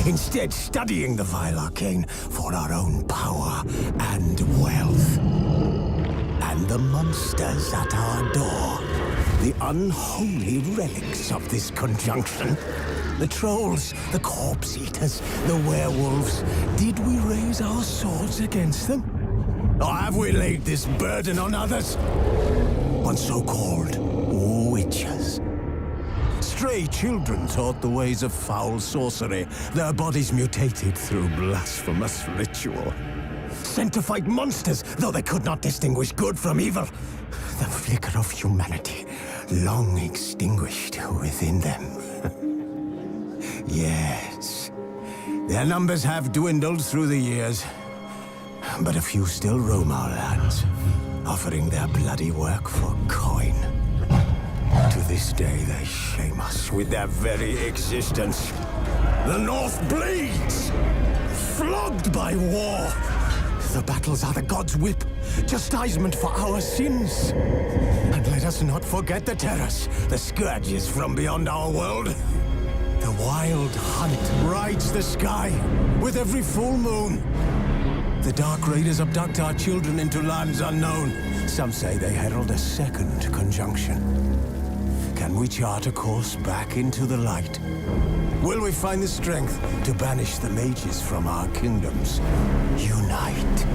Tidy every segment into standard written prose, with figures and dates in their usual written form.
instead studying the vile arcane for our own power and wealth. And the monsters at our door, the unholy relics of this conjunction. The trolls, the corpse eaters, the werewolves. Did we raise our swords against them? Or have we laid this burden on others? On so-called witches. Stray children taught the ways of foul sorcery, their bodies mutated through blasphemous ritual. Sent to fight monsters, though they could not distinguish good from evil. The flicker of humanity, long extinguished within them. Yes, their numbers have dwindled through the years, but a few still roam our lands, offering their bloody work for coin. To this day, they shame us with their very existence. The North bleeds, flogged by war. The battles are the gods' whip, chastisement for our sins. And let us not forget the terrors, the scourges from beyond our world. The wild hunt rides the sky with every full moon. The Dark Raiders abduct our children into lands unknown. Some say they herald a second conjunction. Can we chart a course back into the light? Will we find the strength to banish the mages from our kingdoms? Unite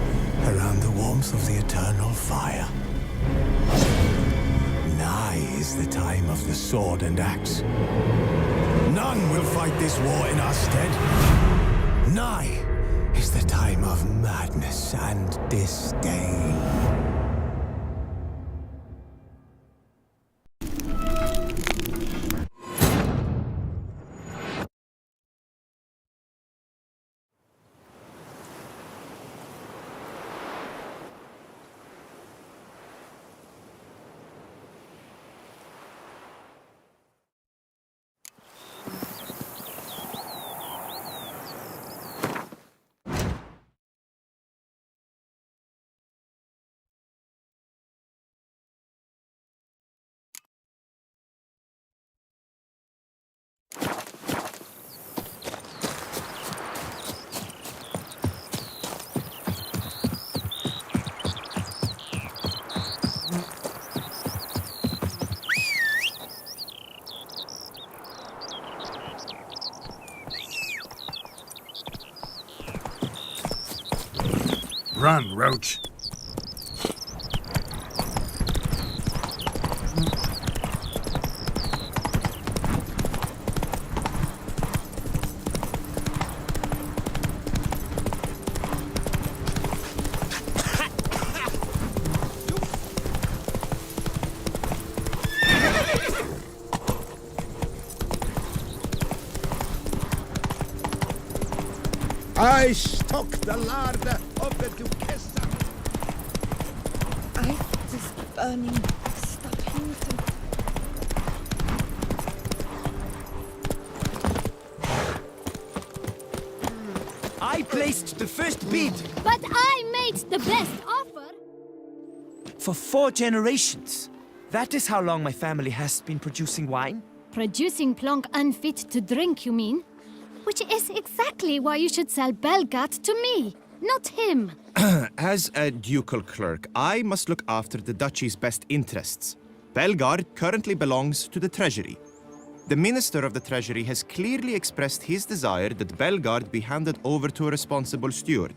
around the warmth of the eternal fire. Nigh is the time of the sword and axe. None will fight this war in our stead. Nigh is the time of madness and disdain. Run, Roach. I stuck the lard of the Duchessa. I was burning stopping to... I placed the first bid. But I made the best offer. For 4 generations. That is how long my family has been producing wine. Producing plonk unfit to drink, you mean? Which is exactly why you should sell Belgat to me, not him. As a ducal clerk, I must look after the duchy's best interests. Belgard currently belongs to the treasury. The minister of the treasury has clearly expressed his desire that Belgard be handed over to a responsible steward.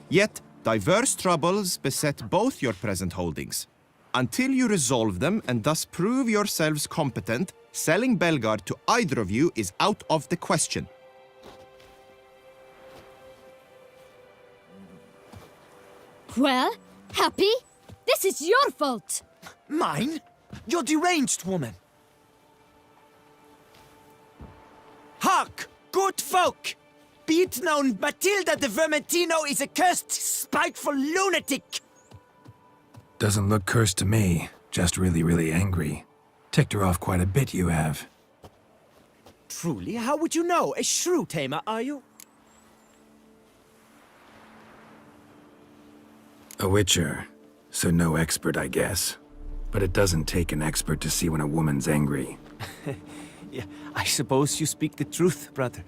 Yet, diverse troubles beset both your present holdings. Until you resolve them and thus prove yourselves competent, selling Belgard to either of you is out of the question. Well, happy? This is your fault. Mine? You're deranged, woman. Hark, good folk! Be it known, Matilda de Vermentino is a cursed, spiteful lunatic! Doesn't look cursed to me. Just really, really angry. Ticked her off quite a bit, you have. Truly, how would you know? A shrew tamer, are you? A witcher, so no expert, I guess. But it doesn't take an expert to see when a woman's angry. Yeah, I suppose you speak the truth, brother.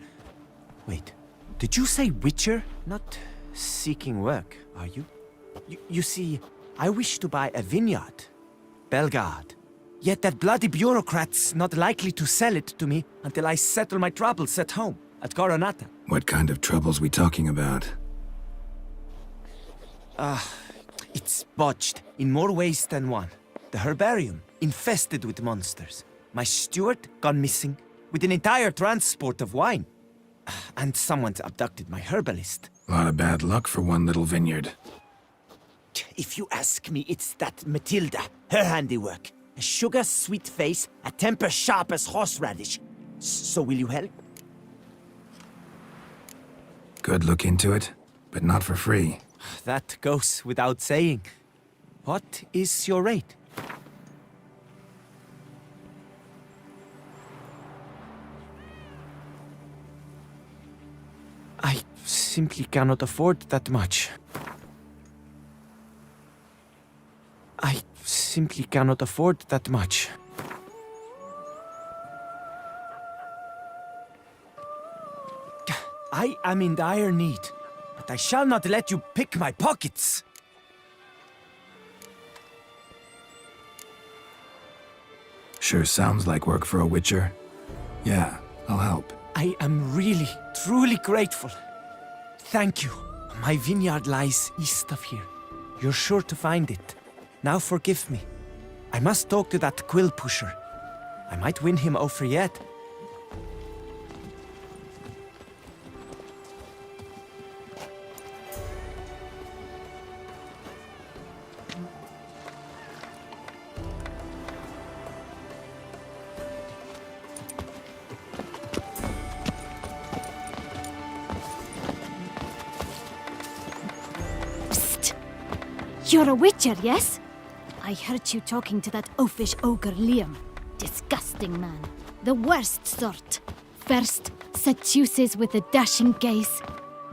Wait, Did you say witcher? Not seeking work, are you? You see, I wish to buy a vineyard. Belgard. Yet that bloody bureaucrat's not likely to sell it to me until I settle my troubles at home, at Coronata. What kind of troubles we talking about? It's botched in more ways than one. The herbarium, infested with monsters. My steward gone missing, with an entire transport of wine. And someone's abducted my herbalist. A lot of bad luck for one little vineyard. If you ask me, it's that Matilda, her handiwork. A sugar-sweet face, a temper sharp as horseradish. So will you help? Good look into it, but not for free. That goes without saying. What is your rate? I simply cannot afford that much. I simply cannot afford that much. I am in dire need, but I shall not let you pick my pockets. Sure sounds like work for a witcher. Yeah, I'll help. I am really, truly grateful. Thank you. My vineyard lies east of here. You're sure to find it. Now forgive me. I must talk to that quill pusher. I might win him over yet. Psst! You're a witcher, yes? I heard you talking to that oafish ogre Liam. Disgusting man. The worst sort. First, seduces with a dashing gaze,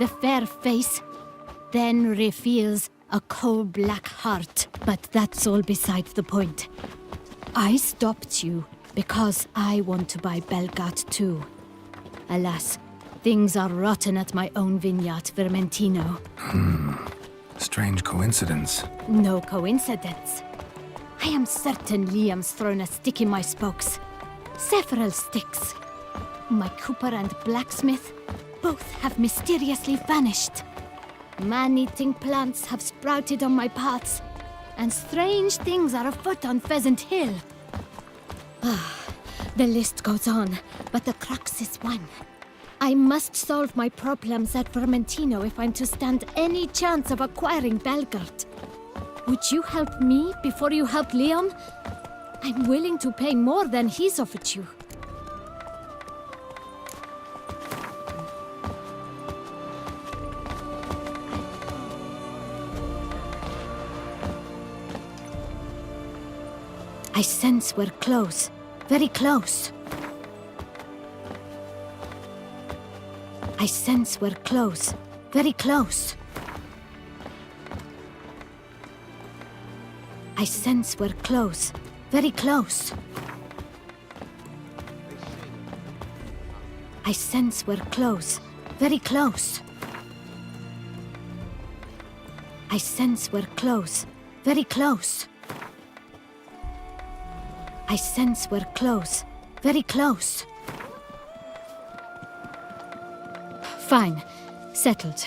the fair face, then reveals a coal-black heart. But that's all beside the point. I stopped you because I want to buy Belgard too. Alas, things are rotten at my own vineyard, Vermentino. Strange coincidence. No coincidence. I am certain Liam's thrown a stick in my spokes. Several sticks. My cooper and blacksmith both have mysteriously vanished. Man-eating plants have sprouted on my paths, and strange things are afoot on Pheasant Hill. The list goes on, but the crux is one. I must solve my problems at Vermentino if I'm to stand any chance of acquiring Belgard. Would you help me before you help Liam? I'm willing to pay more than he's offered you. I sense we're close. Very close. I sense we're close. Very close. I sense we're close. Very close. I sense we're close. Very close. I sense we're close. Very close. I sense we're close. Very close. Fine. Settled.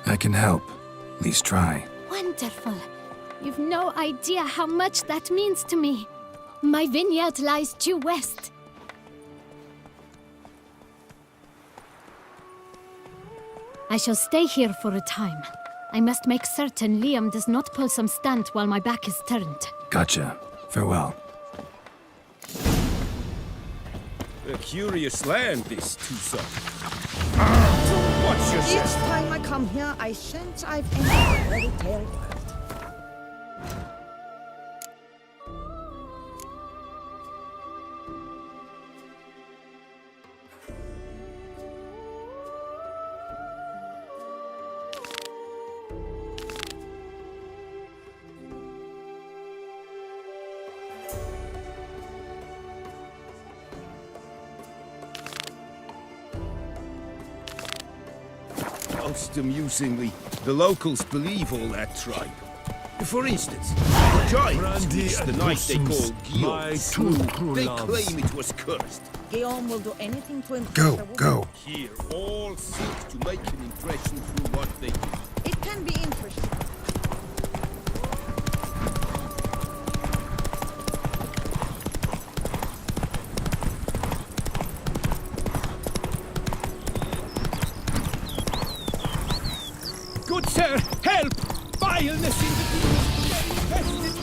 I can help. At least try. Wonderful. You've no idea how much that means to me. My vineyard lies due west. I shall stay here for a time. I must make certain Liam does not pull some stunt while my back is turned. Gotcha. Farewell. A curious land, this Toussaint. Watch yourself. Each time I come here, I sense I've entered a fairy tale world. Most amusingly, the locals believe all that tribe. For instance, the giants wish the knight they call Guillaume slew. They claim it was cursed. Guillaume will do anything to impress Go, the woman. go. Here, all seek to make an impression through what they do. It can be interesting. Good sir, help! Vileness in the demon's infested!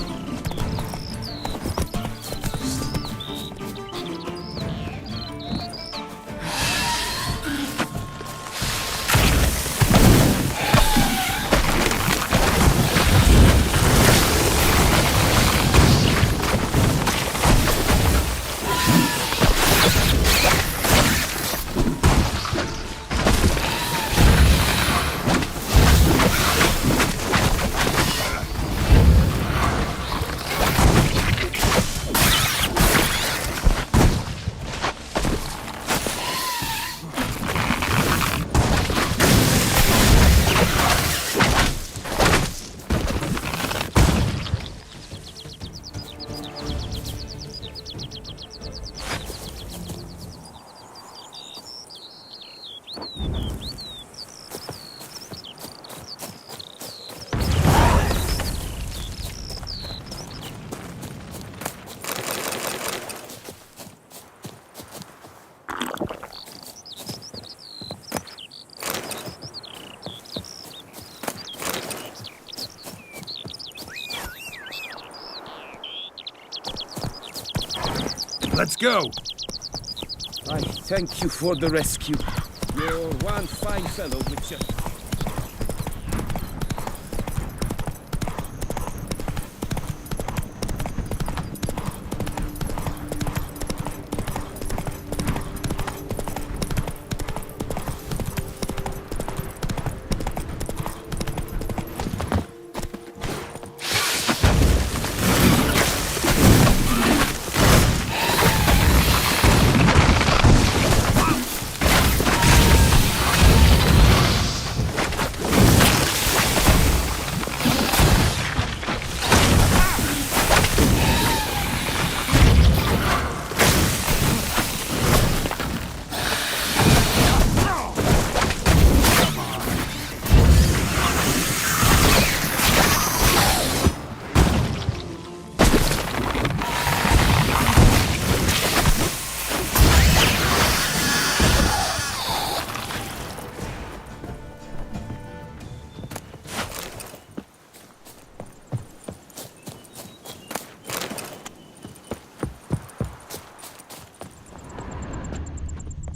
Let's go. I thank you for the rescue. You're one fine fellow, Witcher.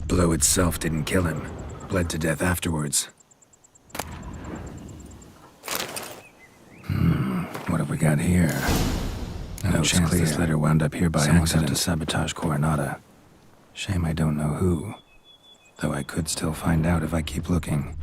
Blow itself didn't kill him. Bled to death afterwards. What have we got here? No chance this letter wound up here by accident to sabotage Coronata. Shame I don't know who. Though I could still find out if I keep looking.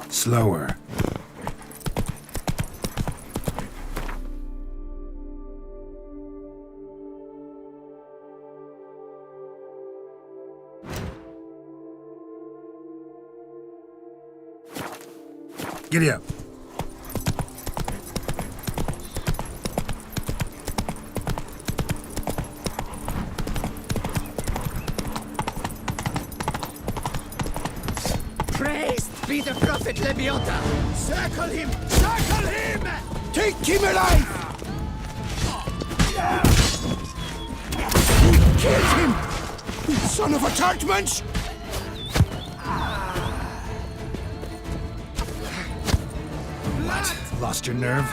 Slower. Giddy up. Praised be the prophet Leviota! Circle him! Circle him! Take him alive! You killed him! You son of a churchman's! What? Lost your nerve?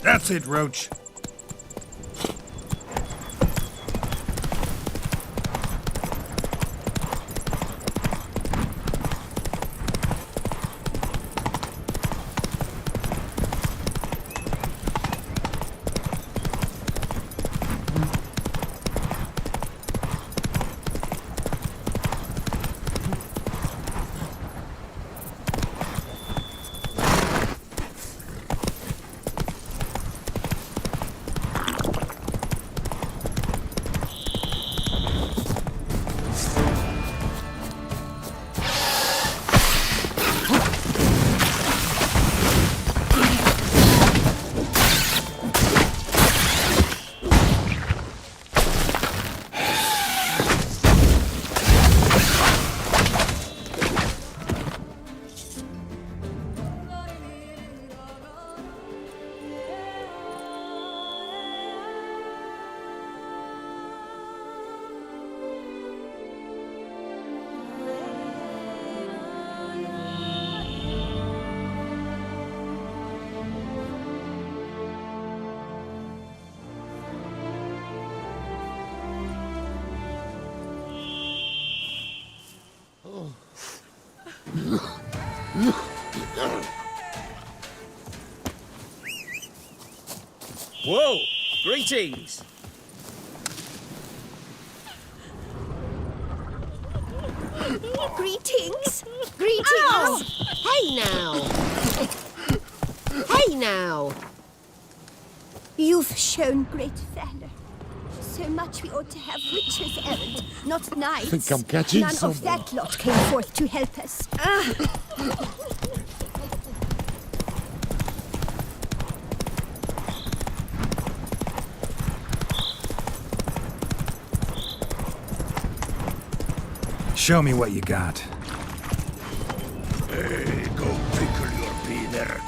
That's it, Roach. Whoa! Greetings! Greetings! Greetings! Oh, hey now! Hey now! You've shown great valor. So much we ought to have witches errant, not knights. Think I'm catching None someone. of that lot came forth to help us. Show me what you got. Hey, go pickle your peanut.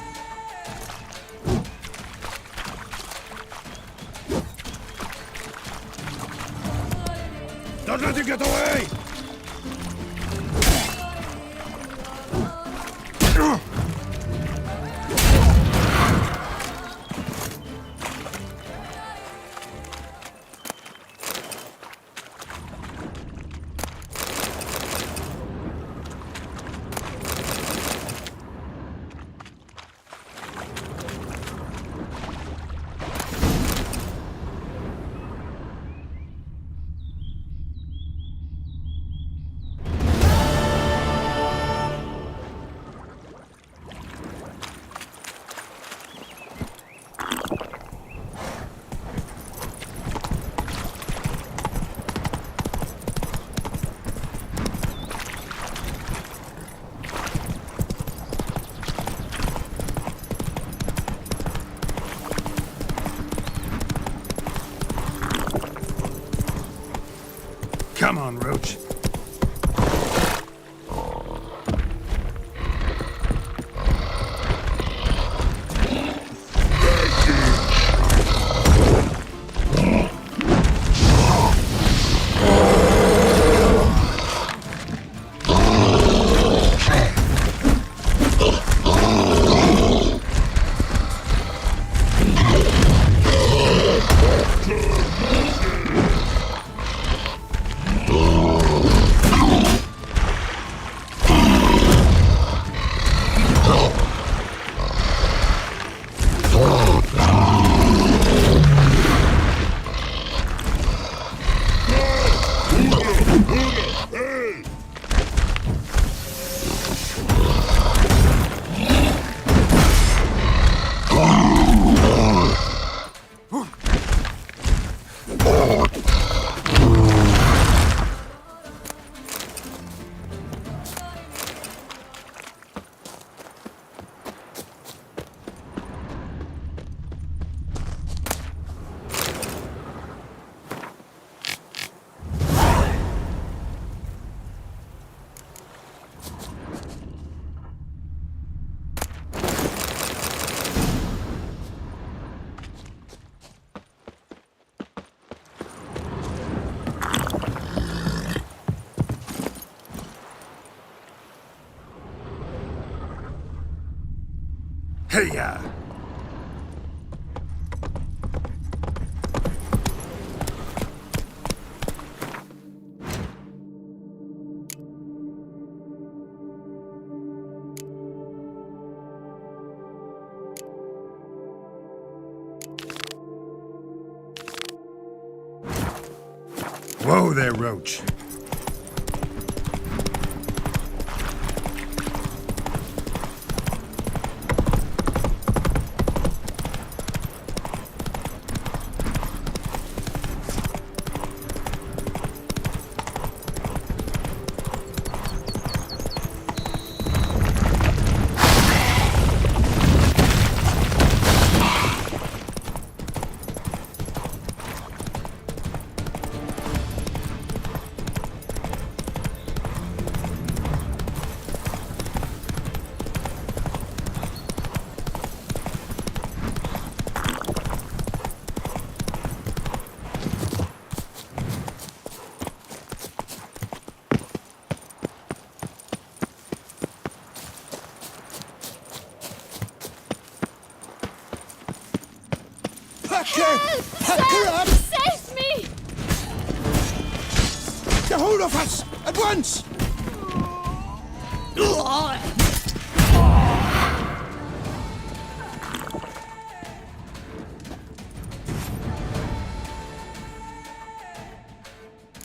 Don't let him get away! Come on, Roach. Hey-ya! Whoa there, Roach. Pack her up! Save me! Get hold of us! At once!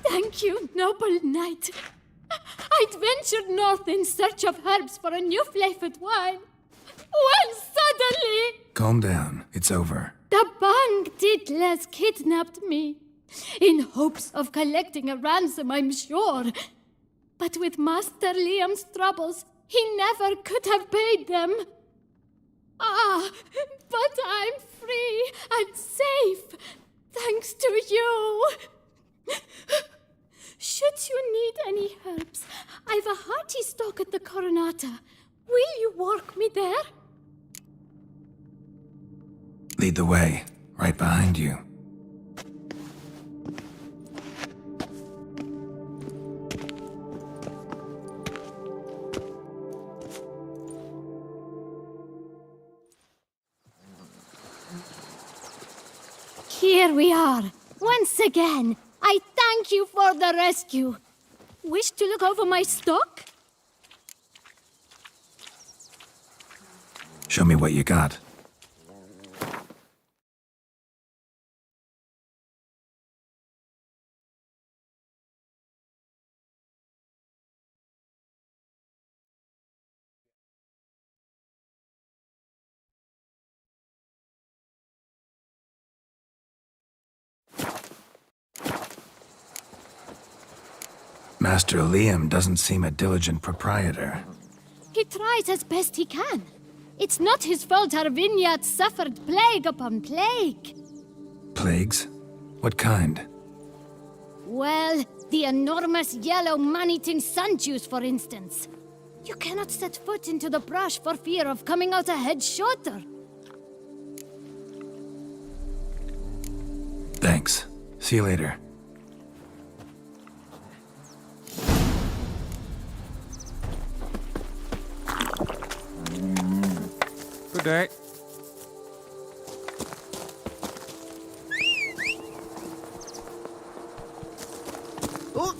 Thank you, noble knight. I'd ventured north in search of herbs for a new flavored wine. When suddenly, Calm down. It's over. the Bang Diddlers kidnapped me. In hopes of collecting a ransom, I'm sure. But with Master Liam's troubles, he never could have paid them. Ah, but I'm free and safe, thanks to you. Should you need any herbs, I've a hearty stock at the Coronata. Will you walk me there? Lead the way. Right behind you. Here we are. Once again, I thank you for the rescue. Wish to look over my stock? Show me what you got. Master Liam doesn't seem a diligent proprietor. He tries as best he can. It's not his fault our vineyard suffered plague upon plague. Plagues? What kind? Well, the enormous yellow man-eating sun juice, for instance. You cannot set foot into the brush for fear of coming out a head shorter. Thanks. See you later. Good day. Oh.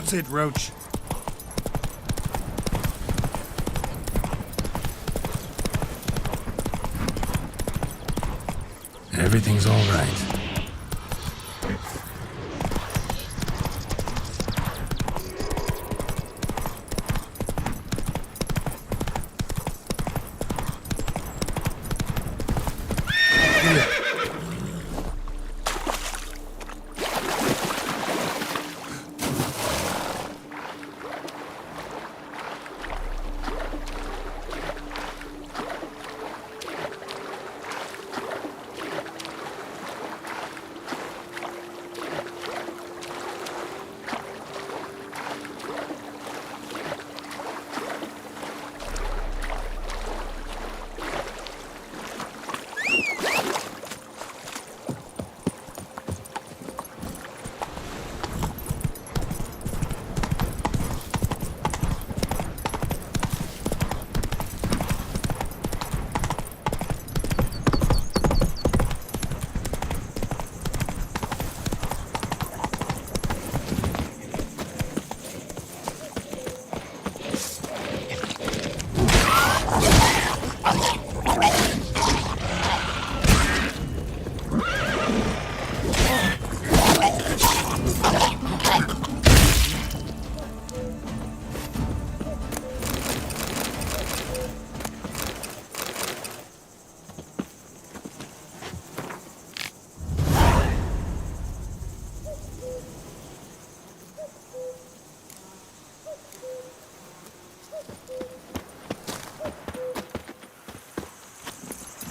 That's it, Roach. Everything's all right.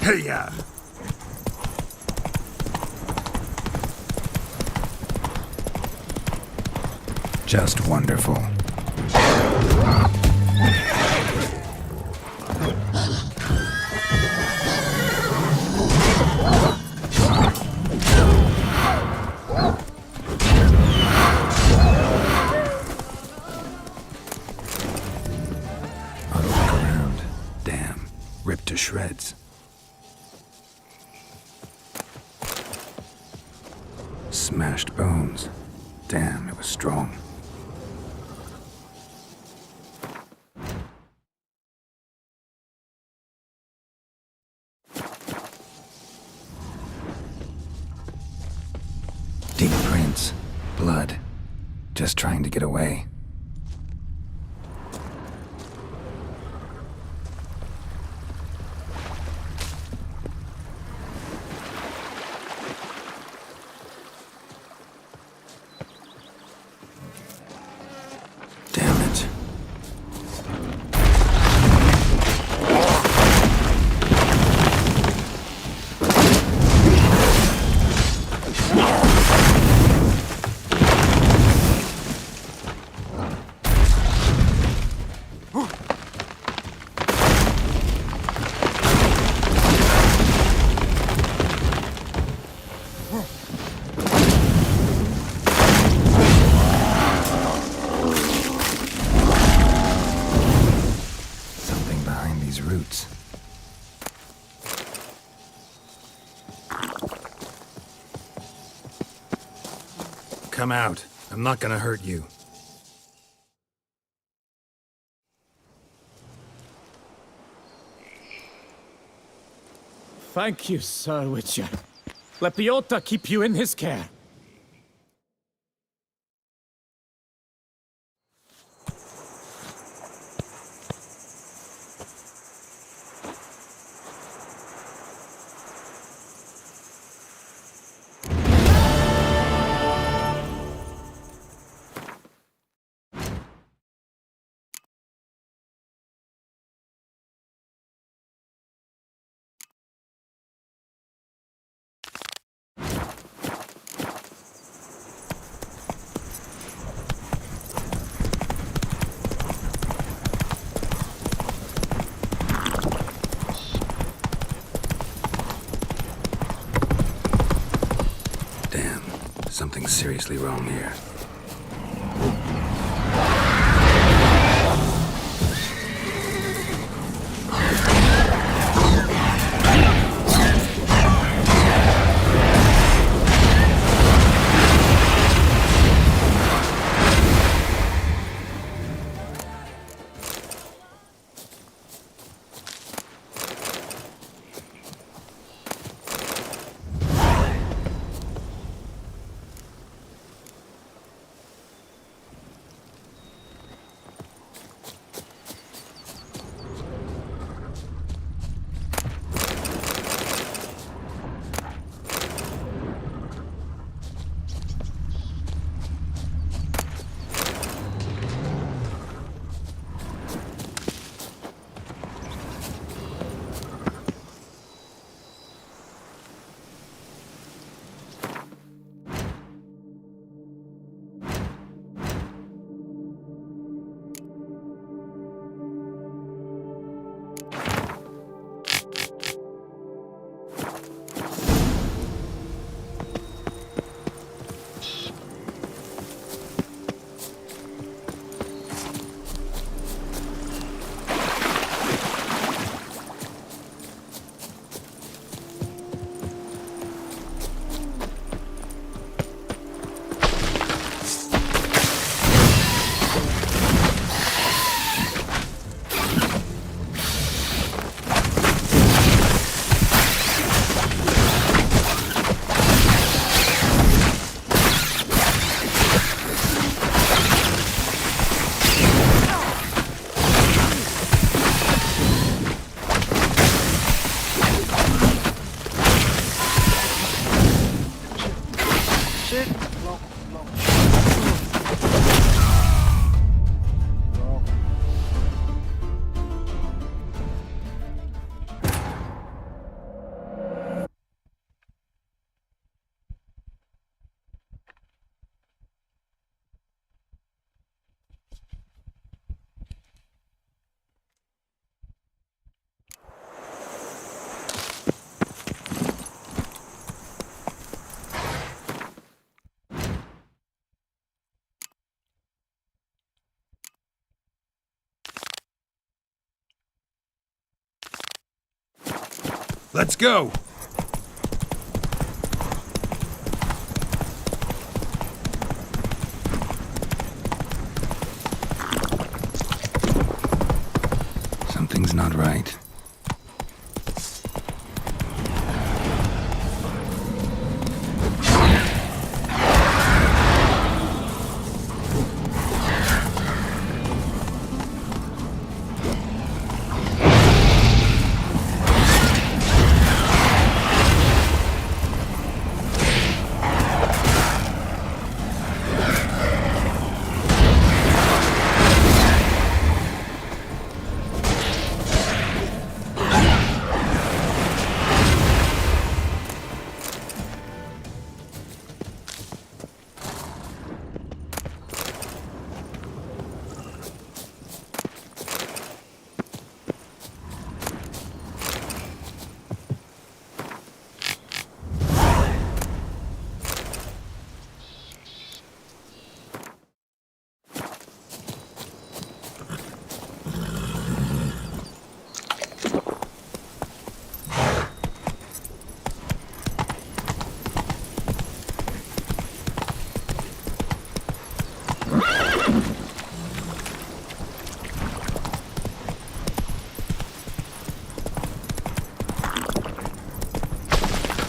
Hey-ya! Just wonderful. I'll look around. Damn. Ripped to shreds. Smashed bones. Damn, it was strong. Deep prints. Blood. Just trying to get away. Roots. Come out. I'm not gonna hurt you. Thank you, Sir Witcher. Let Biota keep you in his care. Something's seriously wrong here. Let's go! Something's not right.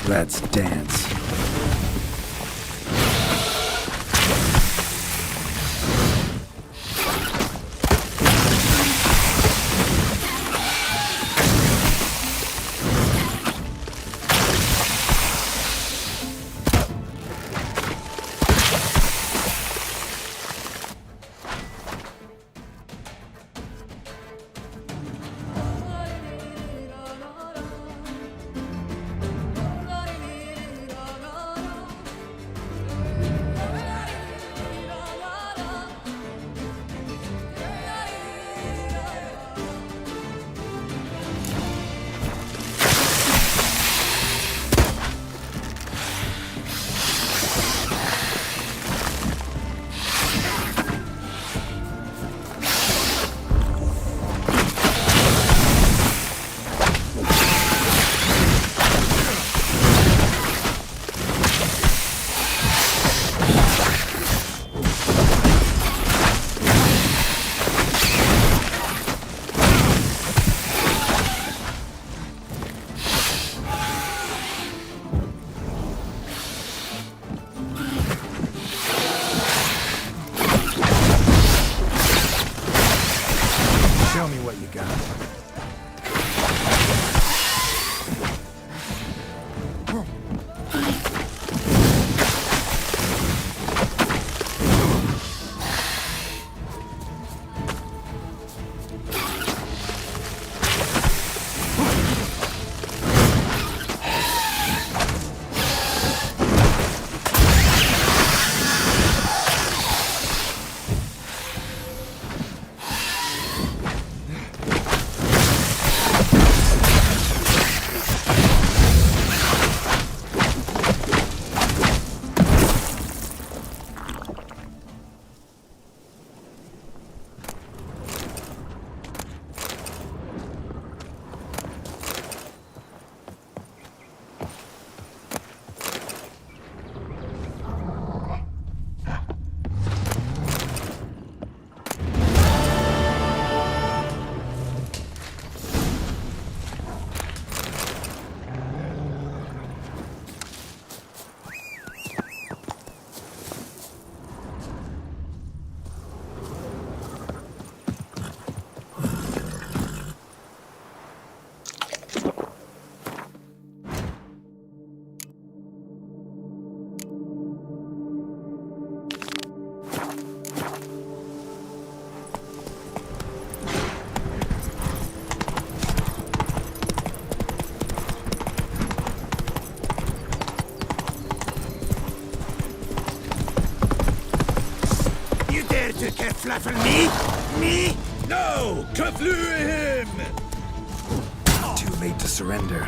Let's dance. Show me what you got. Flaffle me? Me? No! Kaflue him! Too late to surrender.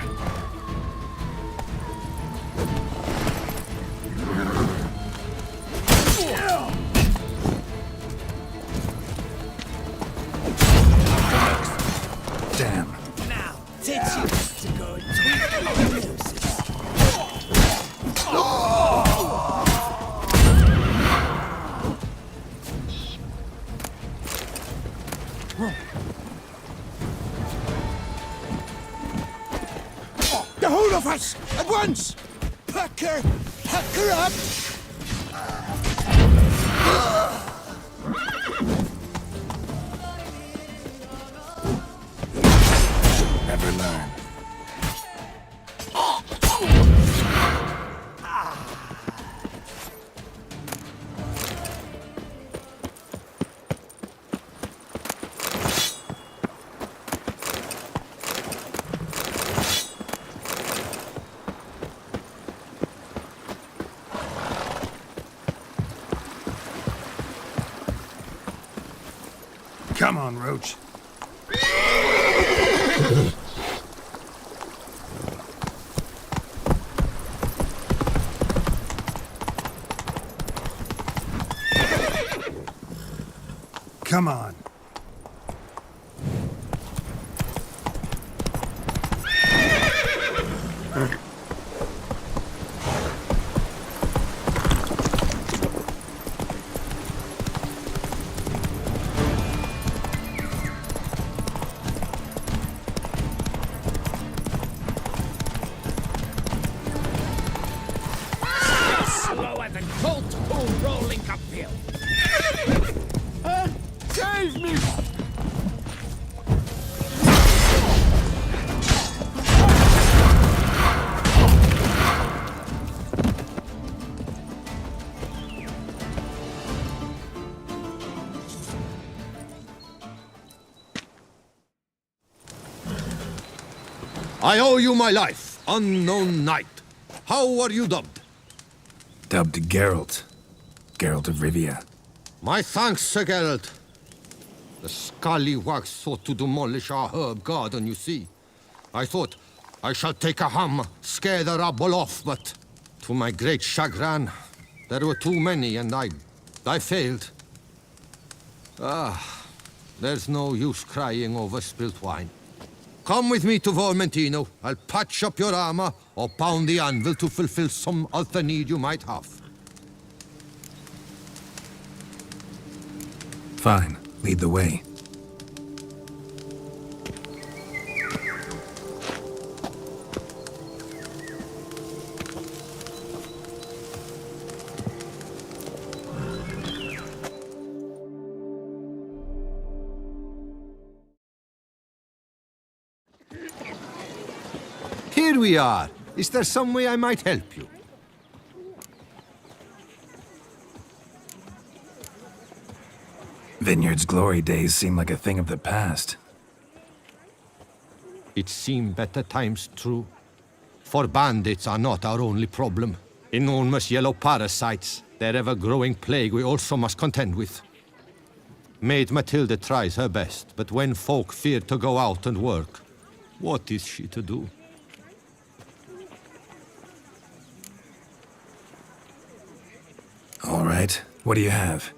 Damn. Now, teach you to go tweet. the whole of us! At once! Pack her up! Never learn. Come on, Roach. Come on. Slower than colt bull rolling uphill. Save me! I owe you my life, unknown knight. How are you dubbed? Dubbed Geralt. Geralt of Rivia. My thanks, Sir Geralt. The scallywags sought to demolish our herb garden, you see. I thought, I shall take a hammer, scare the rabble off, but to my great chagrin, there were too many and I failed. There's no use crying over spilt wine. Come with me to Vermentino. I'll patch up your armor or pound the anvil to fulfill some other need you might have. Fine. Lead the way. Here we are. Is there some way I might help you? Vineyard's glory days seem like a thing of the past. It seemed better times, true. For bandits are not our only problem. Enormous yellow parasites, their ever-growing plague we also must contend with. Maid Matilda tries her best, but when folk fear to go out and work, what is she to do? All right. What do you have?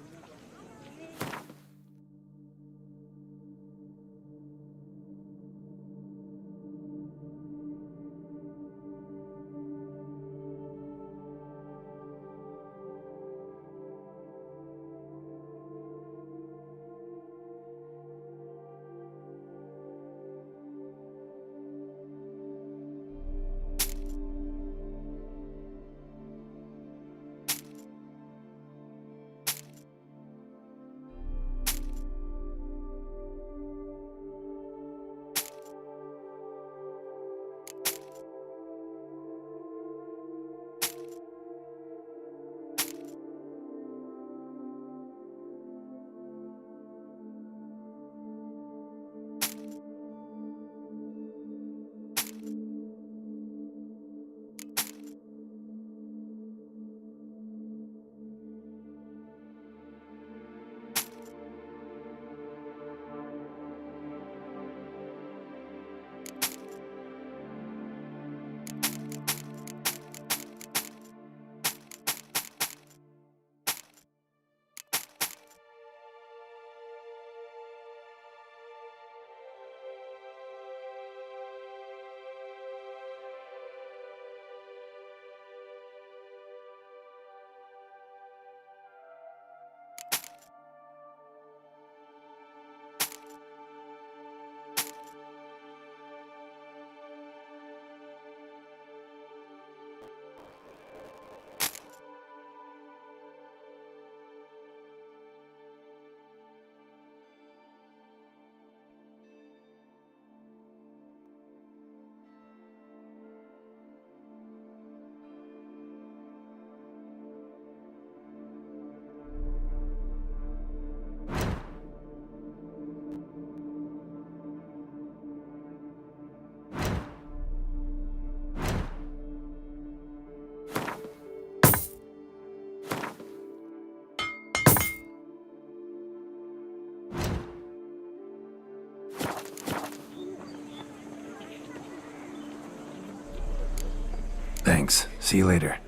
Thanks. See you later.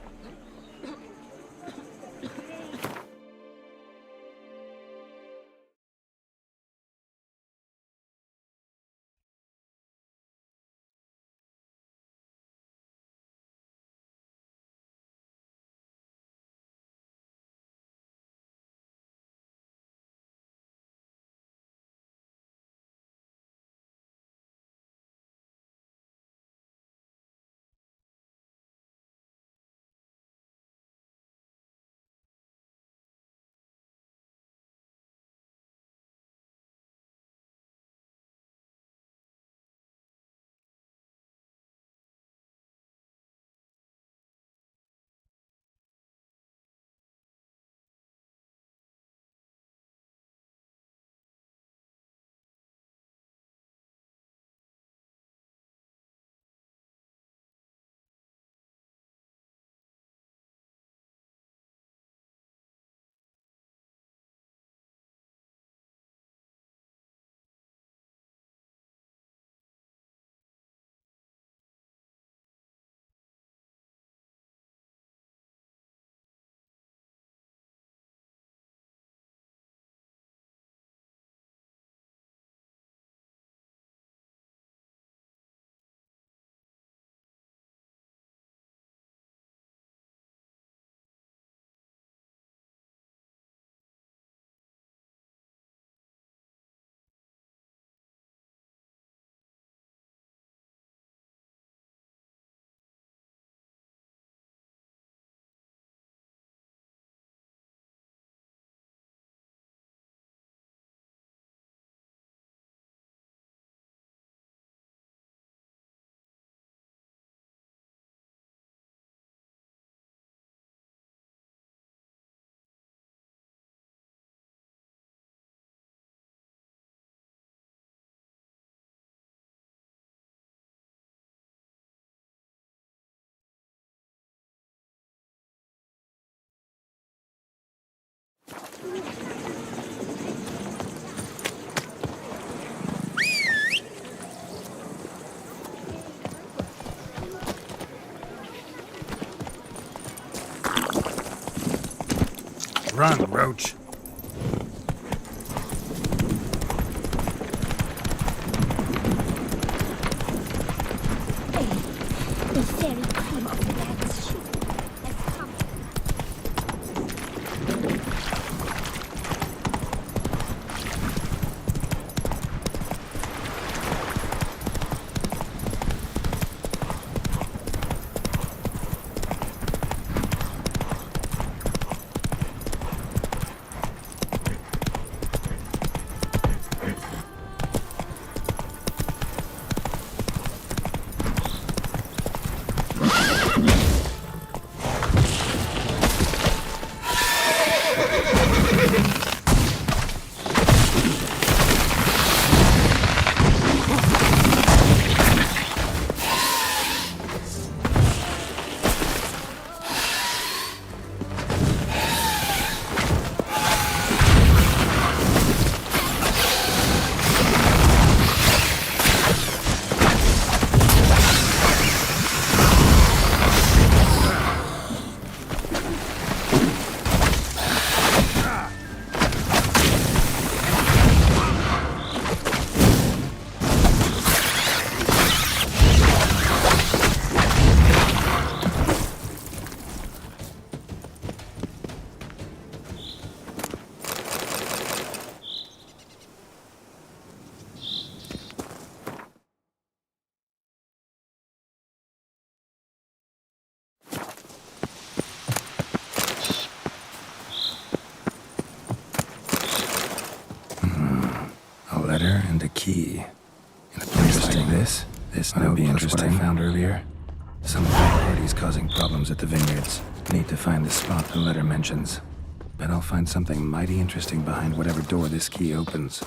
Run, Roach. The fairy cream of the dance shoe has come. Letter and a key. In a place like this might be interesting. What I found earlier. Some third parties causing problems at the vineyards. Need to find the spot the letter mentions. Bet I'll find something mighty interesting behind whatever door this key opens.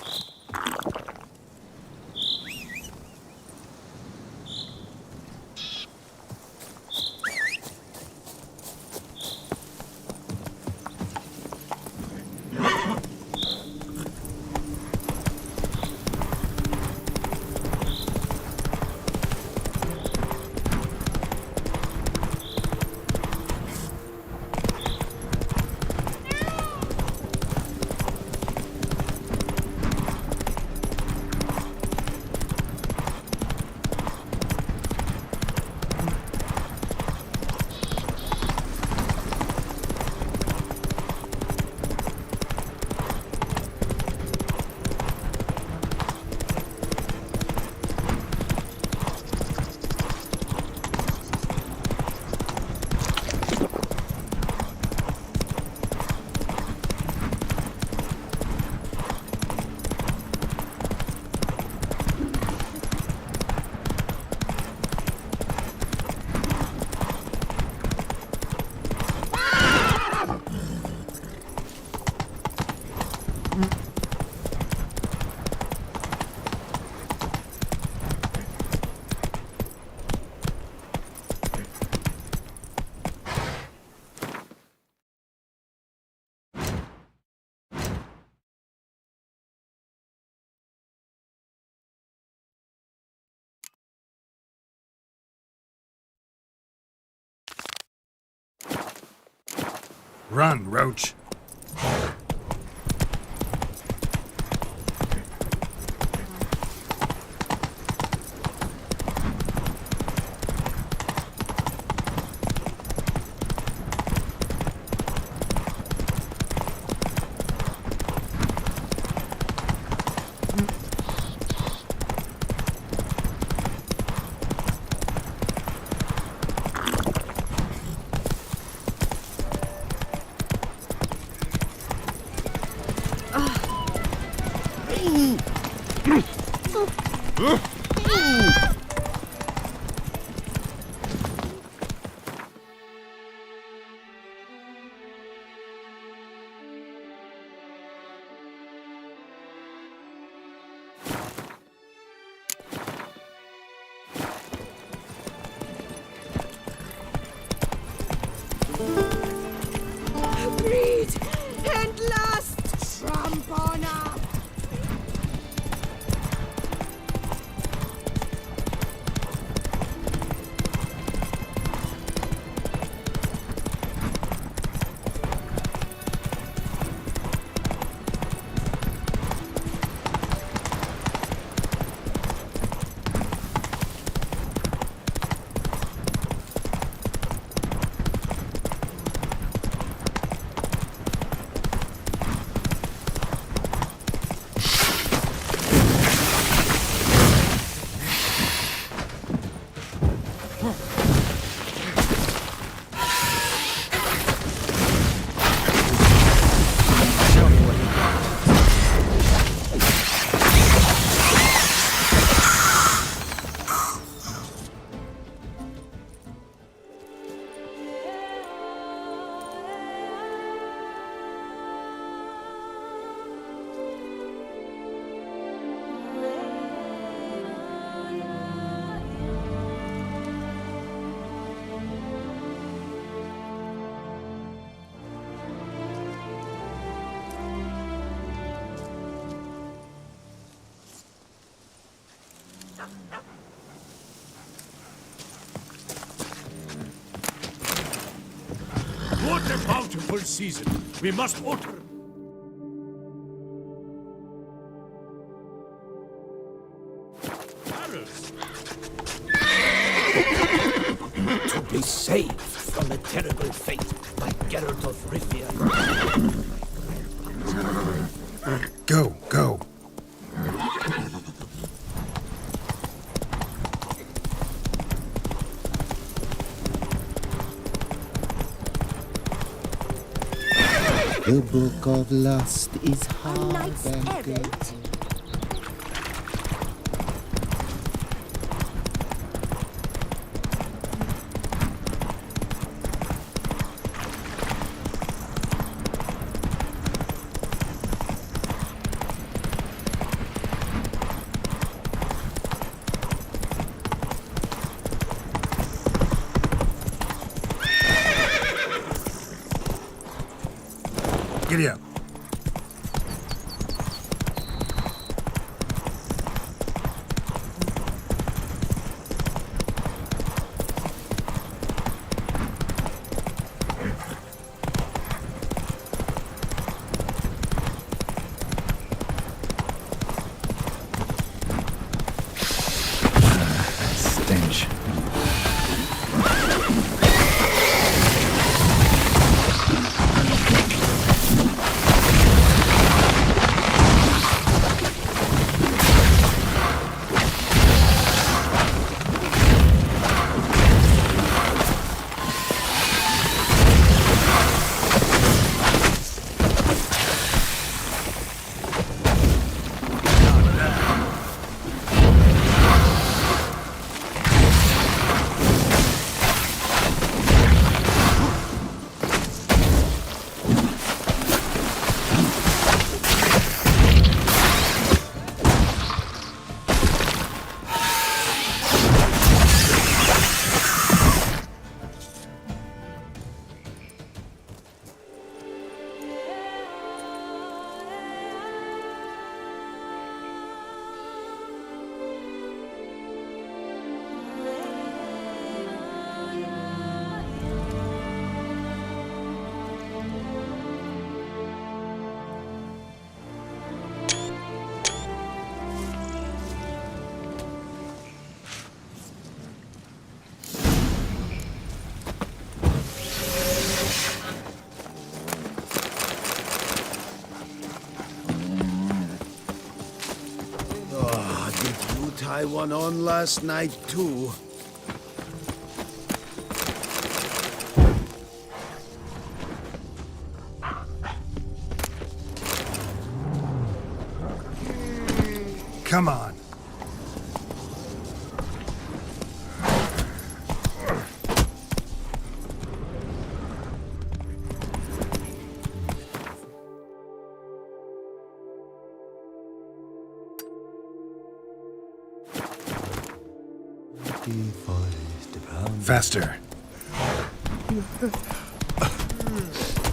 Run, Roach. Breed and lust! Trump honor! What a bountiful season! We must alter. Arrows. To be saved from a terrible fate by Geralt of Rivia. Go, go. The book of lust is A hard knight's and errant. Giddy up. Stench. try one on last night, too. Come on. Faster.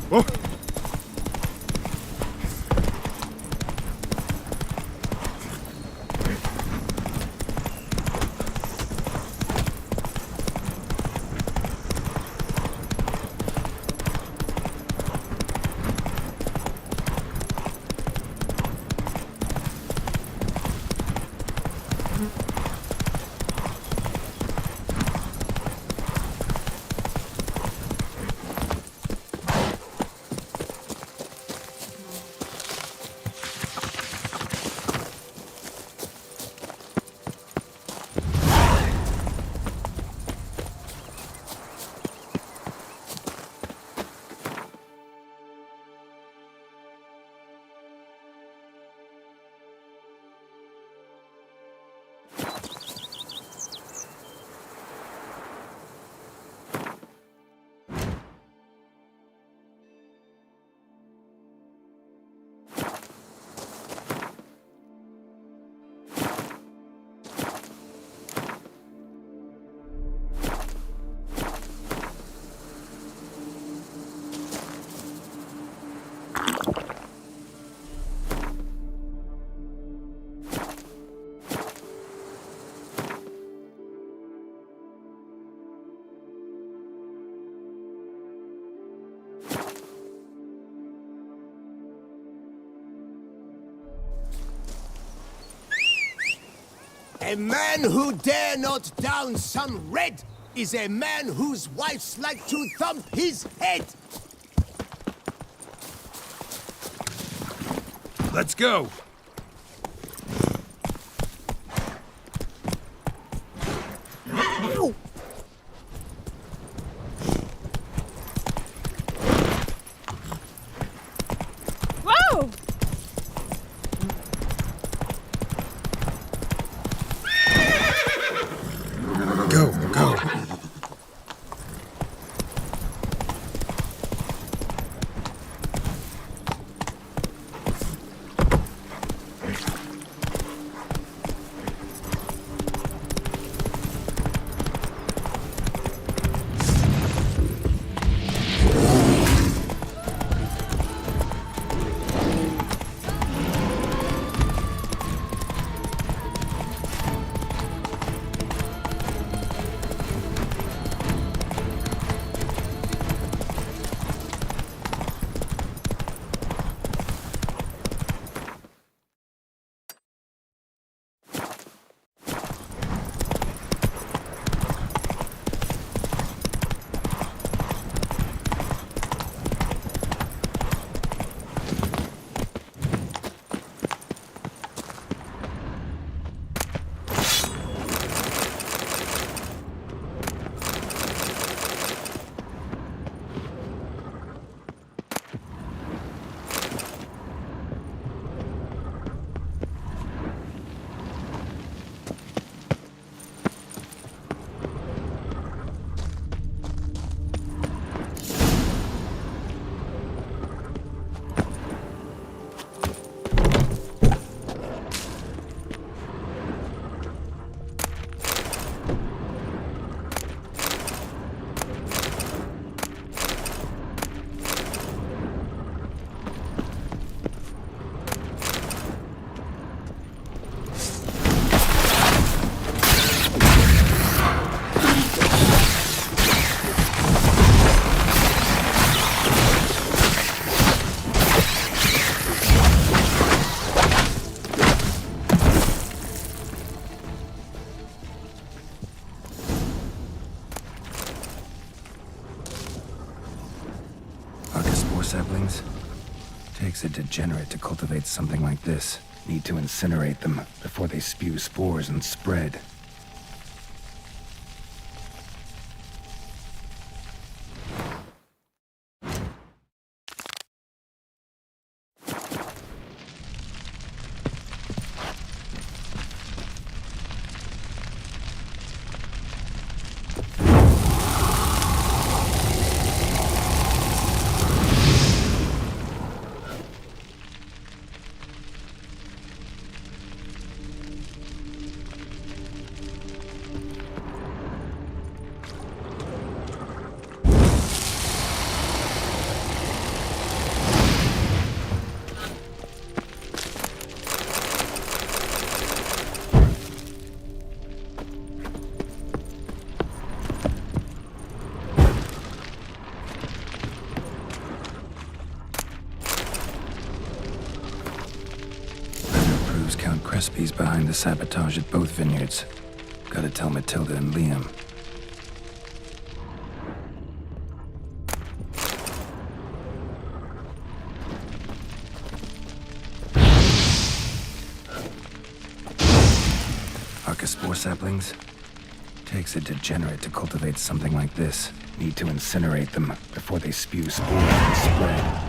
Whoa. A man who dare not down some red is a man whose wife's like to thump his head. Let's go. Whoa! Go, go. Saplings? Takes a degenerate to cultivate something like this. Need to incinerate them before they spew spores and spread. Count Crespi's behind the sabotage at both vineyards. Gotta tell Matilda and Liam. Archospore saplings? Takes a degenerate to cultivate something like this. Need to incinerate them before they spew spores and spread.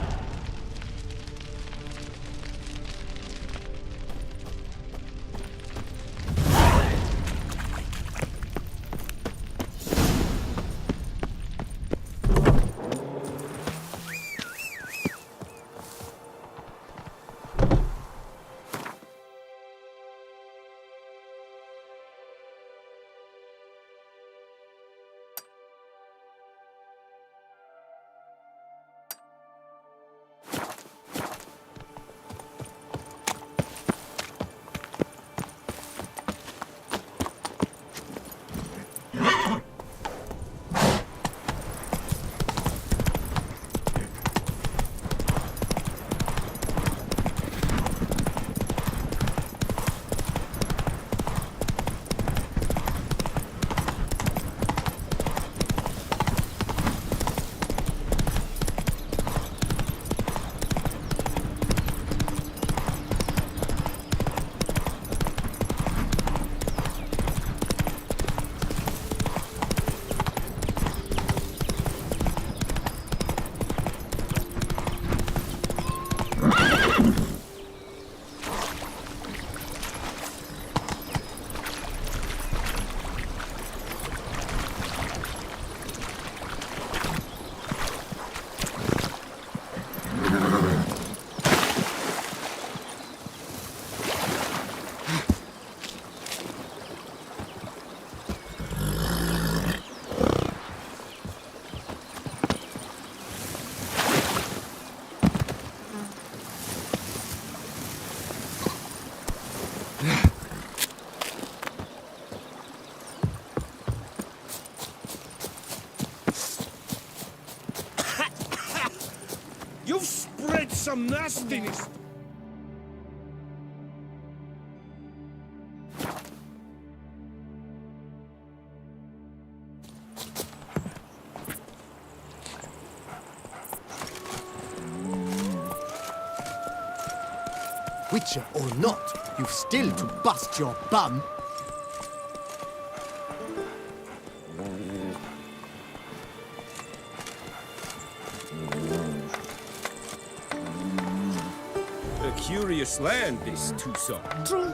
You've spread some nastiness. Witcher or not, you've still to bust your bum. A curious land, this Toussaint. True.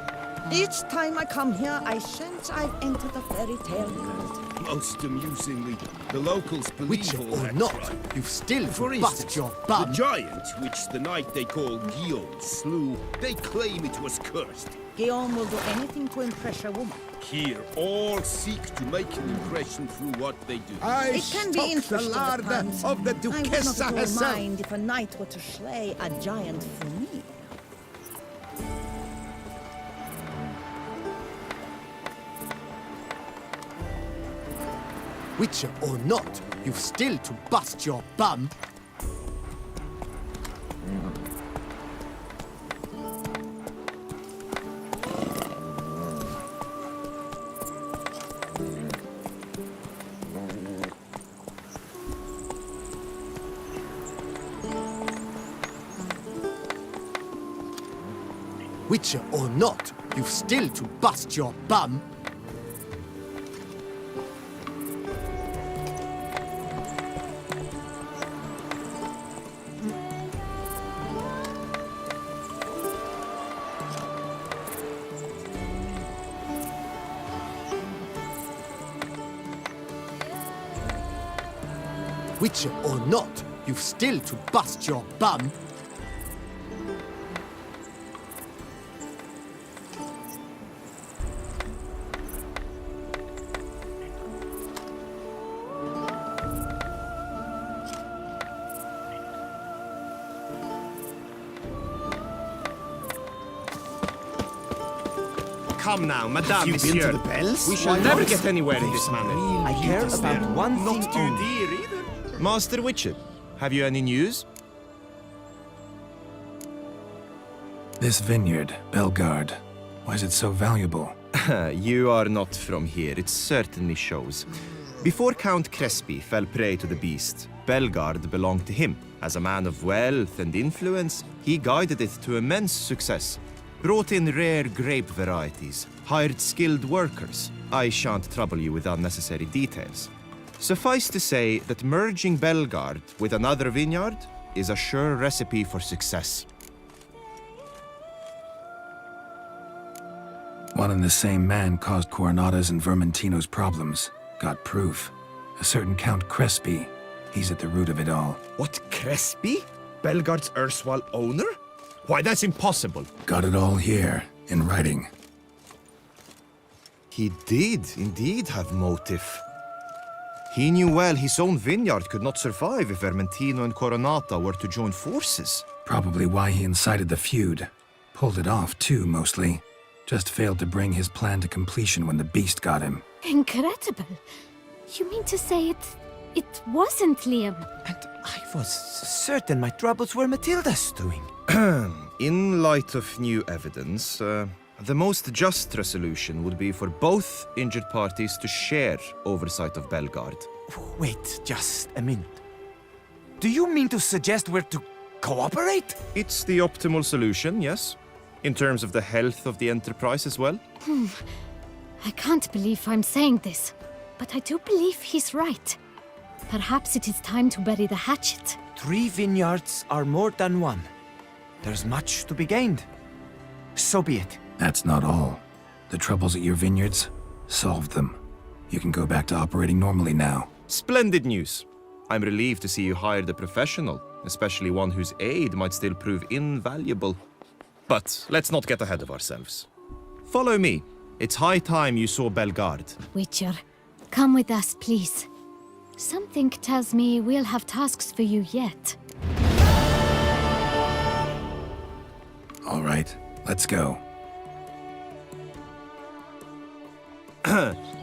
Each time I come here, I sense I've entered a fairy tale world. Most amusingly, the locals believe Witcher all or that not, tribe. you've still For to bust instance, your the bum. giant, which the knight they call Guillaume slew, they claim it was cursed. Guillaume will do anything to impress a woman. Here, all seek to make an impression through what they do. It can be interesting at times. of the I would not Duchessa at all herself. mind if a knight were to slay a giant for me. Witcher or not, you've still to bust your bum. Witcher or not, you've still to bust your bum. Witcher or not, you've still to bust your bum. Come now, Madame, Have you been Monsieur. to the bells? We shall Why never not? get anywhere in this manner. I care about one thing Not too only. dear either. Master Witcher, have you any news? This vineyard, Belgard, why is it so valuable? You are not from here, it certainly shows. Before Count Crespi fell prey to the beast, Belgard belonged to him. As a man of wealth and influence, he guided it to immense success. Brought in rare grape varieties, hired skilled workers. I shan't trouble you with unnecessary details. Suffice to say that merging Belgard with another vineyard is a sure recipe for success. One and the same man caused Coronada's and Vermentino's problems. Got proof. A certain Count Crespi. He's at the root of it all. What, Crespi? Belgard's erstwhile owner? Why, that's impossible. Got it all here, in writing. He did indeed have motive. He knew well his own vineyard could not survive if Vermentino and Coronata were to join forces. Probably why he incited the feud. Pulled it off, too, mostly. Just failed to bring his plan to completion when the beast got him. Incredible. You mean to say it wasn't Liam? And I was certain my troubles were Matilda's doing. In light of new evidence, the most just resolution would be for both injured parties to share oversight of Belgard. Wait just a minute. Do you mean to suggest we're to cooperate? It's the optimal solution, yes. In terms of the health of the enterprise as well. I can't believe I'm saying this, but I do believe he's right. Perhaps it is time to bury the hatchet. 3 vineyards are more than one. There's much to be gained. So be it. That's not all. The troubles at your vineyards? Solved them. You can go back to operating normally now. Splendid news. I'm relieved to see you hired a professional, especially one whose aid might still prove invaluable. But let's not get ahead of ourselves. Follow me. It's high time you saw Belgard. Witcher, come with us, please. Something tells me we'll have tasks for you yet. All right, let's go.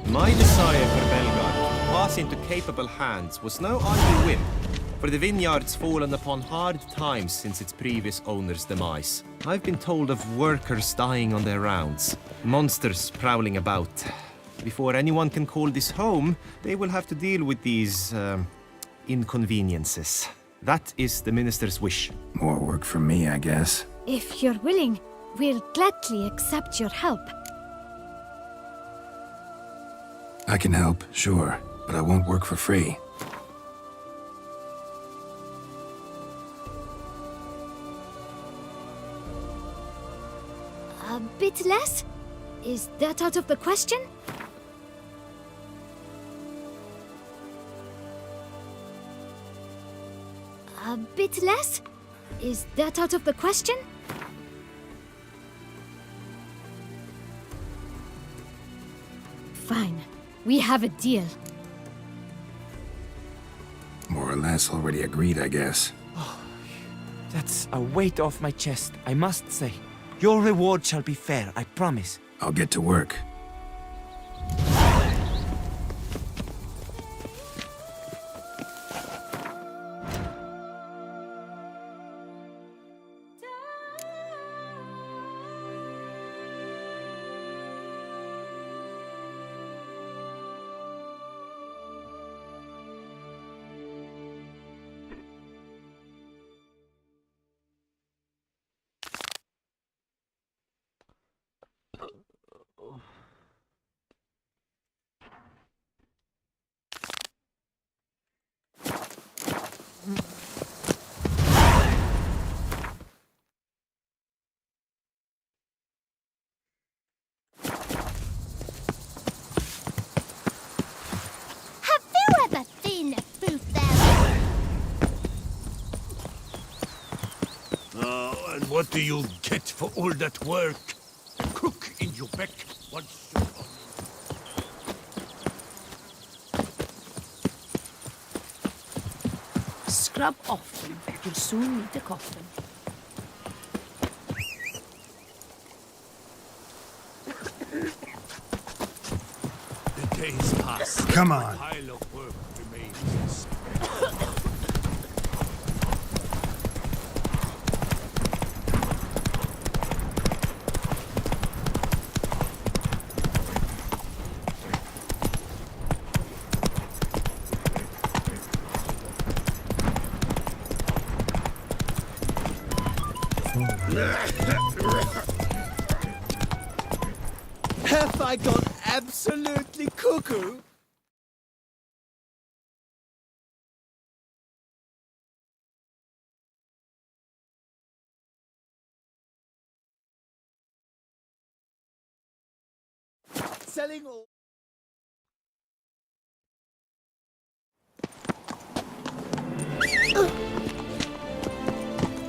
My desire for Belgard to pass into capable hands was no idle whim, for the vineyard's fallen upon hard times since its previous owner's demise. I've been told of workers dying on their rounds, monsters prowling about. Before anyone can call this home, they will have to deal with these, inconveniences. That is the minister's wish. More work for me, I guess. If you're willing, we'll gladly accept your help. I can help, sure, but I won't work for free. A bit less? Is that out of the question? A bit less? Is that out of the question? Fine. We have a deal. More or less already agreed, I guess. That's a weight off my chest, I must say. Your reward shall be fair, I promise. I'll get to work. And what do you get for all that work? Cook in your back once you're on. Scrub often. You'll soon meet the coffin. The days pass. Come on. A pile of work remains. Have I gone absolutely cuckoo? Selling all.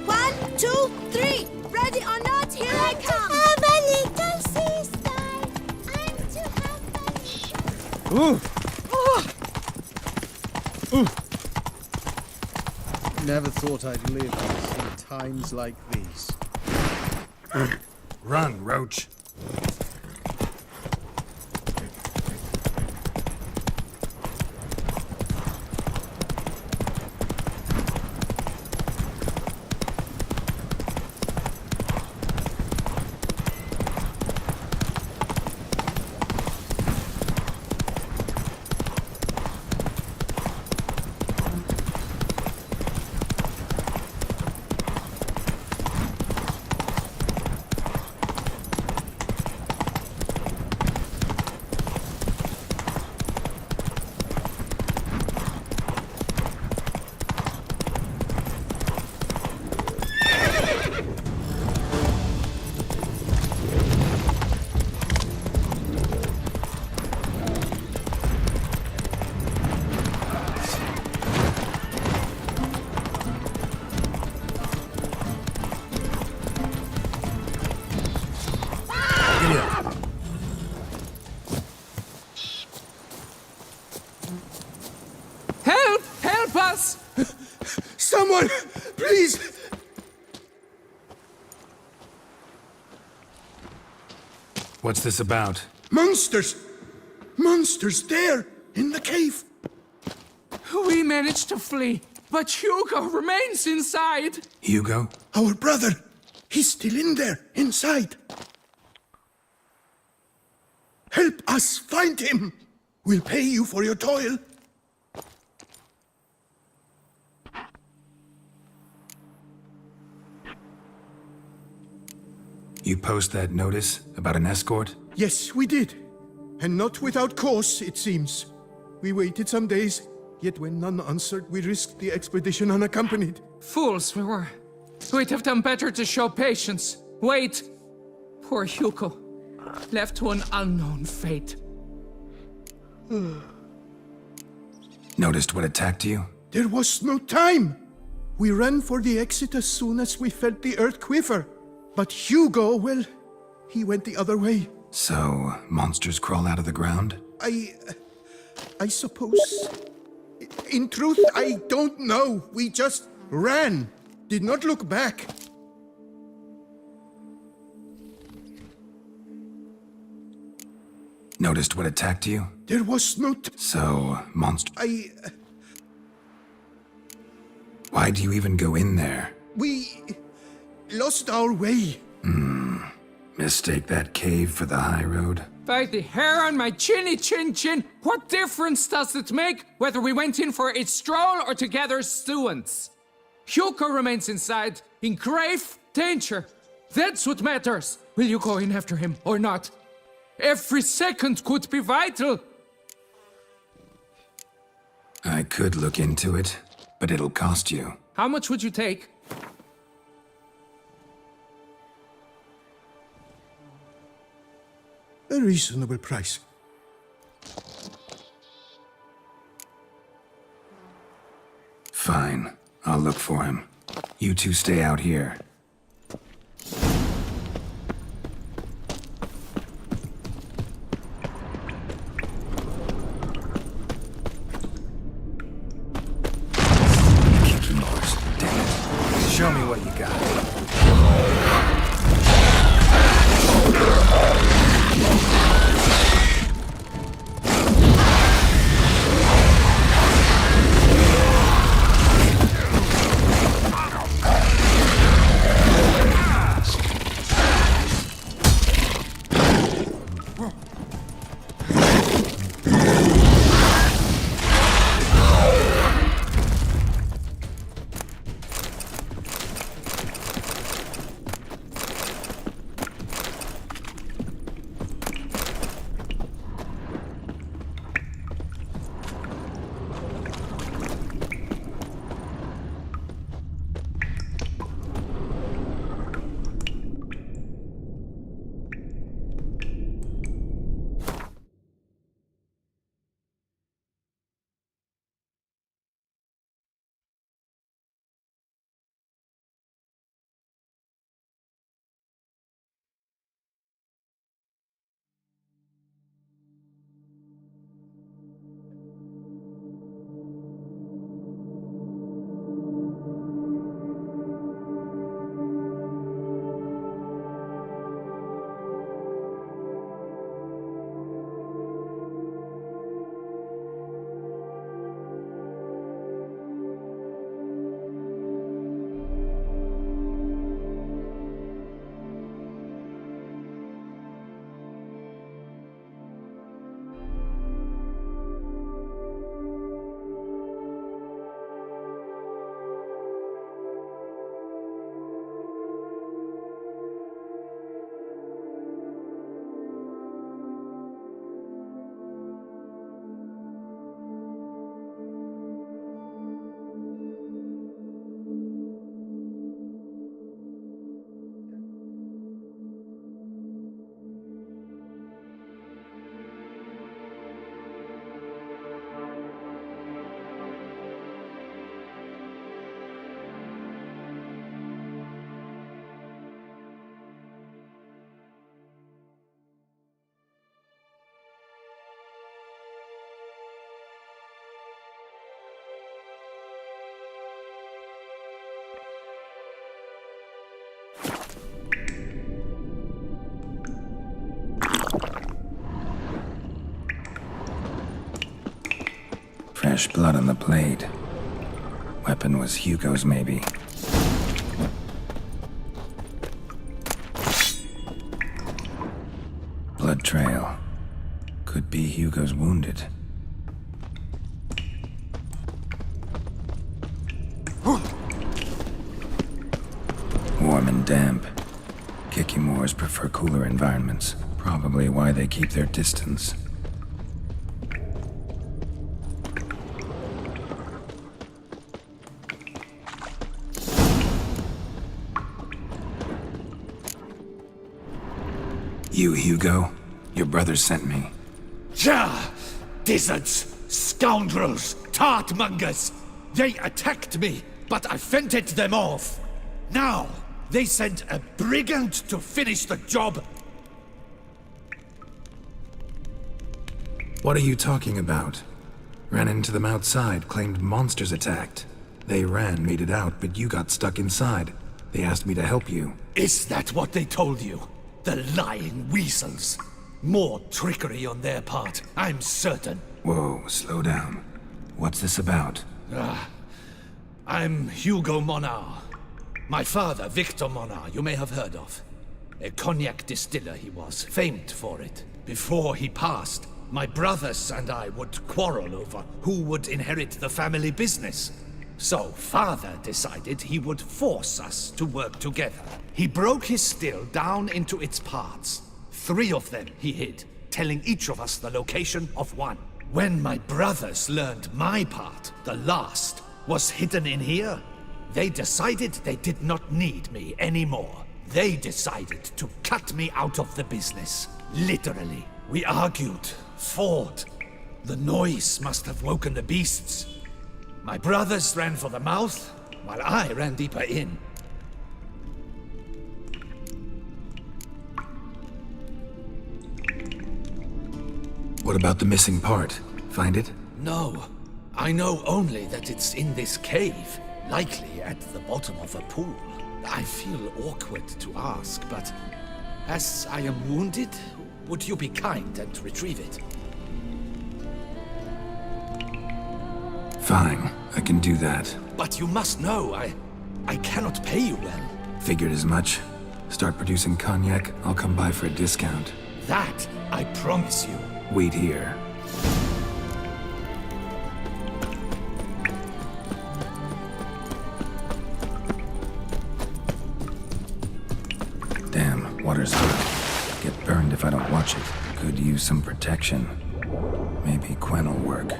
One, two, three. Ready or not, here I come. To have a little sister. I'm to have a Never thought I'd live to see times like these. Run, Roach. Help! Help us! Someone, please! What's this about? Monsters! Monsters there, in the cave! We managed to flee, but Hugo remains inside. Hugo? Our brother! He's still in there, inside! Help us find him! We'll pay you for your toil. You post that notice about an escort? Yes, we did. And not without cause, it seems. We waited some days, yet when none answered, we risked the expedition unaccompanied. Fools we were. We'd have done better to show patience. Wait. Poor Hugo. Left to an unknown fate. Noticed what attacked you? There was no time. We ran for the exit as soon as we felt the earth quiver. But Hugo, well, he went the other way. So, monsters crawl out of the ground? I suppose. In truth, I don't know. We just ran. Did not look back. Noticed what attacked you? There was no So, Why do you even go in there? We lost our way. Mistake that cave for the high road? By the hair on my chinny chin chin, what difference does it make whether we went in for a stroll or to gather students? Hugo remains inside, in grave danger. That's what matters. Will you go in after him or not? Every second could be vital. I could look into it, but it'll cost you. How much would you take? A reasonable price. Fine. I'll look for him. You two stay out here. Show me what you got. Fresh blood on the blade. Weapon was Hugo's, maybe. Blood trail. Could be Hugo's wounded. Warm and damp. Kikimors prefer cooler environments. Probably why they keep their distance. You, Hugo? Your brother sent me. Ja! Dizzards! Scoundrels! Tartmongers! They attacked me, but I fended them off. Now, they sent a brigand to finish the job. What are you talking about? Ran into them outside, claimed monsters attacked. They ran, made it out, but you got stuck inside. They asked me to help you. Is that what they told you? The lying weasels. More trickery on their part, I'm certain. Whoa, slow down. What's this about? I'm Hugo Monar. My father, Victor Monar, you may have heard of. A cognac distiller he was, famed for it. Before he passed, my brothers and I would quarrel over who would inherit the family business. So, father decided he would force us to work together. He broke his still down into its parts. 3 of them he hid, telling each of us the location of one. When my brothers learned my part, the last, was hidden in here, they decided they did not need me anymore. They decided to cut me out of the business. Literally. We argued, fought. The noise must have woken the beasts. My brothers ran for the mouth, while I ran deeper in. What about the missing part? Find it? No. I know only that it's in this cave. Likely at the bottom of a pool. I feel awkward to ask, but as I am wounded, would you be kind and retrieve it? Fine, I can do that. But you must know, I cannot pay you well. Figured as much. Start producing cognac, I'll come by for a discount. That I promise you. Wait here. Damn, water's hot. Get burned if I don't watch it. Could use some protection. Maybe Quen will work.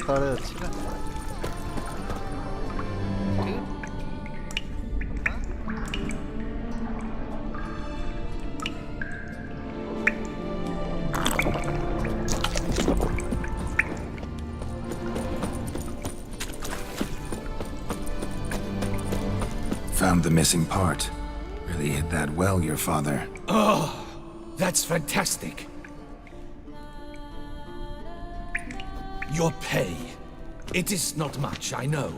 ତଳେ ଅଛି ନା Found the missing part. Really hit that well, your father. Oh, that's fantastic. Your pay. It is not much, I know.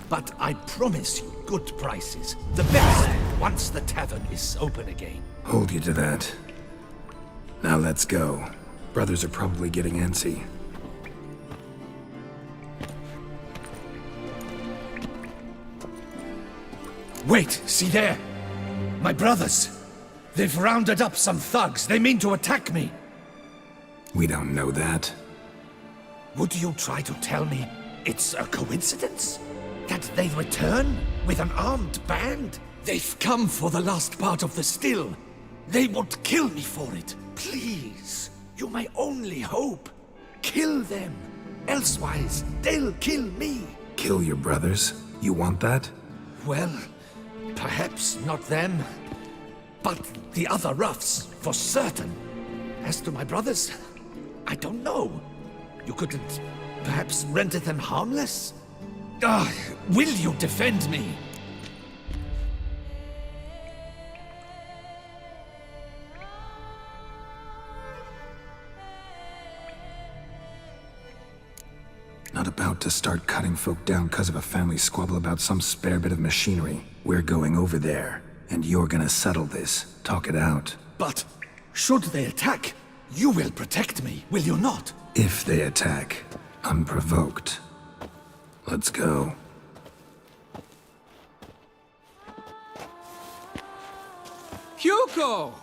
But I promise you good prices. The best, once the tavern is open again. Hold you to that. Now let's go. Brothers are probably getting antsy. Wait, see there! My brothers! They've rounded up some thugs. They mean to attack me. We don't know that. Would you try to tell me it's a coincidence? That they return with an armed band? They've come for the last part of the still. They would kill me for it. Please, you're my only hope. Kill them. Elsewise, they'll kill me. Kill your brothers? You want that? Well, perhaps not them, but the other roughs, for certain. As to my brothers, I don't know. You couldn't perhaps render them harmless? Will you defend me? Not about to start cutting folk down because of a family squabble about some spare bit of machinery. We're going over there, and you're gonna settle this. Talk it out. But should they attack, you will protect me, will you not? If they attack, unprovoked. Let's go. Hugo!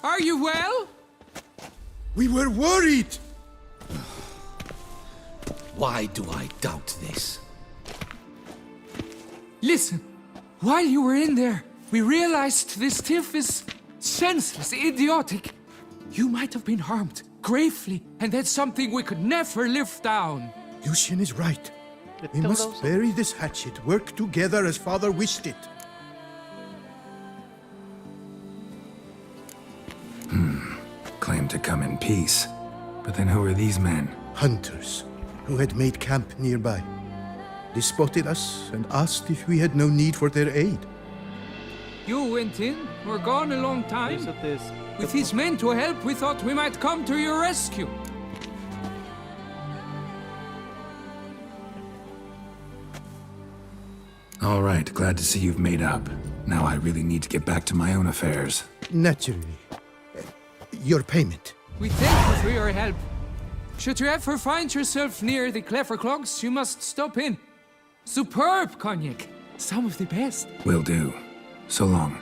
Are you well? We were worried! Why do I doubt this? Listen, while you were in there, we realized this tiff is senseless, idiotic. You might have been harmed, gravely, and that's something we could never live down. Lucien is right. We must bury this hatchet, work together as father wished it. Claim to come in peace. But then who are these men? Hunters, who had made camp nearby. They spotted us and asked if we had no need for their aid. You went in, were gone a long time. With his men to help, we thought we might come to your rescue. All right, glad to see you've made up. Now I really need to get back to my own affairs. Naturally. Your payment. We thank you for your help. Should you ever find yourself near the Clever Clogs, you must stop in. Superb cognac. Some of the best. Will do. So long.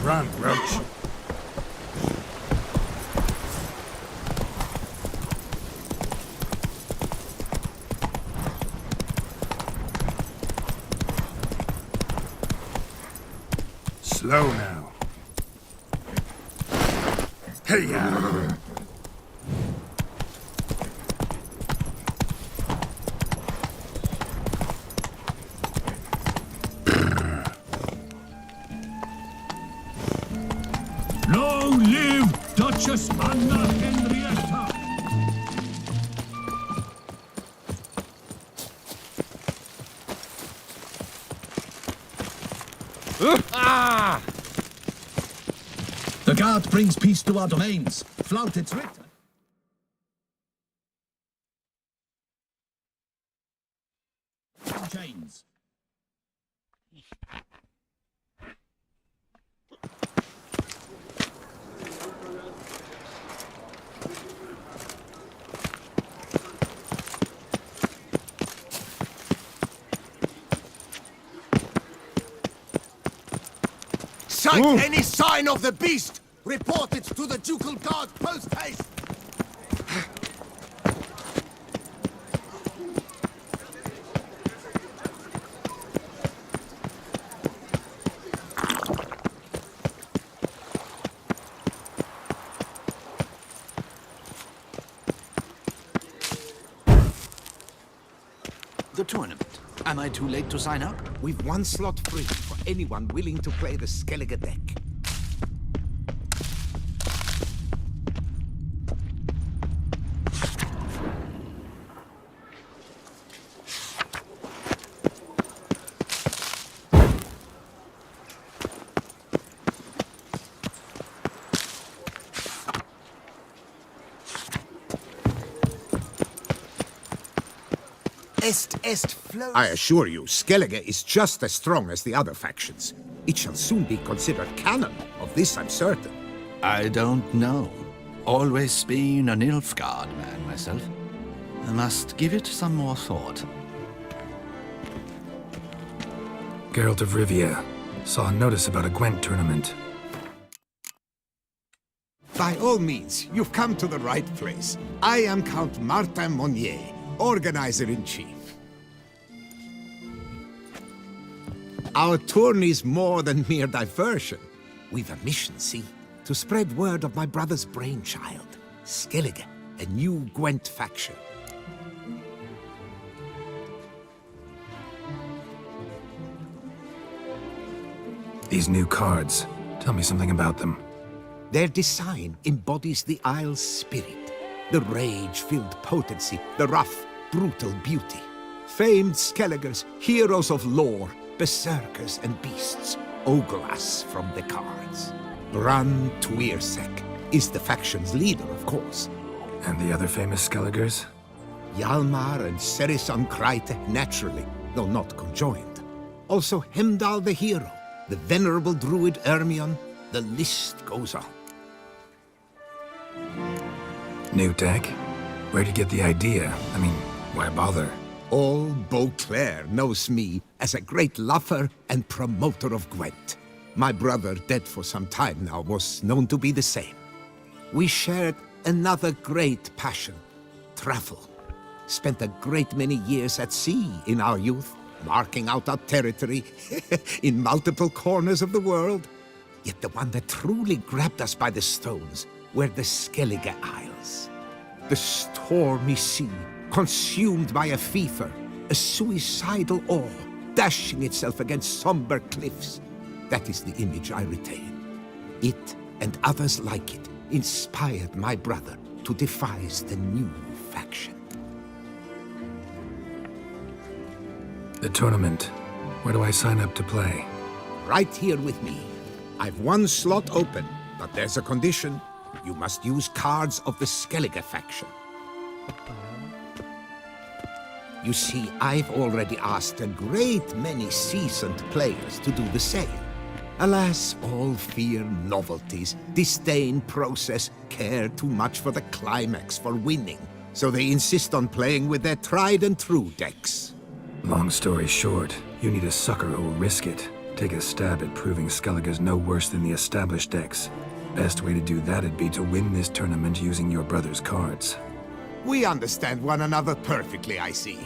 Run, Roach. Slow now. Hey-ya! Long live Duchess Anna Henrietta! The guard brings peace to our domains. Flout its writ. Chains. Sight any sign of the beast! Report it to the Ducal Guard post-haste! The tournament. Am I too late to sign up? We've one slot free for anyone willing to play the Skellige deck. I assure you, Skellige is just as strong as the other factions. It shall soon be considered canon. Of this I'm certain. I don't know. Always been an Nilfgaard man myself. I must give it some more thought. Geralt of Rivia. Saw a notice about a Gwent tournament. By all means, you've come to the right place. I am Count Martin Monnier, Organizer-in-Chief. Our tourney's more than mere diversion. We've a mission, see? To spread word of my brother's brainchild, Skellige, a new Gwent faction. These new cards. Tell me something about them. Their design embodies the Isle's spirit. The rage-filled potency, the rough, brutal beauty. Famed Skelligers, heroes of lore, berserkers and beasts, ogle us from the cards. Bran Tuirsek is the faction's leader, of course. And the other famous Skelligers? Hjalmar and Serisan Kreite, naturally, though not conjoined. Also Hemdall the hero, the venerable druid Ermion, the list goes on. New deck? Where'd you get the idea? I mean, why bother? All Beauclair knows me as a great lover and promoter of Gwent. My brother, dead for some time now, was known to be the same. We shared another great passion, travel. Spent a great many years at sea in our youth, marking out our territory in multiple corners of the world. Yet the one that truly grabbed us by the stones were the Skellige Isles. The stormy sea, consumed by a fever, a suicidal awe, dashing itself against somber cliffs. That is the image I retain. It, and others like it, inspired my brother to devise the new faction. The tournament. Where do I sign up to play? Right here with me. I've one slot open, but there's a condition. You must use cards of the Skellige faction. You see, I've already asked a great many seasoned players to do the same. Alas, all fear novelties, disdain process, care too much for the climax, for winning. So they insist on playing with their tried and true decks. Long story short, you need a sucker who'll risk it. Take a stab at proving Skellige's no worse than the established decks. Best way to do that'd be to win this tournament using your brother's cards. We understand one another perfectly, I see.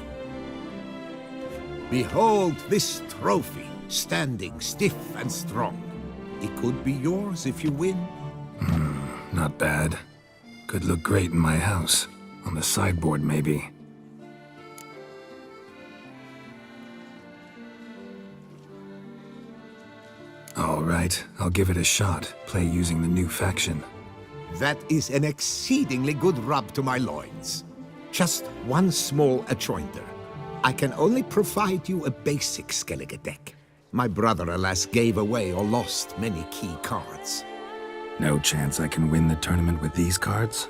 Behold this trophy, standing stiff and strong. It could be yours if you win. Not bad. Could look great in my house. On the sideboard, maybe. All right, I'll give it a shot. Play using the new faction. That is an exceedingly good rub to my loins. Just one small adjoinder. I can only provide you a basic Skellige deck. My brother, alas, gave away or lost many key cards. No chance I can win the tournament with these cards?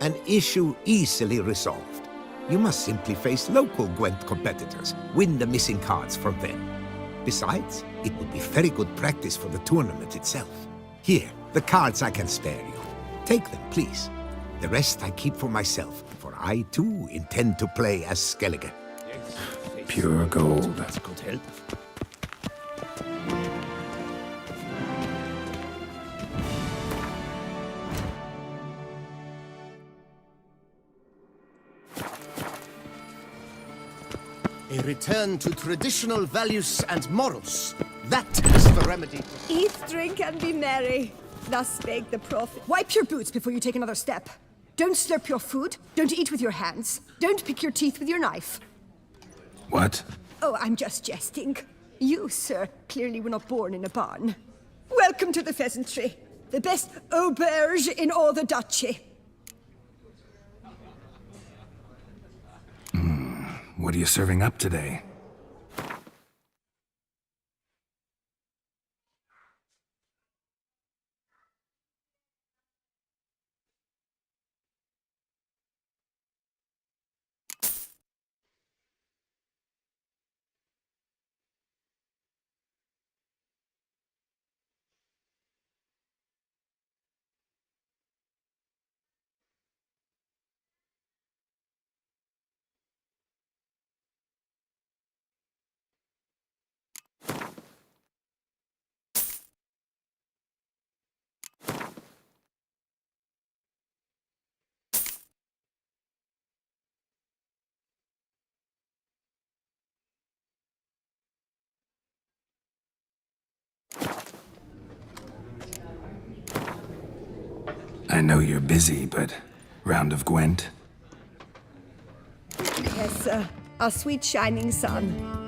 An issue easily resolved. You must simply face local Gwent competitors, win the missing cards from them. Besides, it would be very good practice for the tournament itself. Here, the cards I can spare you. Take them, please. The rest I keep for myself, for I too intend to play as Skellige. Pure gold. That could help. A return to traditional values and morals. That is the remedy. Eat, drink, and be merry. Thus spake the prophet. Wipe your boots before you take another step. Don't slurp your food. Don't eat with your hands. Don't pick your teeth with your knife. What? Oh, I'm just jesting. You, sir, clearly were not born in a barn. Welcome to the pheasantry. The best auberge in all the duchy. What are you serving up today? I know you're busy, but round of Gwent? Yes, sir. Our sweet shining sun.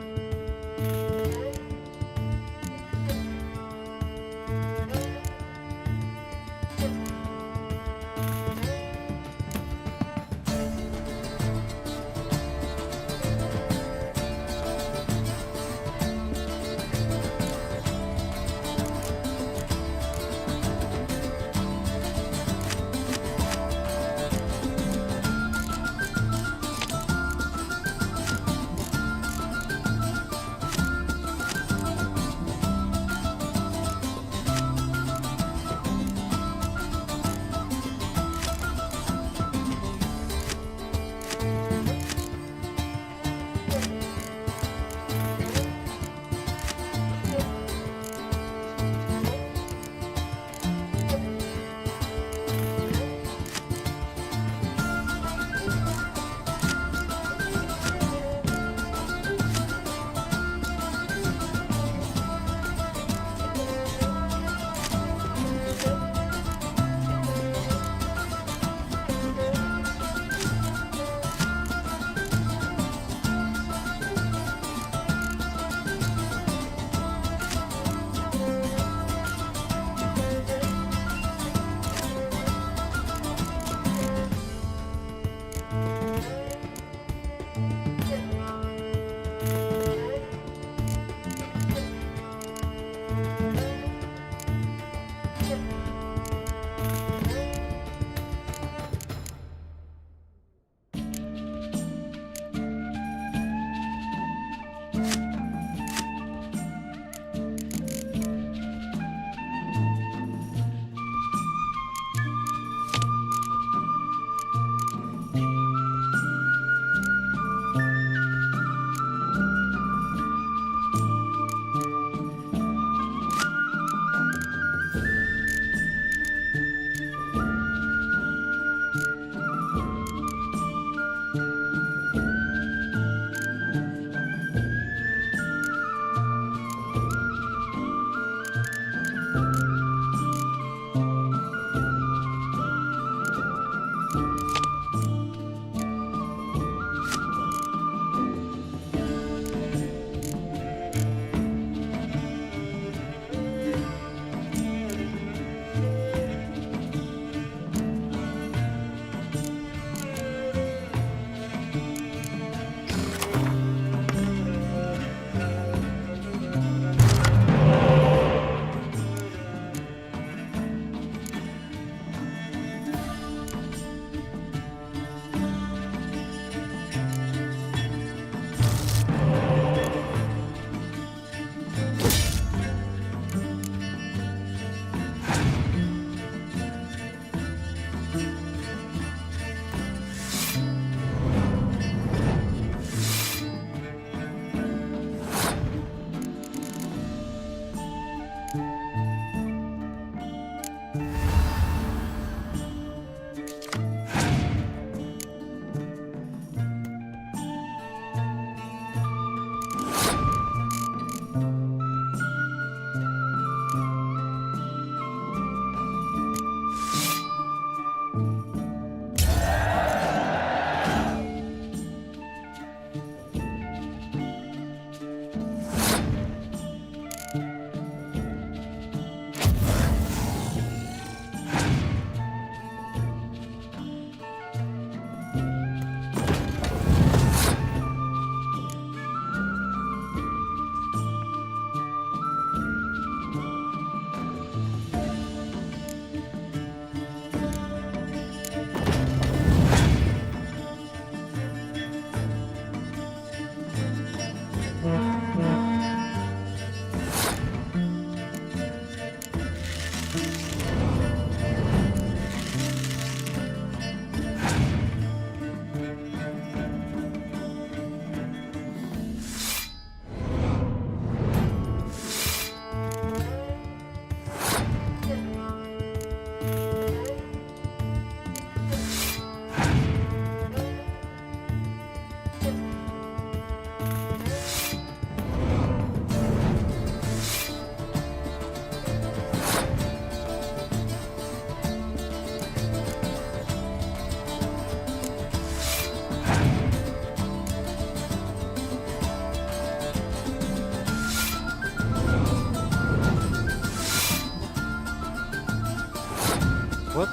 What?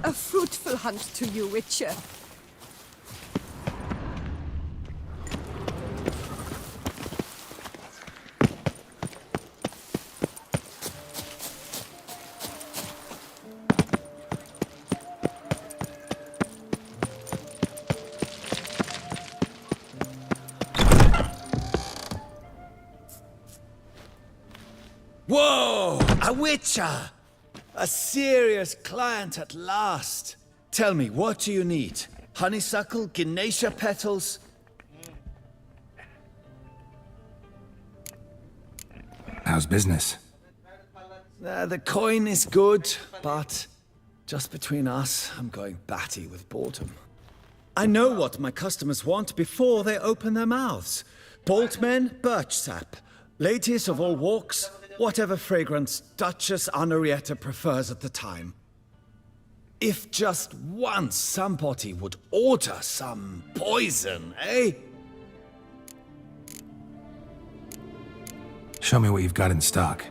A fruitful hunt to you, Witcher. Whoa! A witcher! A serious client at last. Tell me, what do you need? Honeysuckle, Ganesha petals? How's business? The coin is good, but just between us, I'm going batty with boredom. I know what my customers want before they open their mouths. Boltmen, birch sap. Ladies of all walks, whatever fragrance Duchess Henrietta prefers at the time. If just once somebody would order some poison, eh? Show me what you've got in stock.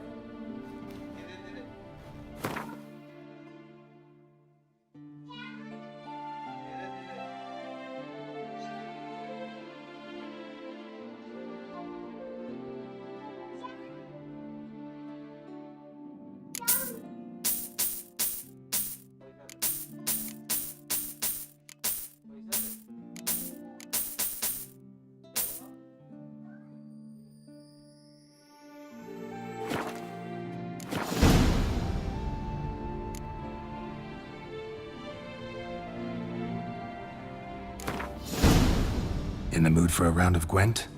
In the mood for a round of Gwent?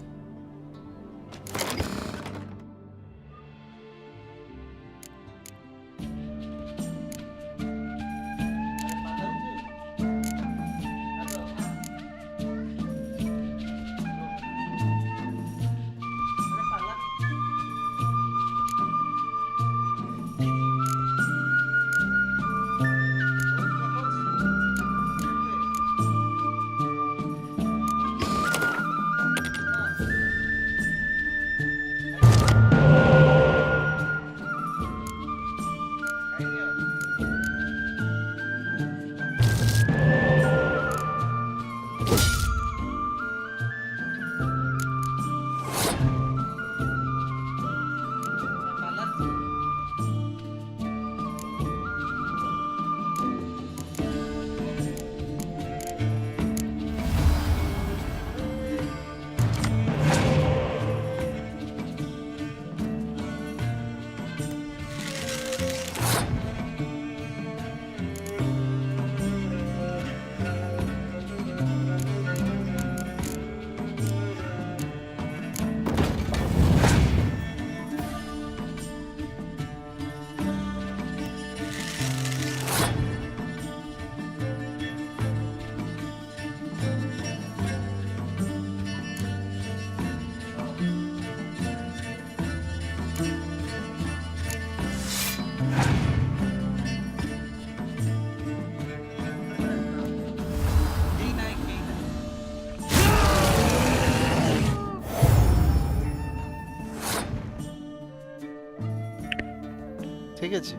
아니겠지?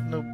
Nope.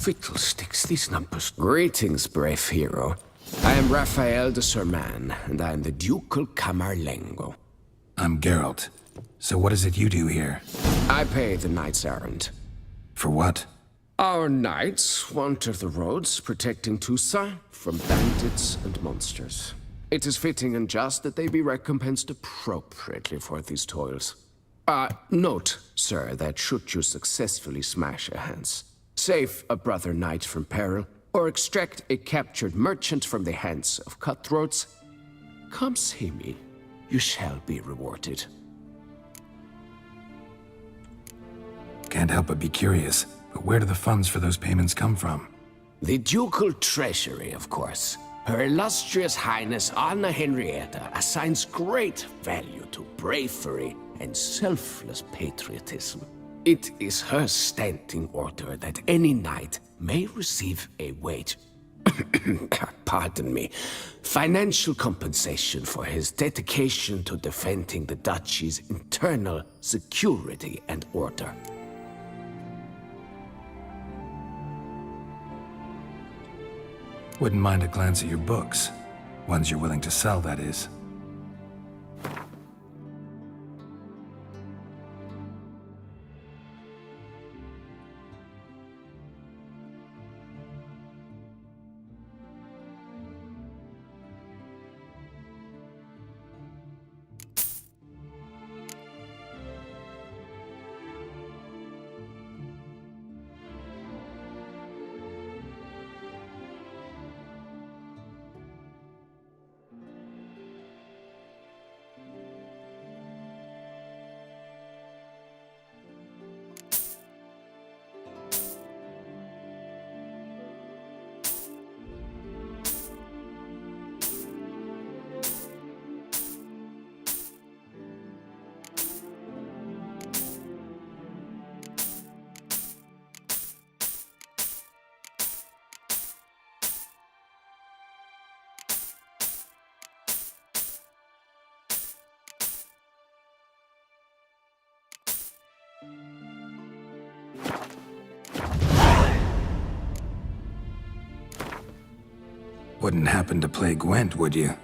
Fiddlesticks, these numbers. Greetings, brave hero. I am Raphael de Serman, and I am the Ducal Camarlengo. I'm Geralt. So what is it you do here? I pay the knight's errand. For what? Our knights wander the roads, protecting Toussaint from bandits and monsters. It is fitting and just that they be recompensed appropriately for these toils. Note, sir, that should you successfully smash a Hans, save a brother knight from peril, or extract a captured merchant from the hands of cutthroats, come see me. You shall be rewarded. Can't help but be curious, but where do the funds for those payments come from? The ducal treasury, of course. Her illustrious highness Anna Henrietta assigns great value to bravery and selfless patriotism. It is her standing order that any knight may receive a wage, pardon me, financial compensation for his dedication to defending the duchy's internal security and order. Wouldn't mind a glance at your books. Ones you're willing to sell, that is. Wouldn't happen to play Gwent, would you?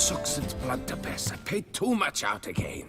Sucks blood to best. I paid too much out again.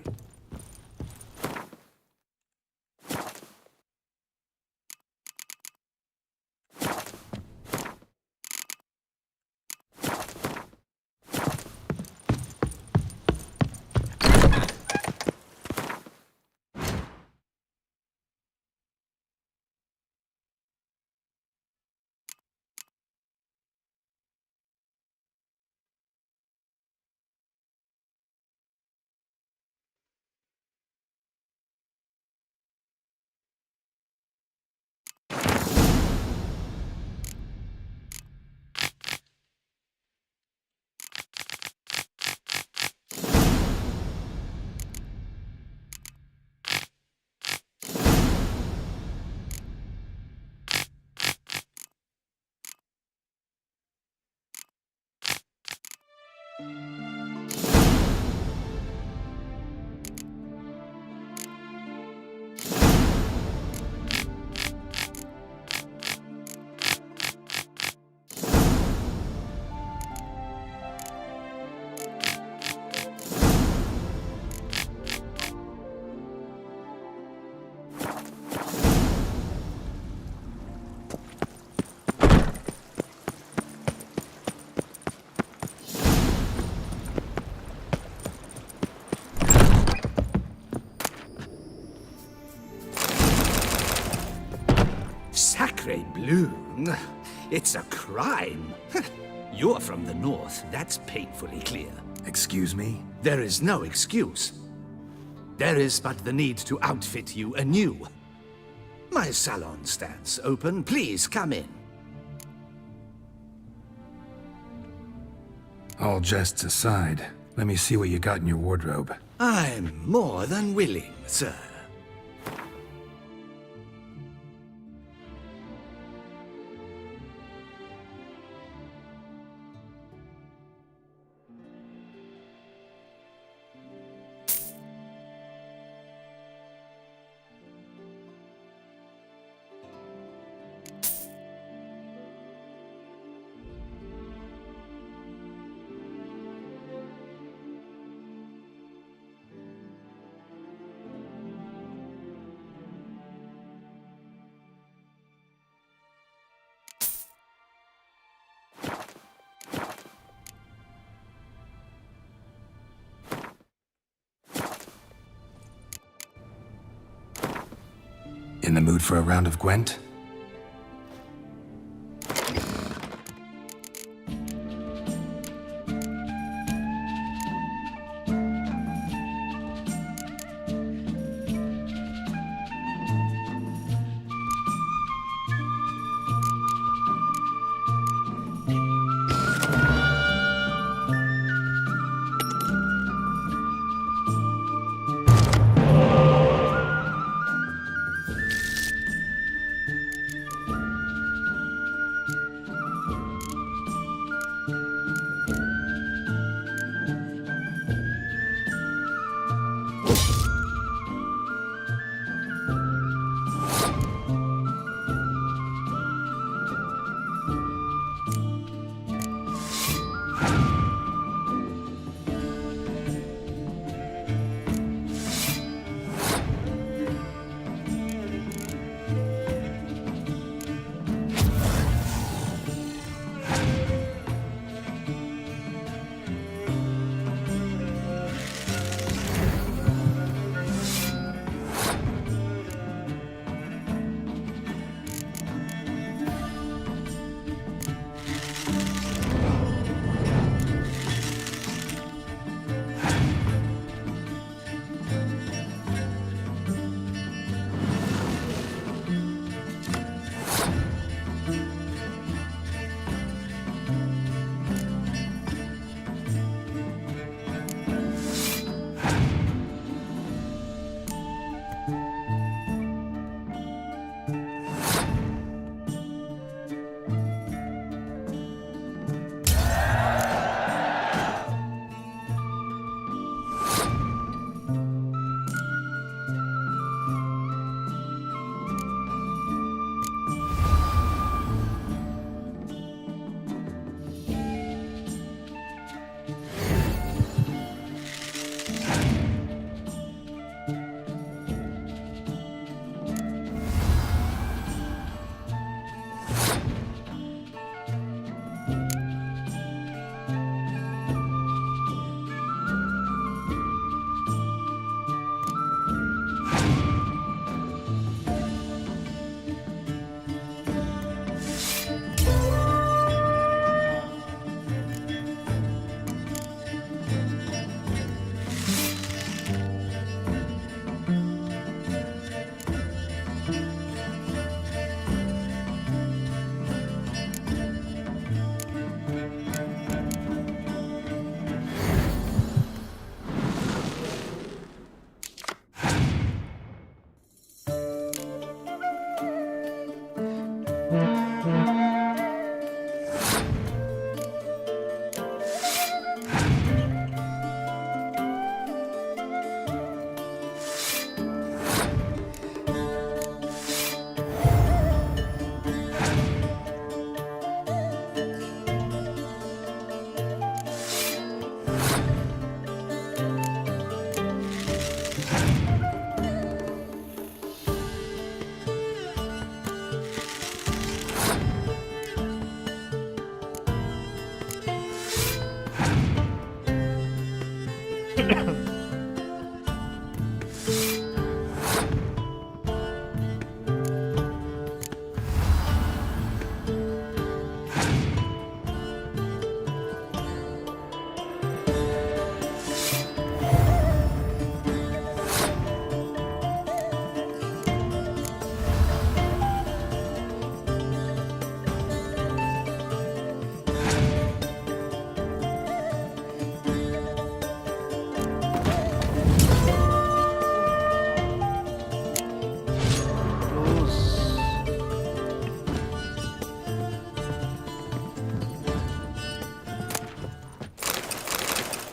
Sacre bleu! It's a crime. You're from the north, that's painfully clear. Excuse me? There is no excuse. There is but the need to outfit you anew. My salon stands open. Please come in. All jests aside, let me see what you got in your wardrobe. I'm more than willing, sir. In the mood for a round of Gwent?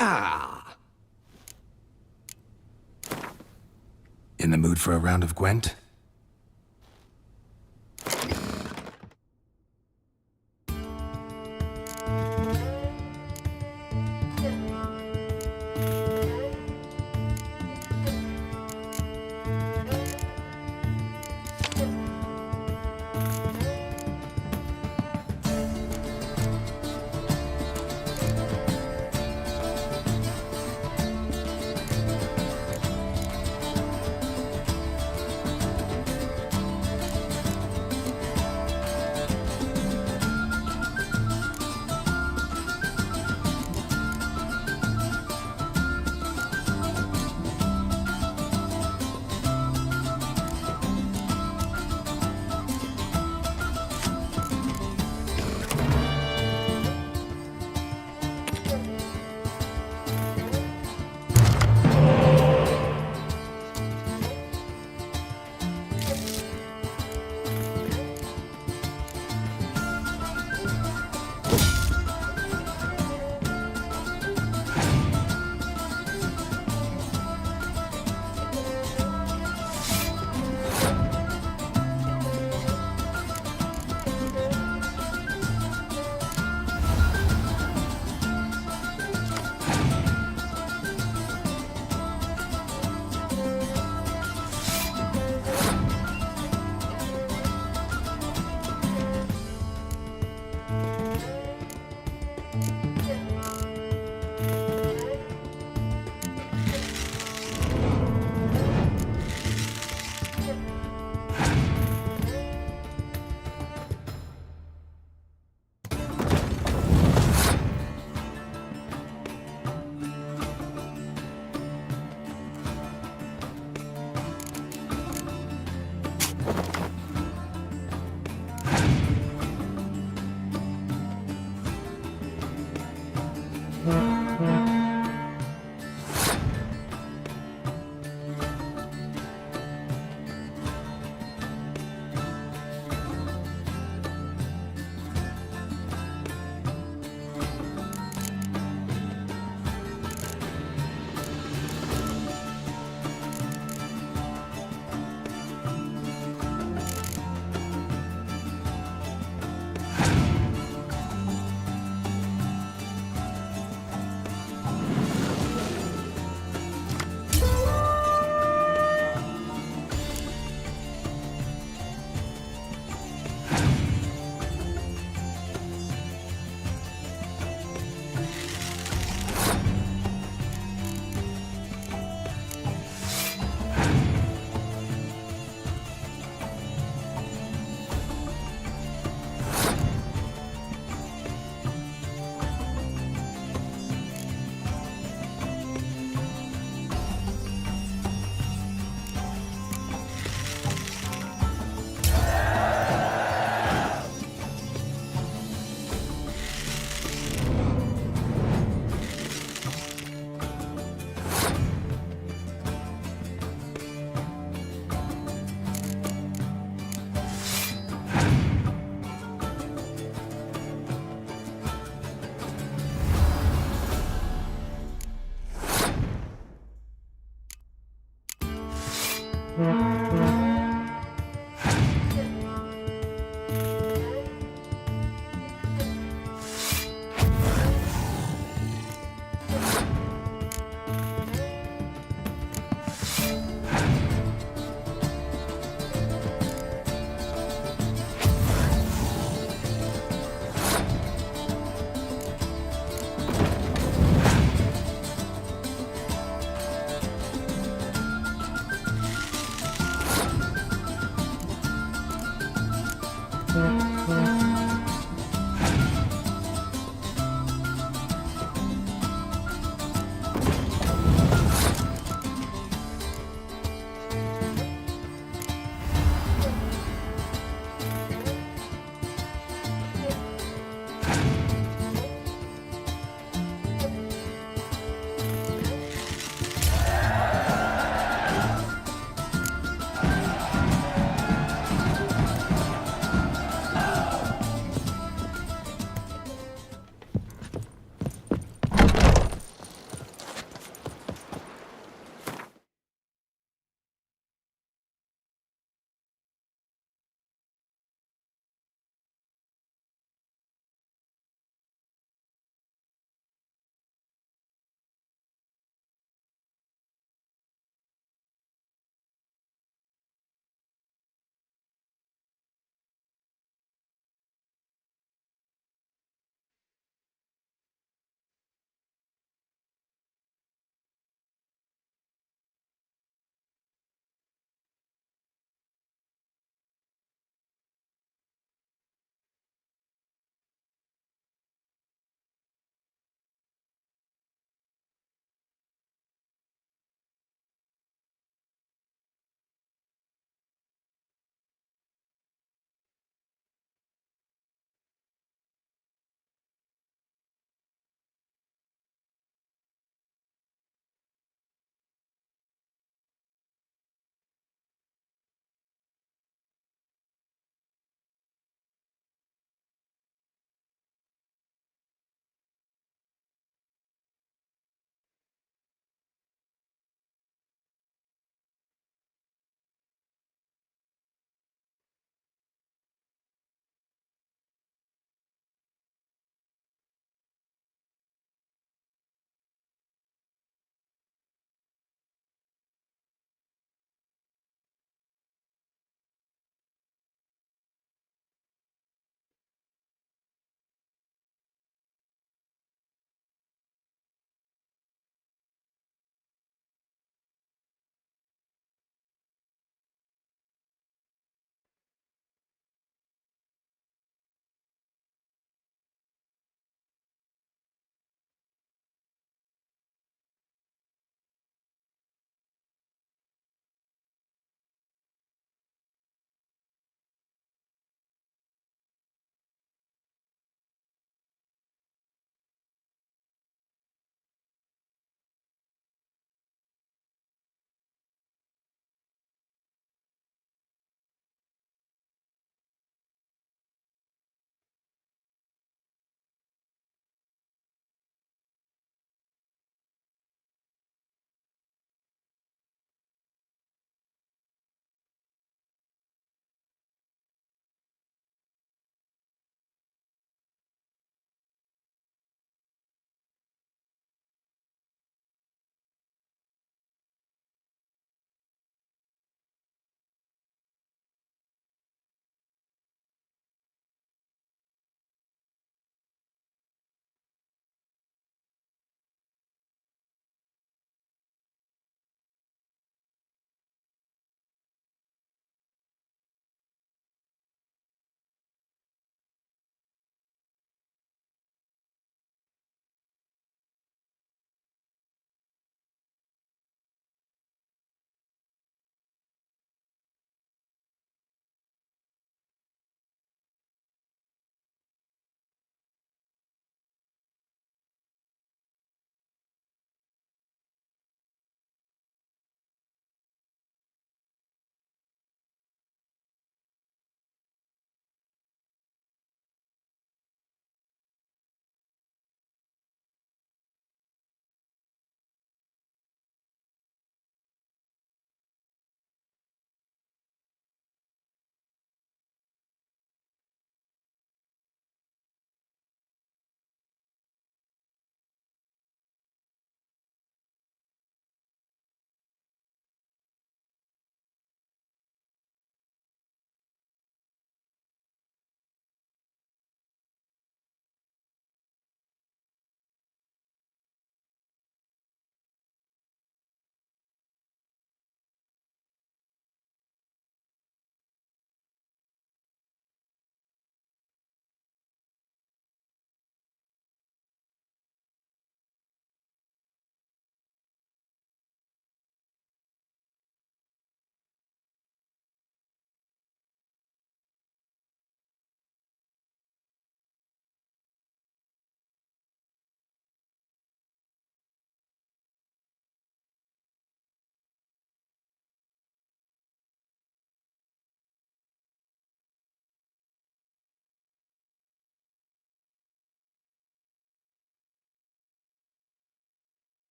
In the mood for a round of Gwent?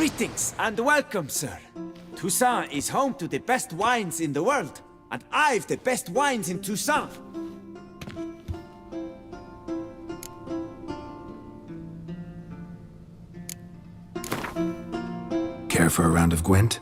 Greetings and welcome, sir. Toussaint is home to the best wines in the world, and I've the best wines in Toussaint. Care for a round of Gwent?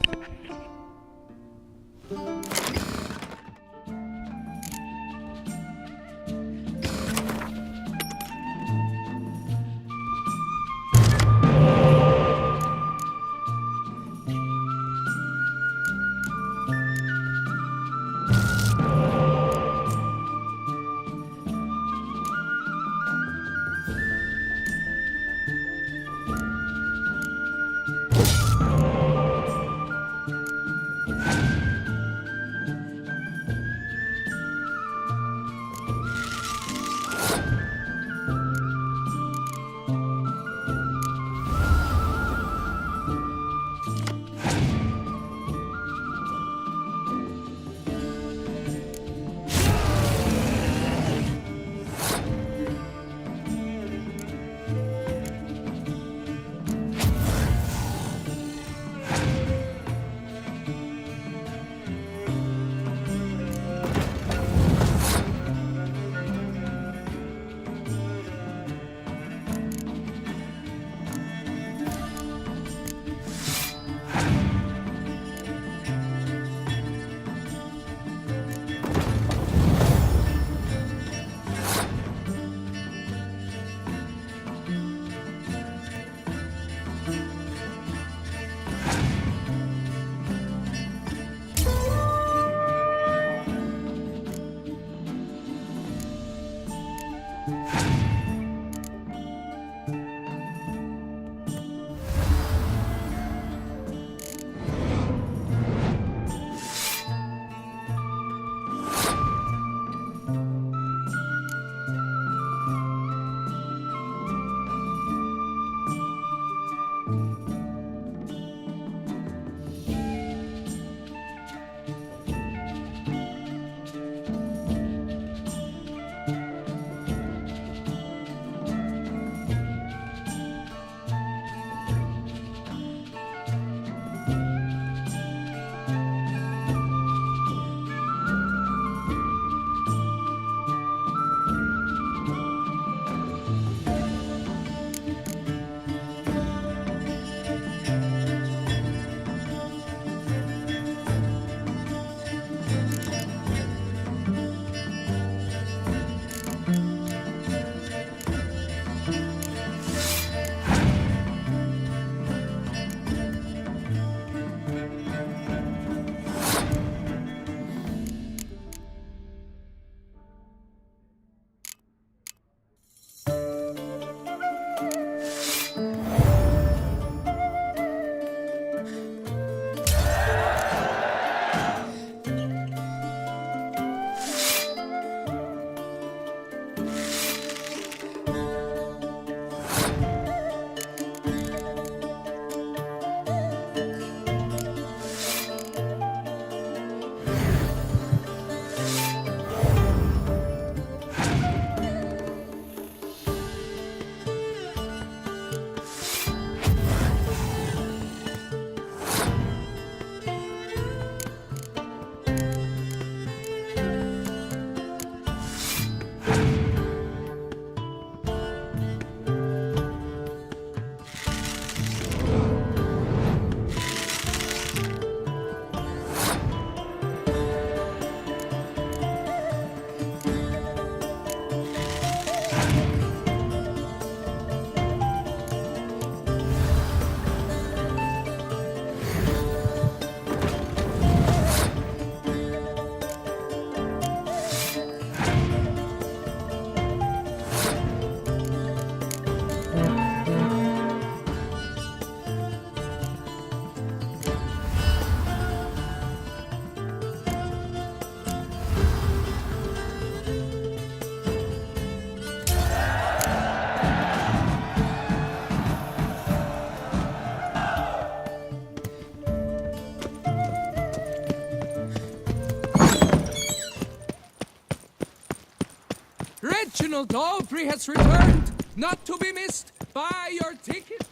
Reginald Aubrey has returned, not to be missed. Buy your ticket.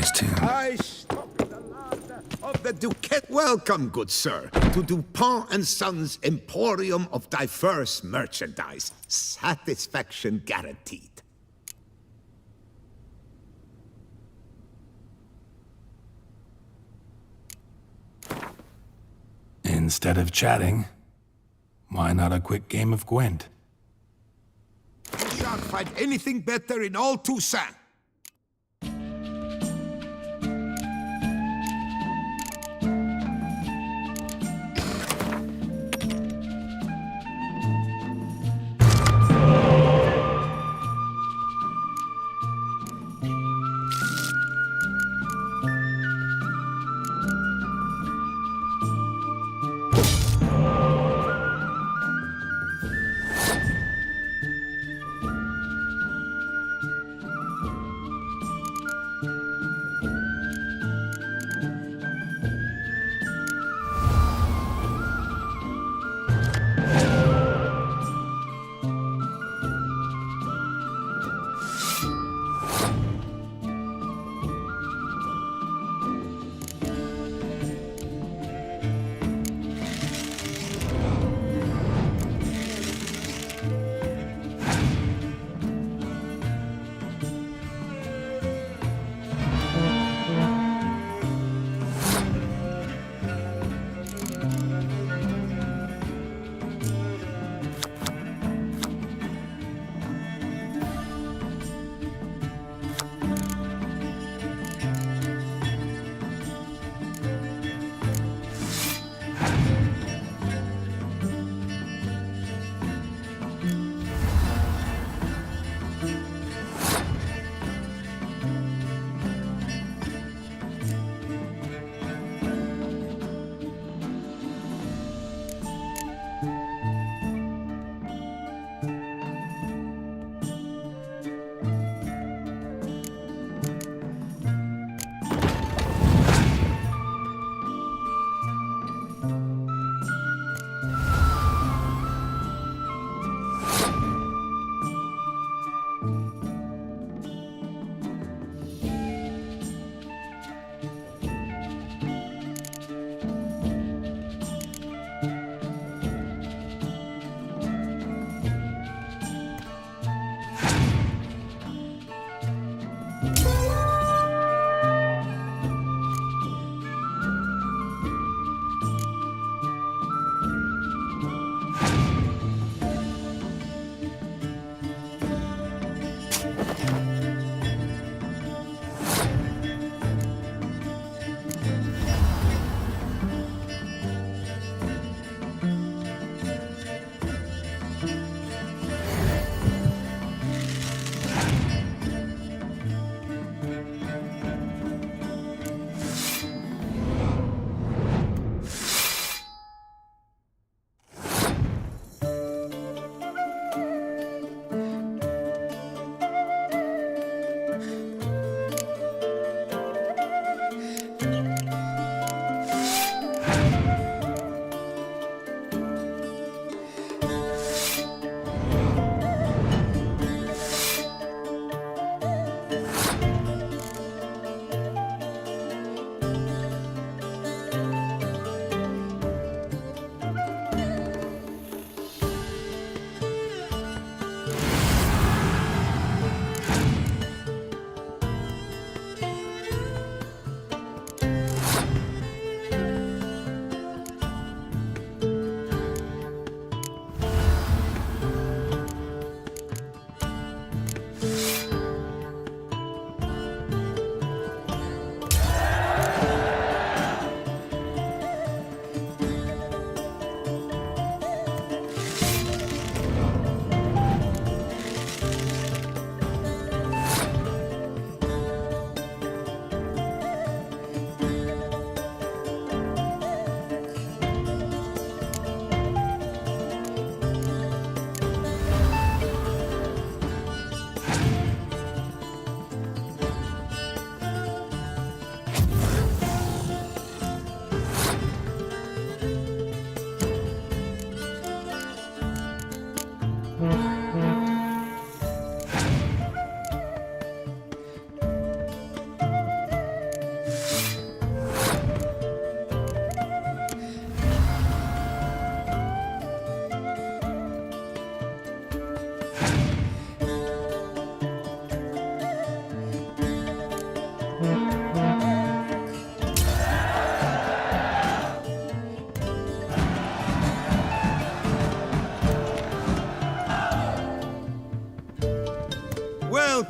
nice tune. I stock the larder of the Duquette. Welcome, good sir, to Dupont and Sons Emporium of diverse merchandise. Satisfaction guaranteed. Instead of chatting, why not a quick game of Gwent? You shan't find anything better in all Toussaint.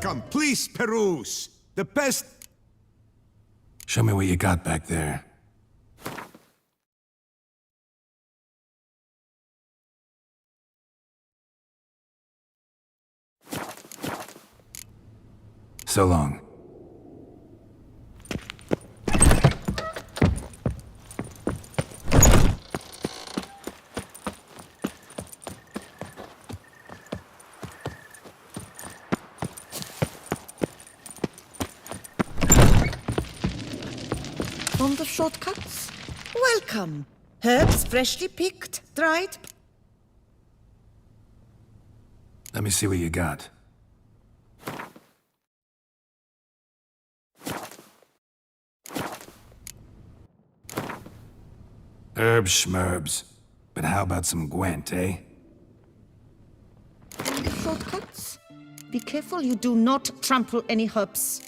welcome. Please peruse. The best... Show me what you got back there. So long. On the shortcuts? Welcome. Herbs freshly picked, dried. Let me see what you got. Herbs schmerbs. But how about some Gwent, eh? On the shortcuts? Be careful you do not trample any herbs.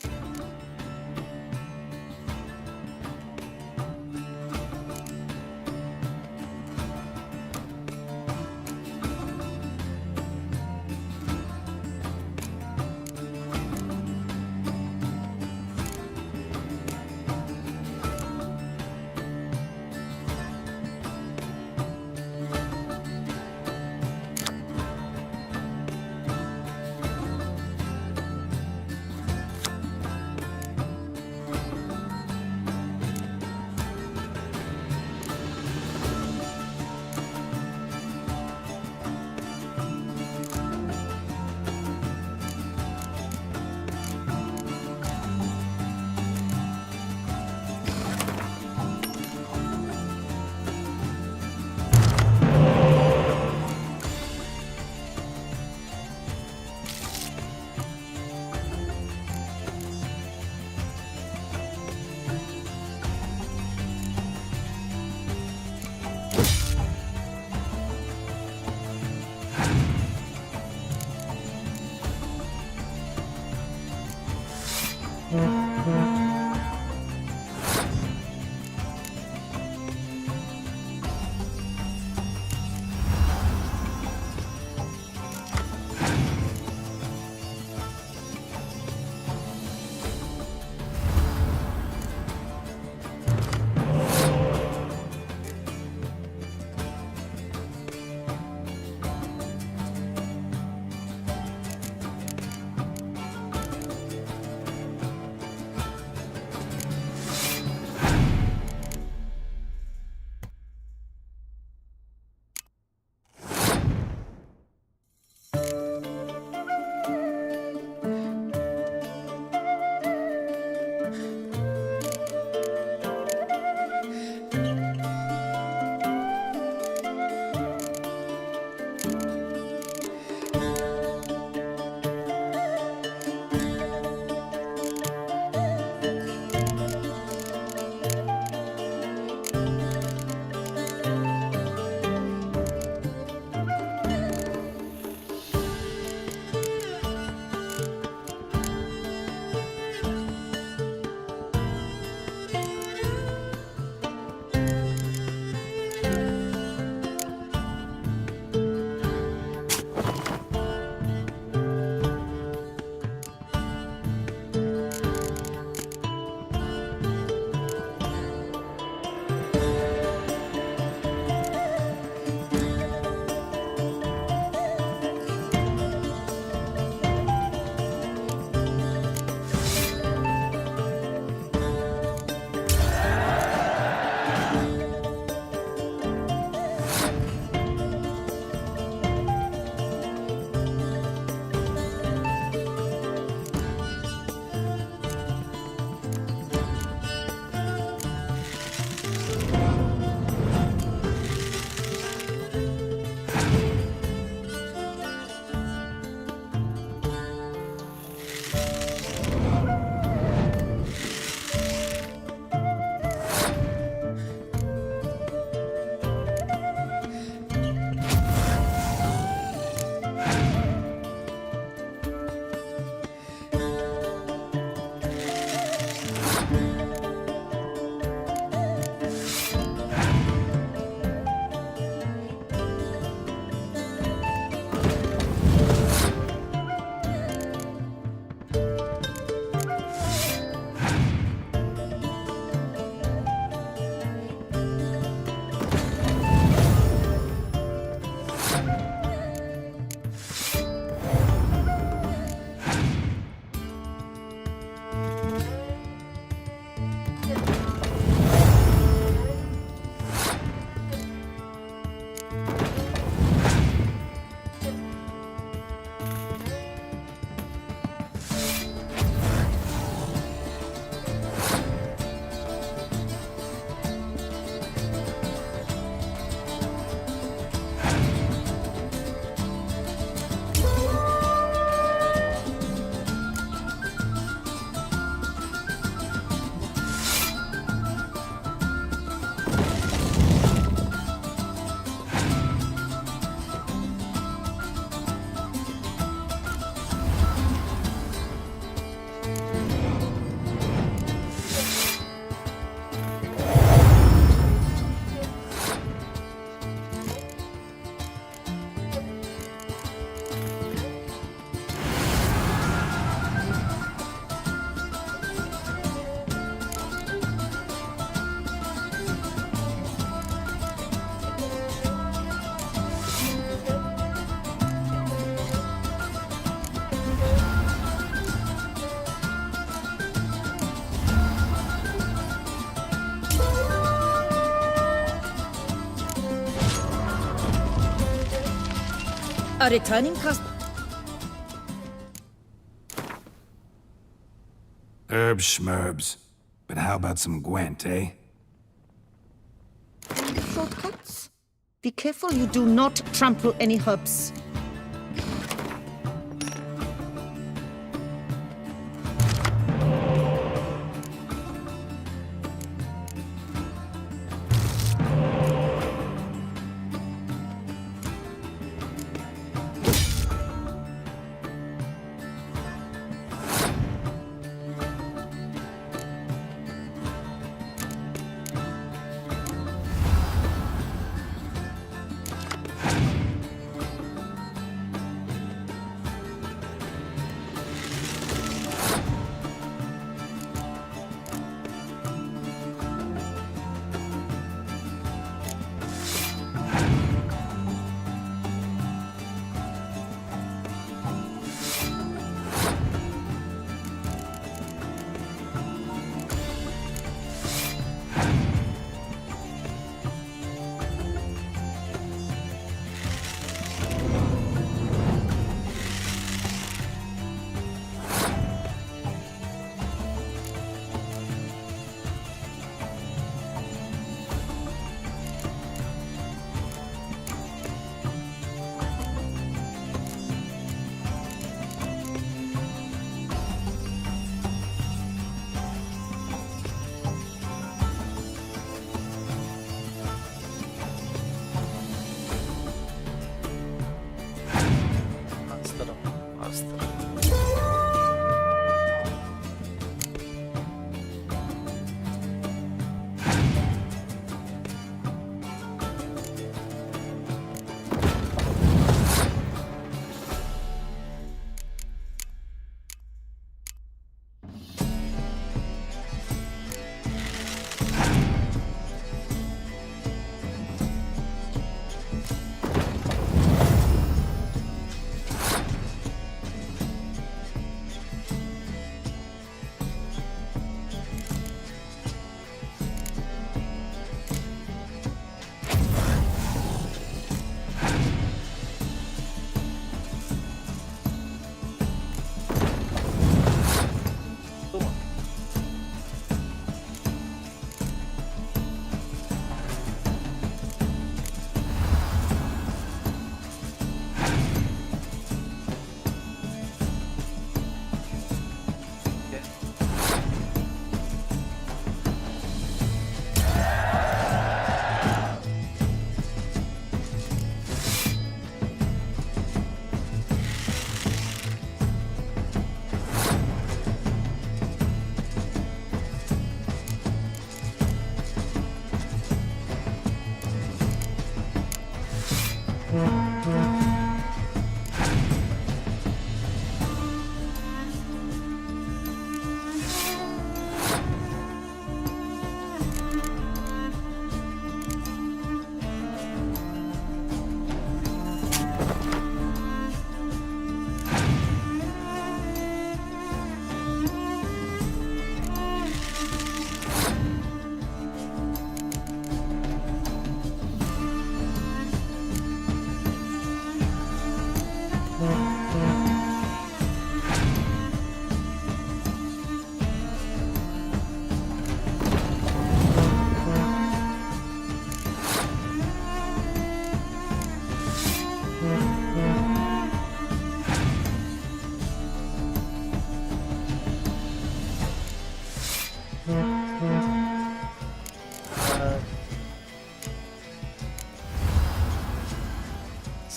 A returning customer. Herbs schmerbs. But how about some Gwent, eh? Shortcuts? Be careful you do not trample any herbs.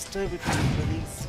Stay with me, please.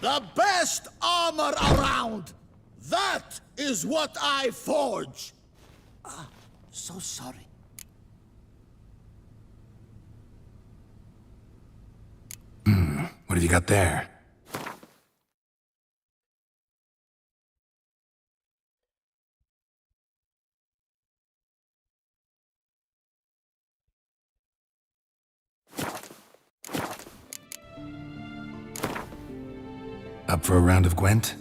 The best armor around! That is what I forge! Ah, so sorry. What have you got there? Up for a round of Gwent?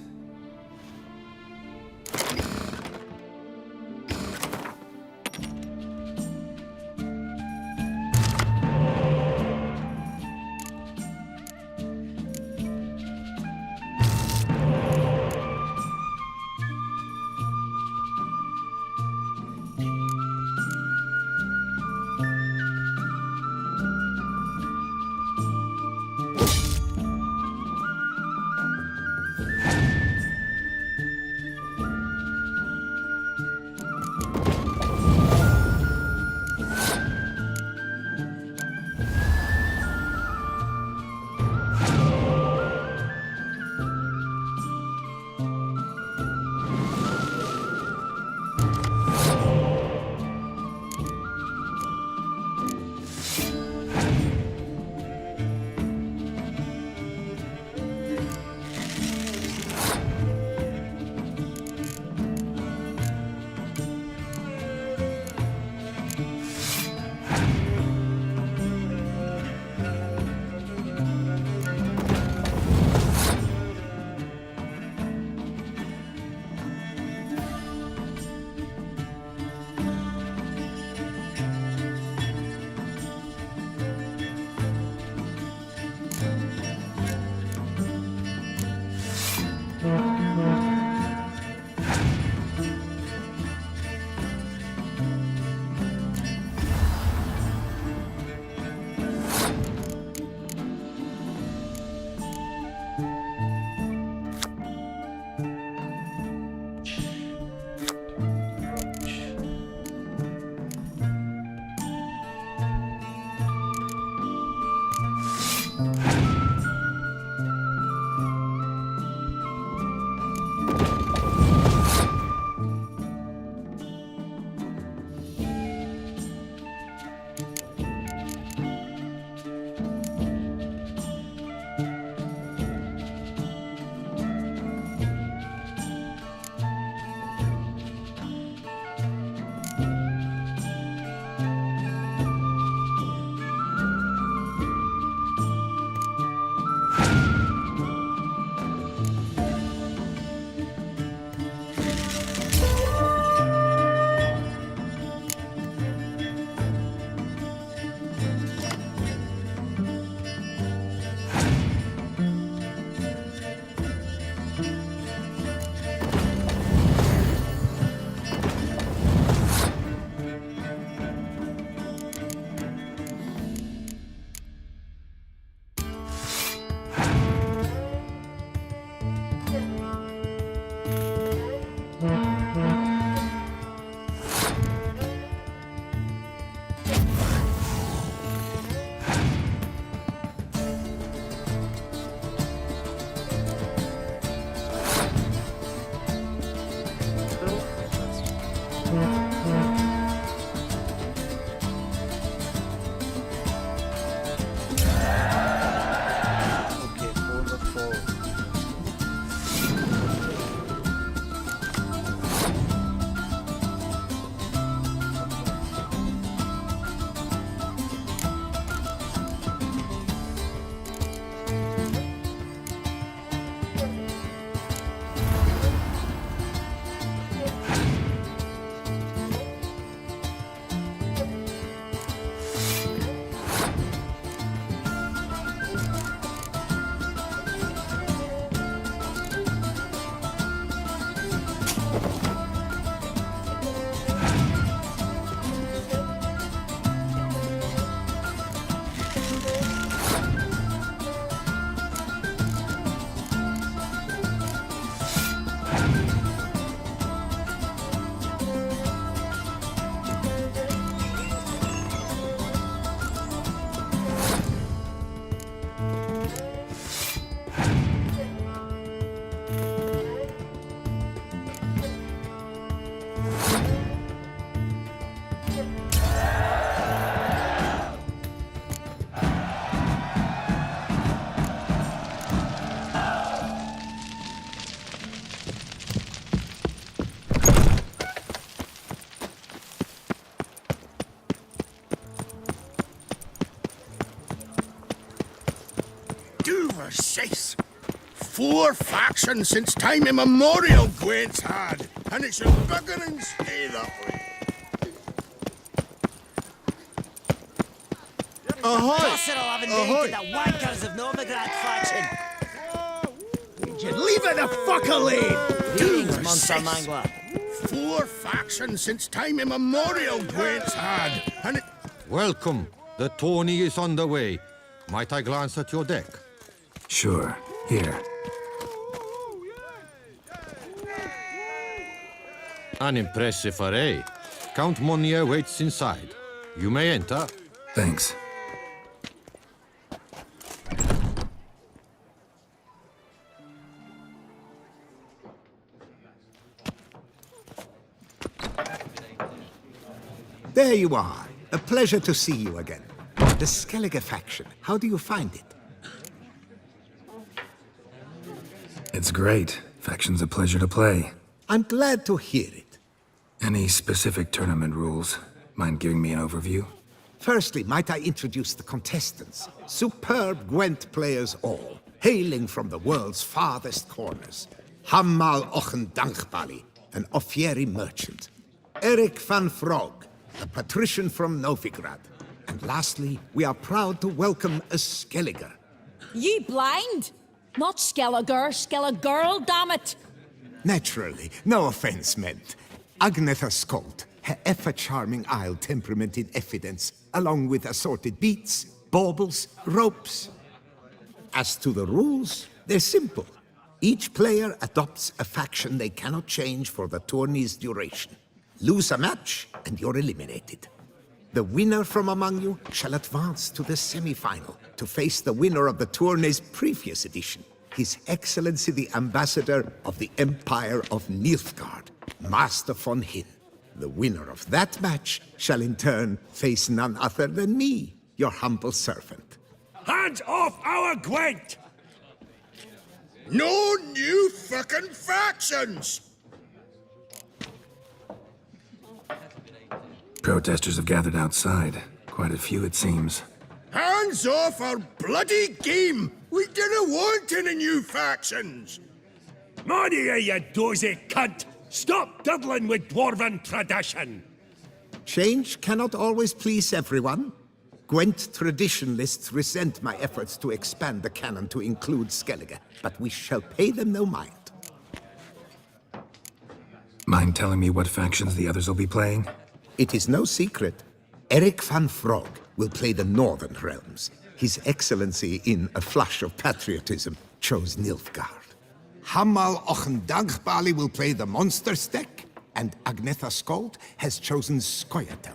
Sace. 4 factions since time immemorial Gwent's had, and it should bugger and stay that way. Ahoy! Toussaint will have invaded the wankers of Novigrad faction. Leave it the fuck alone! Greetings, Monster Mangler. 4 factions since time immemorial Gwent's had, and it... Welcome. The tourney is on the way. Might I glance at your deck? Sure. Here. An impressive array. Count Monnier waits inside. You may enter. Thanks. There you are. A pleasure to see you again. The Skellige faction, how do you find it? It's great. Faction's a pleasure to play. I'm glad to hear it. Any specific tournament rules? Mind giving me an overview? Firstly, might I introduce the contestants? Superb Gwent players all, hailing from the world's farthest corners. Hammal Ochen Dankbali, an Offieri merchant. Eric van Frog, a patrician from Novigrad. And lastly, we are proud to welcome a Skelliger. Ye blind? Not Skelliger, damn it! Naturally, no offense meant. Agnetha Skolt, her ever-charming Isle temperament in evidence, along with assorted beats, baubles, ropes. As to the rules, they're simple. Each player adopts a faction they cannot change for the tourney's duration. Lose a match, and you're eliminated. The winner from among you shall advance to the semi-final to face the winner of the tourney's previous edition, His Excellency the Ambassador of the Empire of Nilfgaard, Master von Hin. The winner of that match shall in turn face none other than me, your humble servant. Hands off our Gwent! No new fucking factions! Protesters have gathered outside. Quite a few, it seems. Hands off our bloody game! We didn't want any new factions! Monia, you dozy cunt! Stop diddling with dwarven tradition! Change cannot always please everyone. Gwent traditionalists resent my efforts to expand the canon to include Skellige, but we shall pay them no mind. Mind telling me what factions the others will be playing? It is no secret. Eric van Frog will play the Northern Realms. His Excellency, in a flush of patriotism, chose Nilfgaard. Hammal Ochen Dankbali will play the Monsters deck, and Agnetha Skolt has chosen Skoyatel.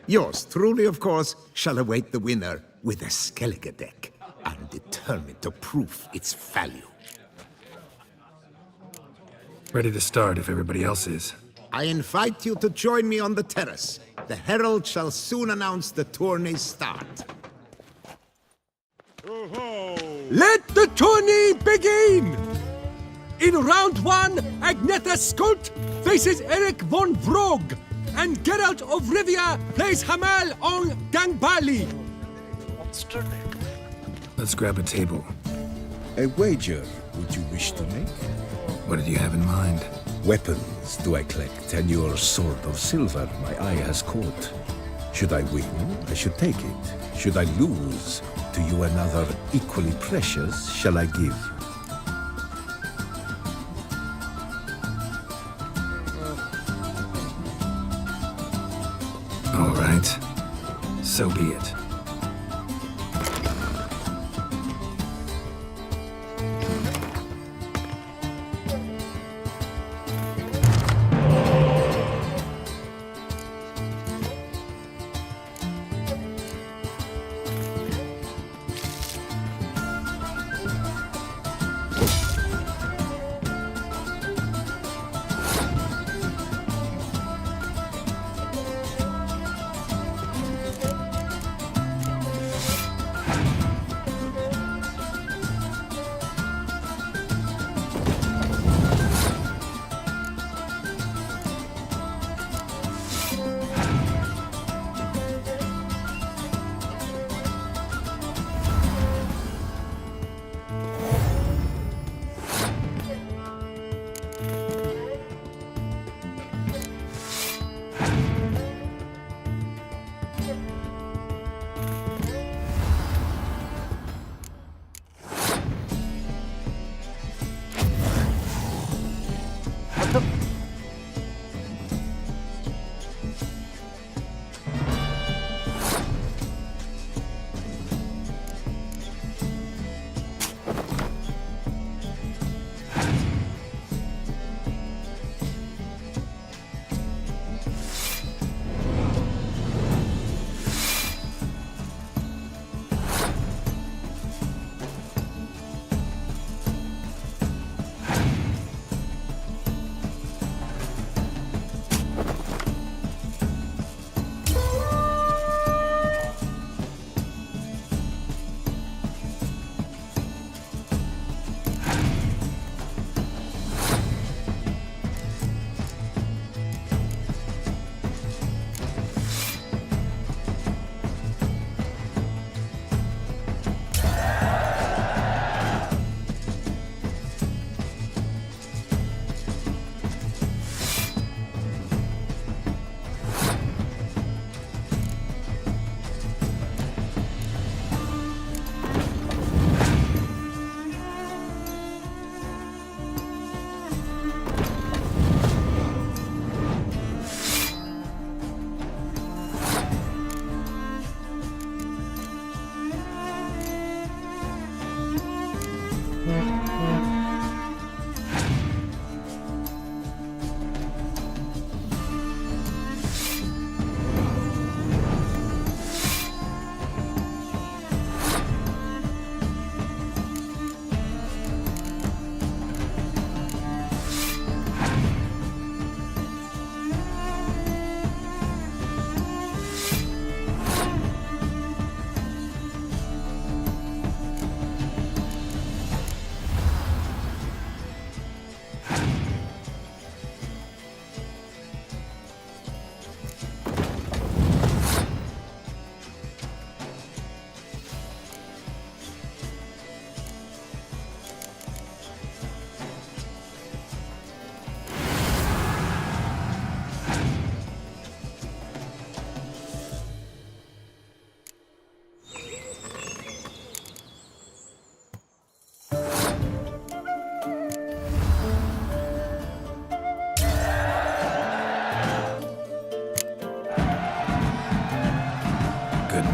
Yours truly, of course, shall await the winner with a Skellige deck. I'm determined to prove its value. Ready to start if everybody else is. I invite you to join me on the terrace. The herald shall soon announce the tourney's start. Let the tourney begin! In round 1, Agnetha Skolt faces Eric von Vrog, and Geralt of Rivia plays Hamal on Dangbali. Let's grab a table. A wager would you wish to make? What did you have in mind? Weapons do I collect, and your sword of silver my eye has caught. Should I win, I should take it. Should I lose, to you another equally precious shall I give. All right. So be it.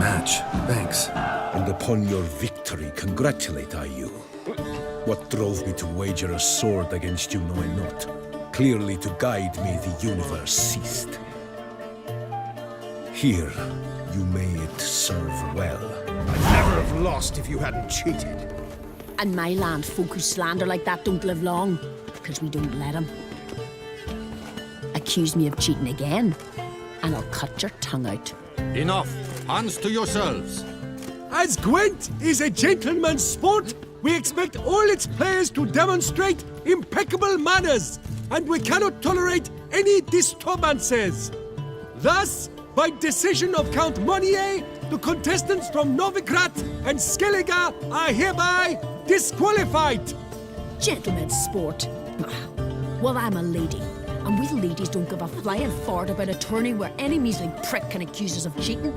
Match. Thanks. And upon your victory, congratulate I you. What drove me to wager a sword against you know I not. Clearly to guide me the universe ceased. Here, you may it serve well. I'd never have lost if you hadn't cheated. And my land folk who slander like that don't live long, because we don't let them. Accuse me of cheating again, and I'll cut your tongue out. Enough! Hands to yourselves! As Gwent is a gentleman's sport, we expect all its players to demonstrate impeccable manners, and we cannot tolerate any disturbances. Thus, by decision of Count Monnier, the contestants from Novigrad and Skellige are hereby disqualified. Gentlemen's sport? Well, I'm a lady, and we ladies don't give a flying fart about a tourney where any measly prick can accuse us of cheating.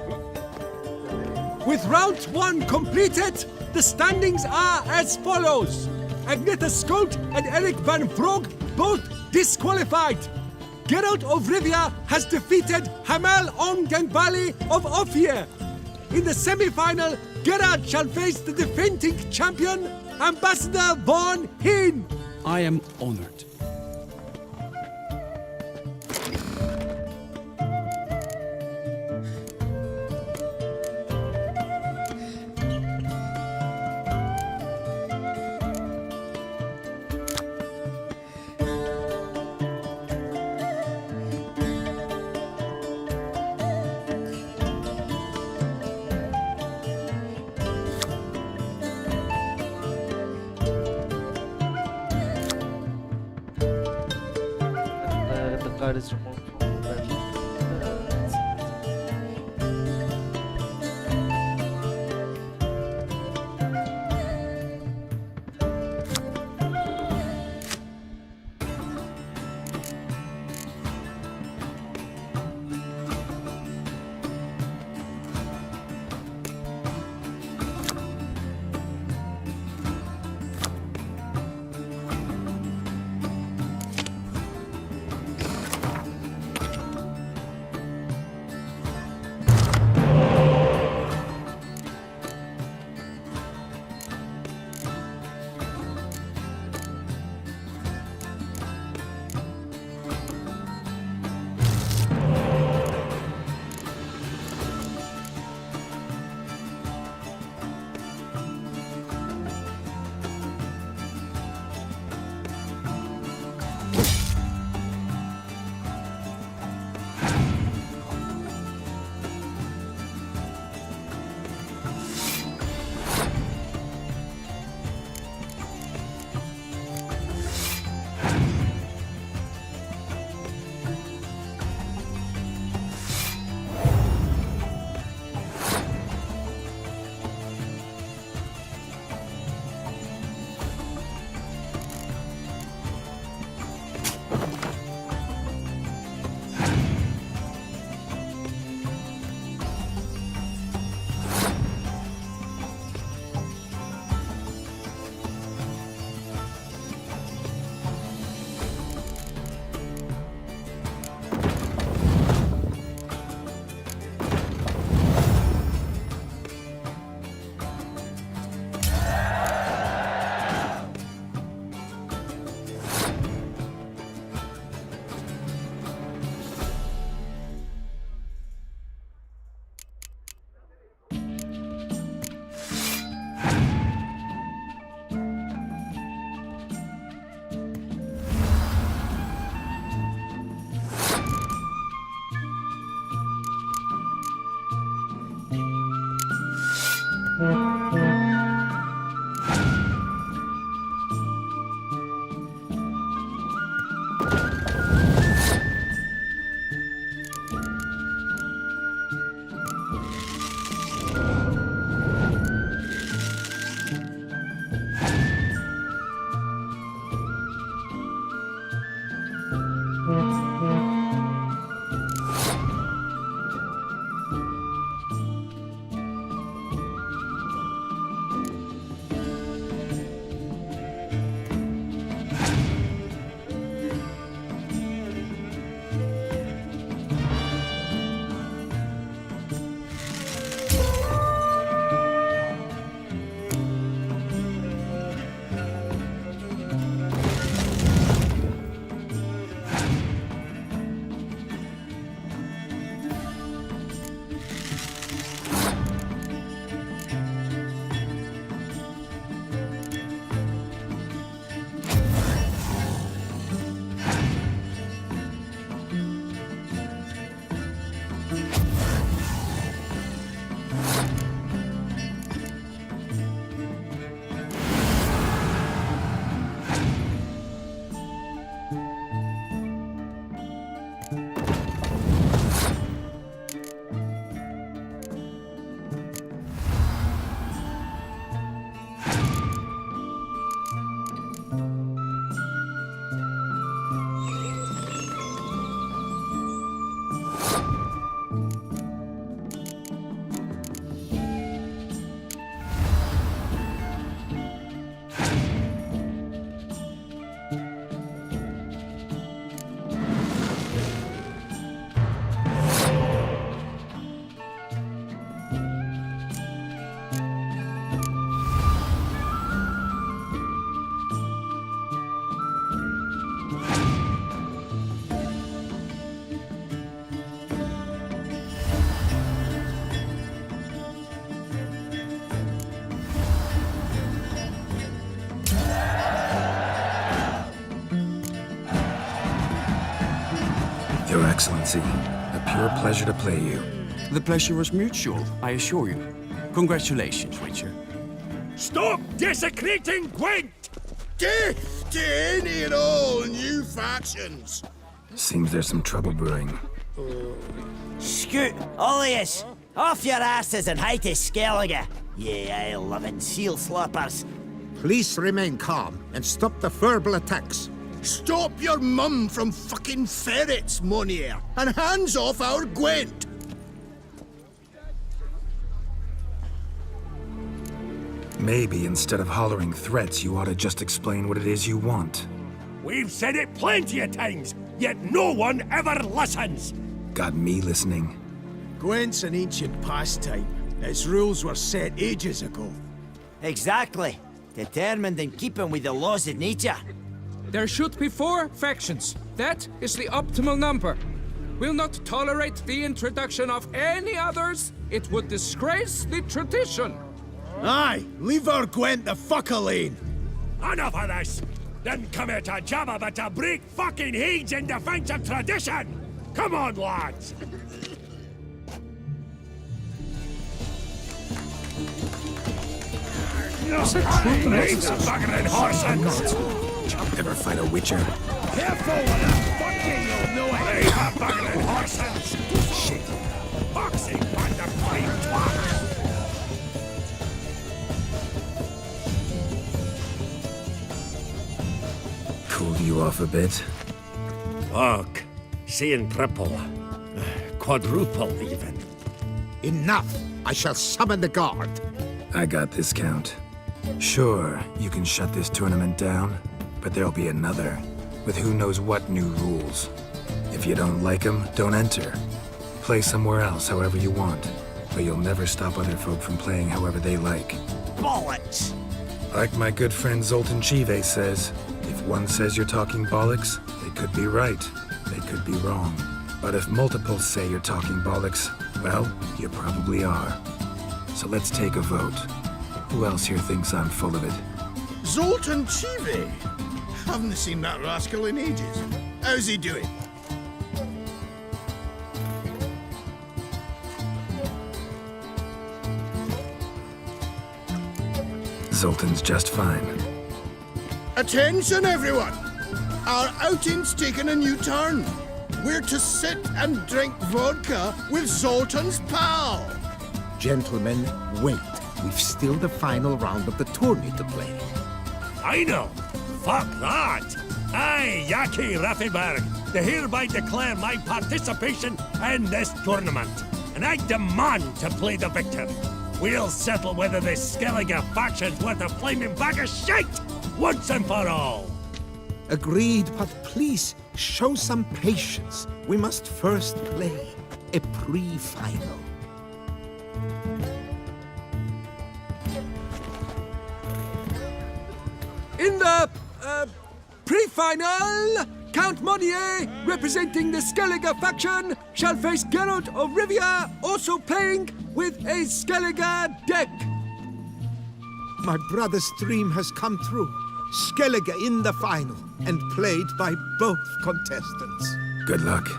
With round 1 completed, the standings are as follows. Agneta Skolt and Eric van Vrog both disqualified. Geralt of Rivia has defeated Hamel on Gangbali of Ophir. In the semi-final, Geralt shall face the defending champion, Ambassador Von Hinn. I am honored. card is removed from the battle. Excellency. A pure pleasure to play you. The pleasure was mutual, I assure you. Congratulations, Witcher. Stop desecrating Gwent! Death to any and all new factions! Seems there's some trouble brewing. Scoot, all of yous! Off your asses and hide to Skellige, ye ale-loving seal sloppers. Please remain calm and stop the verbal attacks. Stop your mum from fucking ferrets, Monier, and hands off our Gwent! Maybe instead of hollering threats, you ought to just explain what it is you want. We've said it plenty of times, yet no one ever listens! Got me listening. Gwent's an ancient pastime. Its rules were set ages ago. Exactly. Determined in keeping with the laws of nature. There should be 4 factions. That is the optimal number. We'll not tolerate the introduction of any others. It would disgrace the tradition. Aye, leave our Gwent the fuck alone. Enough of this! Didn't come here to jabber but to break fucking heads in defense of tradition! Come on, lads! Ever fight a Witcher? Careful with that fucking you'll know it! Leave a buggering horses! Shit. Boxing on the fight twat! Cooled you off a bit? Fuck. Seeing triple. Quadruple, even. Enough! I shall summon the guard. I got this, Count. Sure, you can shut this tournament down, but there'll be another, with who knows what new rules. If you don't like them, don't enter. Play somewhere else however you want, but you'll never stop other folk from playing however they like. Bollocks! Like my good friend Zoltan Chive says, if one says you're talking bollocks, they could be right, they could be wrong. But if multiples say you're talking bollocks, well, you probably are. So let's take a vote. Who else here thinks I'm full of it? Zoltan Chive? Haven't seen that rascal in ages. How's he doing? Zoltan's just fine. Attention, everyone! Our outing's taken a new turn. We're to sit and drink vodka with Zoltan's pal. Gentlemen, wait. We've still the final round of the tourney to play. I know. Fuck that. I, Yaki Raffenberg, do hereby declare my participation in this tournament. And I demand to play the victor. We'll settle whether this Skellige faction's worth a flaming bag of shite once and for all. Agreed, but please show some patience. We must first play a pre-final. In the pre-final, Count Monnier, representing the Skellige faction, shall face Geralt of Rivia, also playing with a Skellige deck. My brother's dream has come true. Skellige in the final, and played by both contestants. Good luck.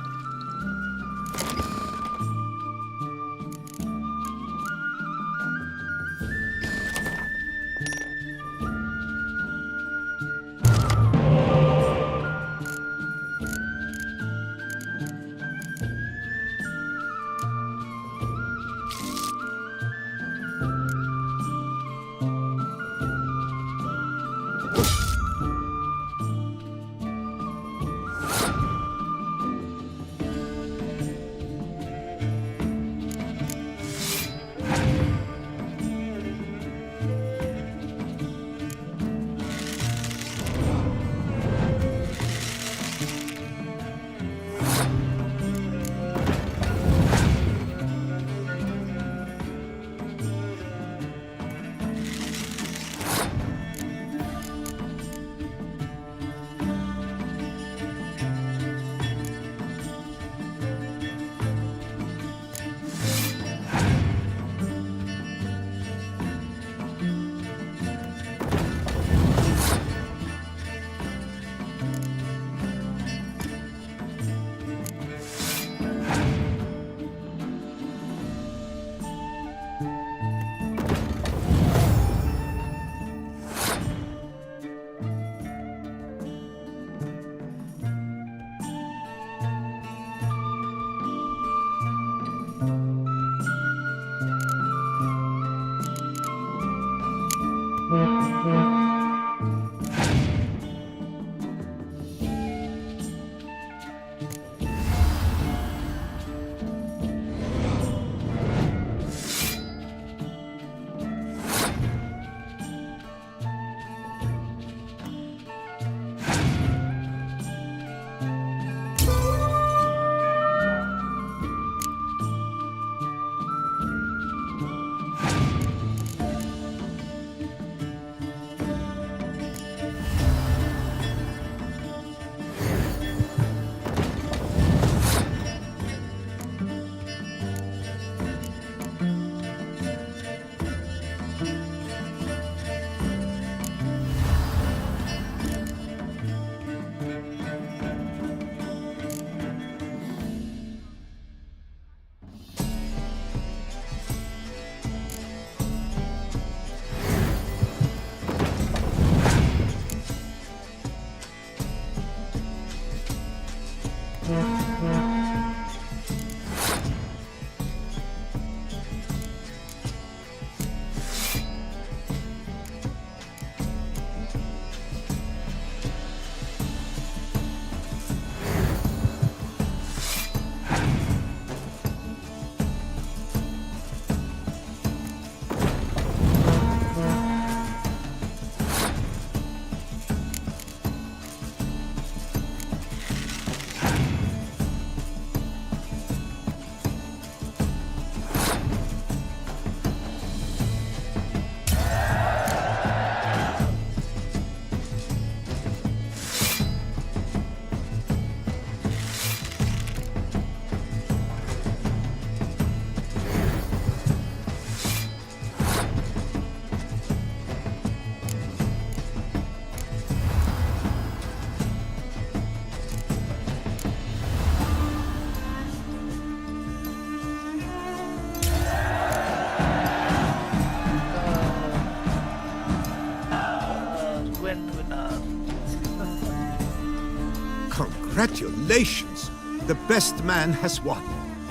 Congratulations! The best man has won,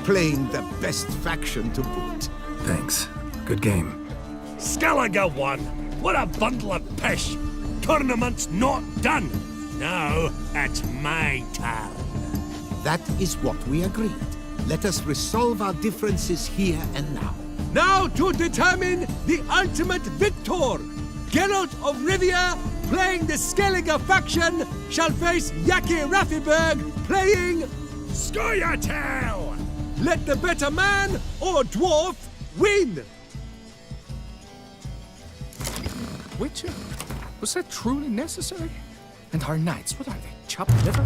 playing the best faction to boot. Thanks. Good game. Skellige won! What a bundle of pish! Tournament's not done! Now, it's my turn. That is what we agreed. Let us resolve our differences here and now. Now to determine the ultimate victor! Geralt of Rivia, playing the Skellige faction, shall face Yaki Raffiberg, playing Scoia'tael! Let the better man or dwarf win! Witcher? Was that truly necessary? And our knights, what are they? Chopped liver?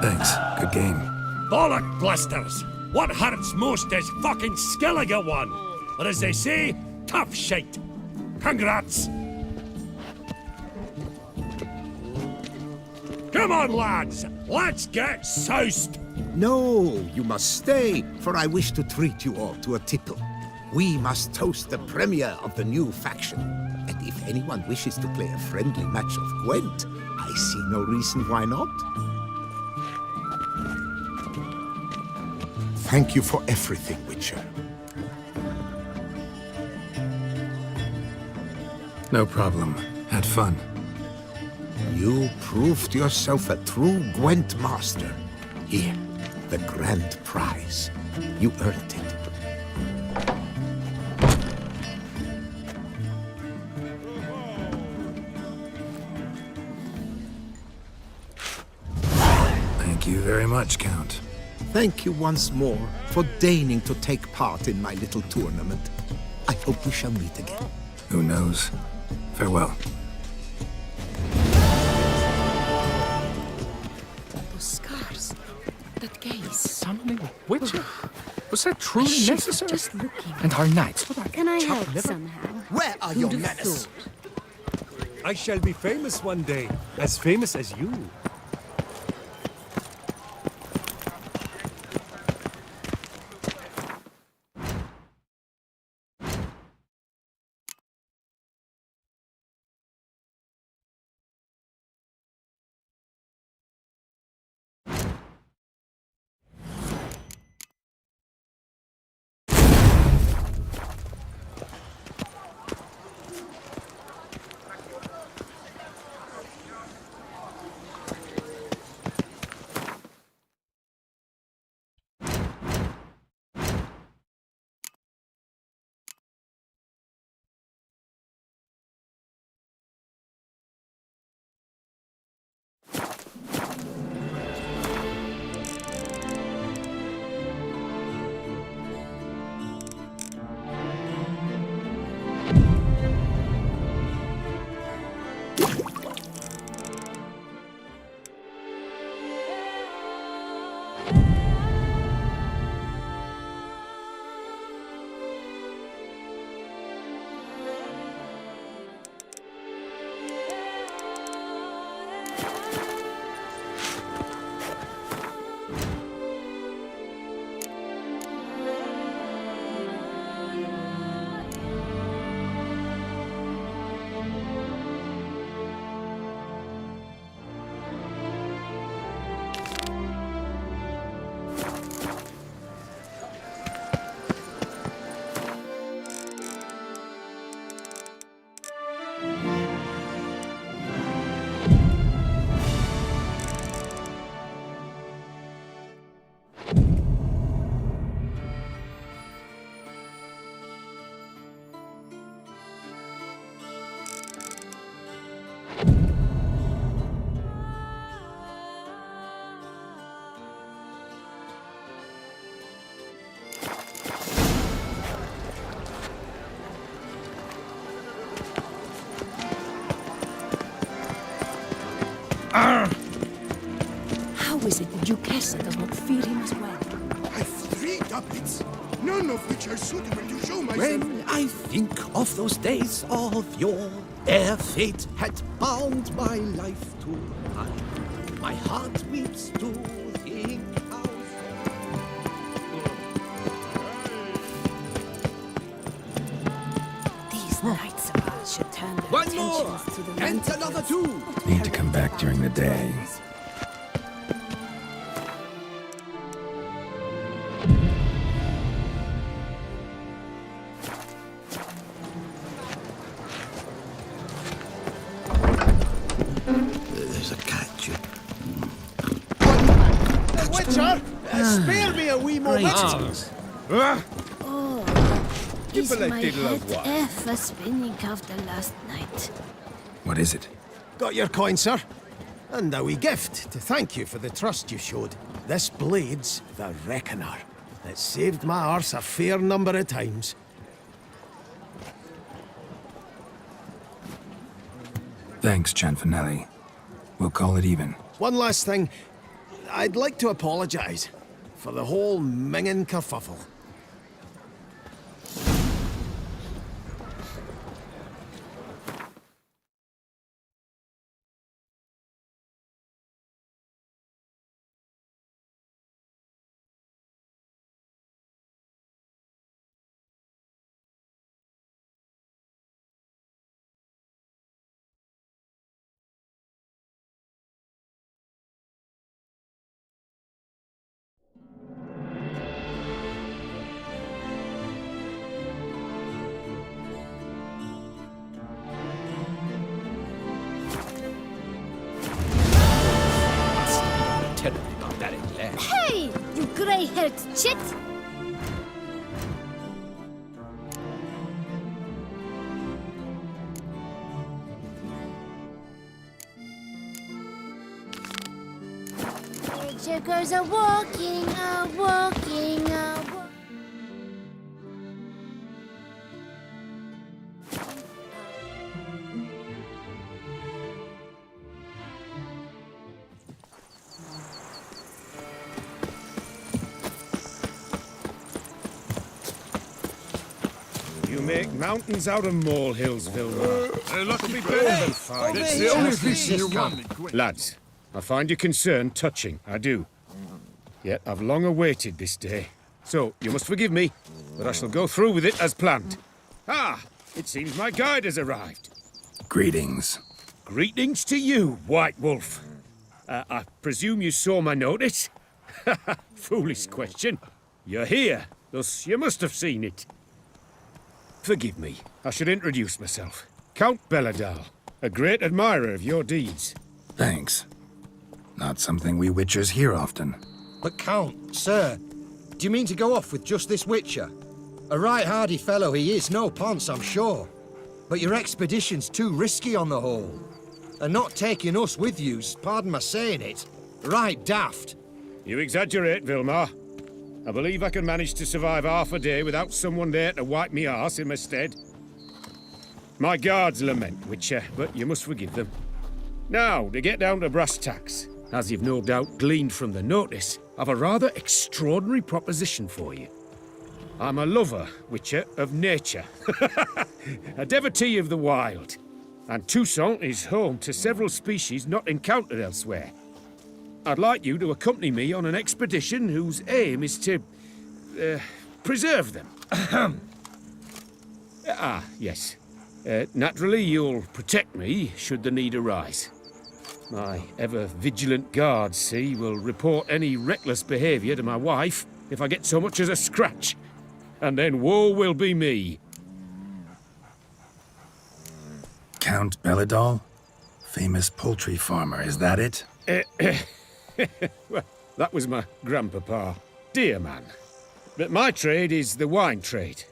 Thanks. Good game. Bollock blisters! What hurts most is fucking Skellige won! Or as they say, tough shite. Congrats! Come on, lads! Let's get soused! No, you must stay, for I wish to treat you all to a tipple. We must toast the premier of the new faction. And if anyone wishes to play a friendly match of Gwent, I see no reason why not. Thank you for everything, Witcher. No problem. Had fun. You proved yourself a true Gwent master. Here, the grand prize. You earned it. Thank you very much, Count. Thank you once more for deigning to take part in my little tournament. I hope we shall meet again. Who knows? Farewell. Those scars. That gaze. Summoning a Witcher? Was that truly necessary? Just looking. And our knights? Can I help somehow? Where are your manners? I shall be famous one day, as famous as you. How is it that Duquesa does not fear him as well? I've 3 doublets, none of which are suitable to show myself. When I think of those days of yore, ere fate had bound my life to mine, my heart weeps to think how. These knights of ours should turn their One more, attentions to the and another 2. Need to come back during the day. There's a catch. Witcher, spare me a wee moment. Oh, is my head ever spinning after last night? What is it? Got your coin, sir. And a wee gift to thank you for the trust you showed. This blade's the Reckoner. It saved my arse a fair number of times. Thanks, Cianfanelli. We'll call it even. One last thing. I'd like to apologize for the whole mingin' kerfuffle. hurt, chit! Woodchuckers are walking, walking, You make mountains out of molehills, Vilma. Look be better than fine. It's the only thing you want. Lads, I find your concern touching, I do. Yet I've long awaited this day. So, you must forgive me, but I shall go through with it as planned. Ah, it seems my guide has arrived. Greetings. Greetings to you, White Wolf. I presume you saw my notice? Foolish question. You're here, thus you must have seen it. Forgive me, I should introduce myself. Count Belladal, a great admirer of your deeds. Thanks. Not something we Witchers hear often. But Count, sir, do you mean to go off with just this Witcher? A right hardy fellow he is, no ponce, I'm sure. But your expedition's too risky on the whole. And not taking us with you's, pardon my saying it, right daft. You exaggerate, Vilmar. I believe I can manage to survive half a day without someone there to wipe me arse in my stead. My guards lament, Witcher, but you must forgive them. Now, to get down to brass tacks, as you've no doubt gleaned from the notice, I've a rather extraordinary proposition for you. I'm a lover, Witcher, of nature. A devotee of the wild. And Toussaint is home to several species not encountered elsewhere. I'd like you to accompany me on an expedition whose aim is to preserve them. Yes. Naturally, you'll protect me should the need arise. My ever-vigilant guards, see, will report any reckless behavior to my wife if I get so much as a scratch. And then woe will be me. Count Belladal? Famous poultry farmer, is that it? Well, that was my grandpapa. Dear man. But my trade is the wine trade.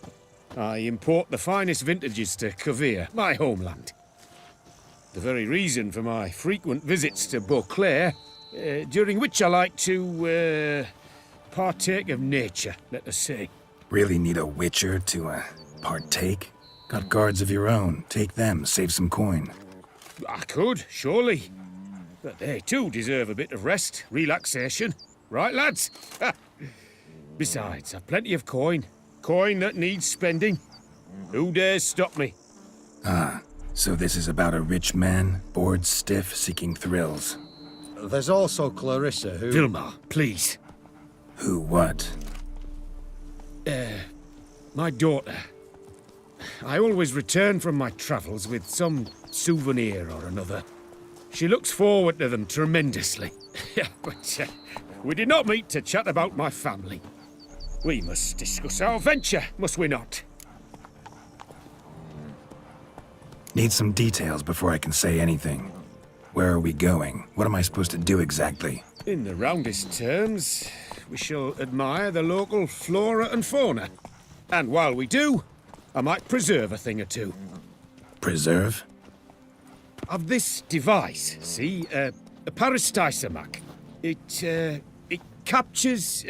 I import the finest vintages to Cavere, my homeland. The very reason for my frequent visits to Beauclair, during which I like to, partake of nature, let us say. Really need a Witcher to, partake? Got guards of your own. Take them, save some coin. I could, surely. But they too deserve a bit of rest, relaxation. Right, lads? Besides, I've plenty of coin. Coin that needs spending. Who dares stop me? Ah, so this is about a rich man, bored stiff, seeking thrills. There's also Clarissa, who... Vilma, please. Who what? My daughter. I always return from my travels with some souvenir or another. She looks forward to them tremendously. But we did not meet to chat about my family. We must discuss our venture, must we not? Need some details before I can say anything. Where are we going? What am I supposed to do exactly? In the roundest terms, we shall admire the local flora and fauna. And while we do, I might preserve a thing or two. Preserve? Of this device, see, a parastisomac. It captures,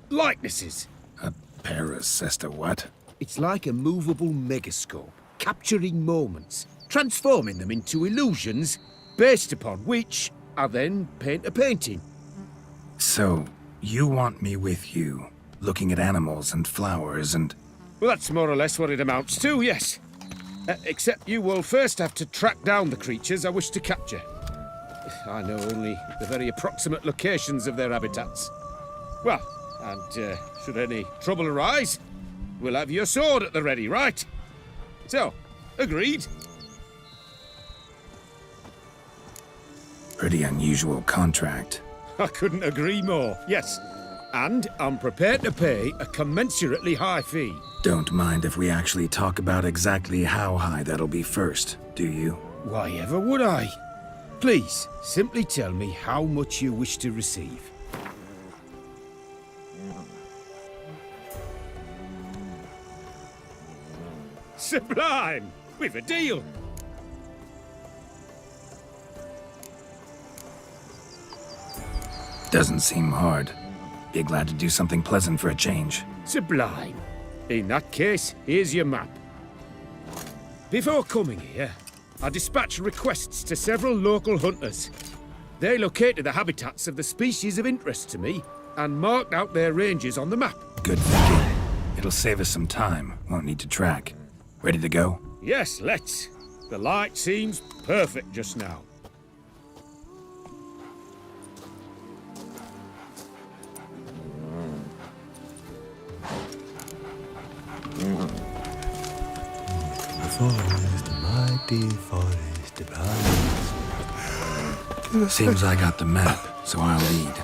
likenesses. A parasesta what? It's like a movable megascope, capturing moments, transforming them into illusions, based upon which I then paint a painting. So, you want me with you, looking at animals and flowers and... Well, that's more or less what it amounts to, yes. Except you will first have to track down the creatures I wish to capture. I know only the very approximate locations of their habitats. Well, and should any trouble arise, we'll have your sword at the ready, right? So, agreed? Pretty unusual contract. I couldn't agree more, yes. And I'm prepared to pay a commensurately high fee. Don't mind if we actually talk about exactly how high that'll be first, do you? Why ever would I? Please, simply tell me how much you wish to receive. Sublime! We've a deal! Doesn't seem hard. Be glad to do something pleasant for a change. Sublime. In that case, here's your map. Before coming here, I dispatched requests to several local hunters. They located the habitats of the species of interest to me and marked out their ranges on the map. Good thinking. It'll save us some time. Won't need to track. Ready to go? Yes, let's. The light seems perfect just now. Forest, mighty forest, Seems I got the map, so I'll lead.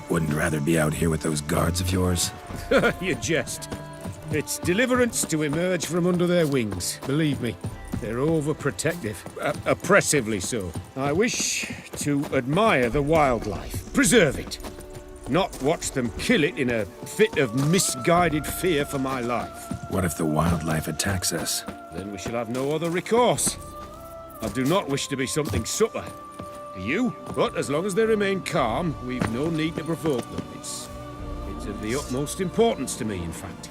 Wouldn't rather be out here with those guards of yours? You jest. It's deliverance to emerge from under their wings, believe me. They're overprotective, oppressively so. I wish to admire the wildlife, preserve it, not watch them kill it in a fit of misguided fear for my life. What if the wildlife attacks us? Then we shall have no other recourse. I do not wish to be something subtle. Do you? But as long as they remain calm, we've no need to provoke them. It's of the utmost importance to me, in fact.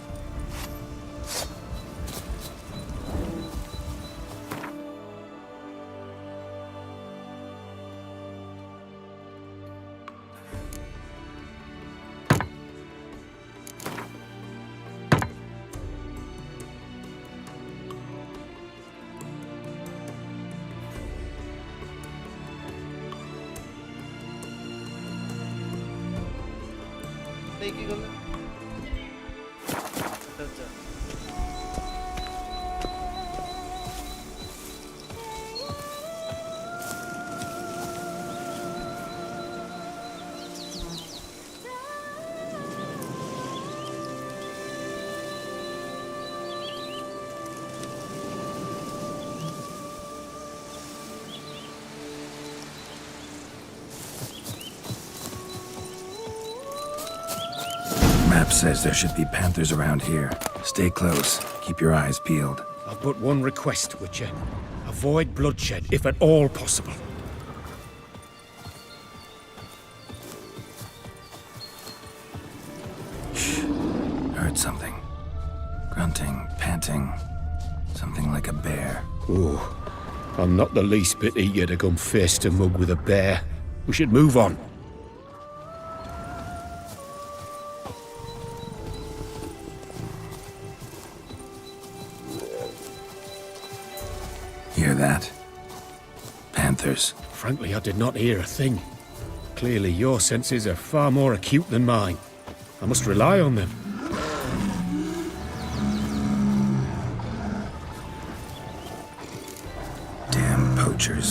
কি করলে আচ্ছা Map says there should be panthers around here. Stay close. Keep your eyes peeled. I've but one request, Witcher. Avoid bloodshed, if at all possible. Shh. Heard something. Grunting, panting. Something like a bear. Ooh. I'm not the least bit eager to come face to mug with a bear. We should move on. Hear that? Panthers. Frankly, I did not hear a thing. Clearly, your senses are far more acute than mine. I must rely on them. Damn poachers.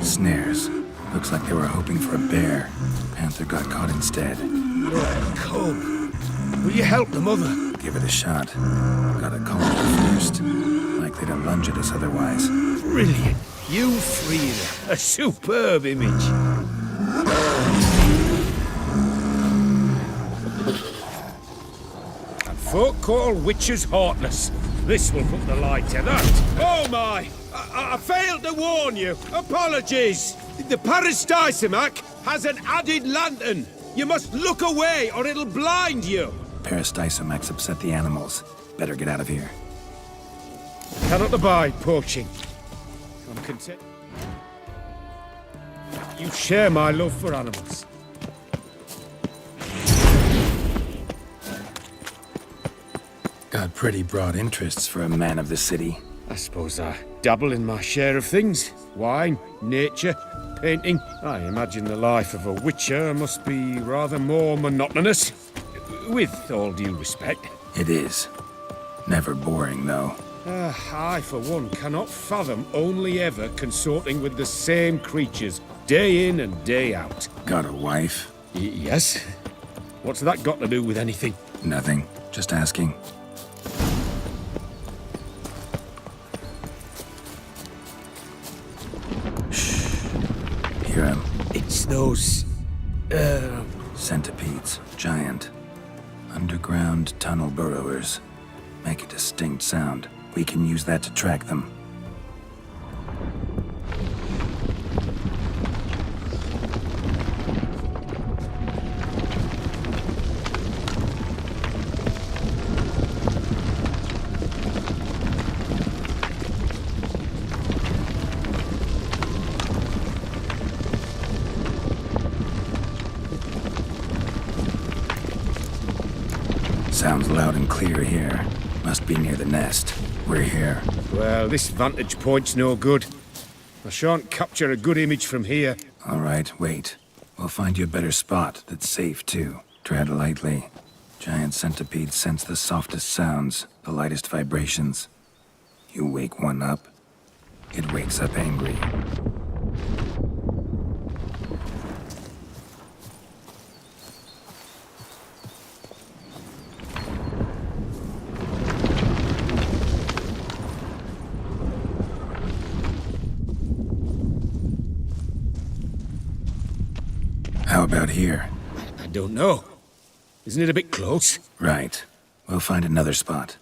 Snares. Looks like they were hoping for a bear. Panther got caught instead. Cub. Will you help the mother? Give it a shot. Gotta call it first. Likely to lunge at us otherwise. Brilliant. You freed her. A superb image. And folk call witches heartless. This will put the light to that. Oh my! I failed to warn you. Apologies. The Parastysamac has an added lantern. You must look away or it'll blind you. Parastysamacs upset the animals. Better get out of here. Cannot abide poaching. I'm content. You share my love for animals. Got pretty broad interests for a man of the city. I suppose I dabble in my share of things. Wine, nature, painting. I imagine the life of a witcher must be rather more monotonous. With all due respect. It is. Never boring, though. I, for one, cannot fathom only ever consorting with the same creatures, day in and day out. Got a wife? Yes. What's that got to do with anything? Nothing. Just asking. Shh. Hear him. It's those... Centipedes. Giant. Underground tunnel burrowers. Make a distinct sound. We can use that to track them. Sounds loud and clear here. Must be near the nest. We're here. Well, this vantage point's no good. I shan't capture a good image from here. All right, wait. We'll find you a better spot that's safe, too. Tread lightly. Giant centipedes sense the softest sounds, the lightest vibrations. You wake one up, it wakes up angry. How about here? I don't know. Isn't it a bit close? Right. We'll find another spot.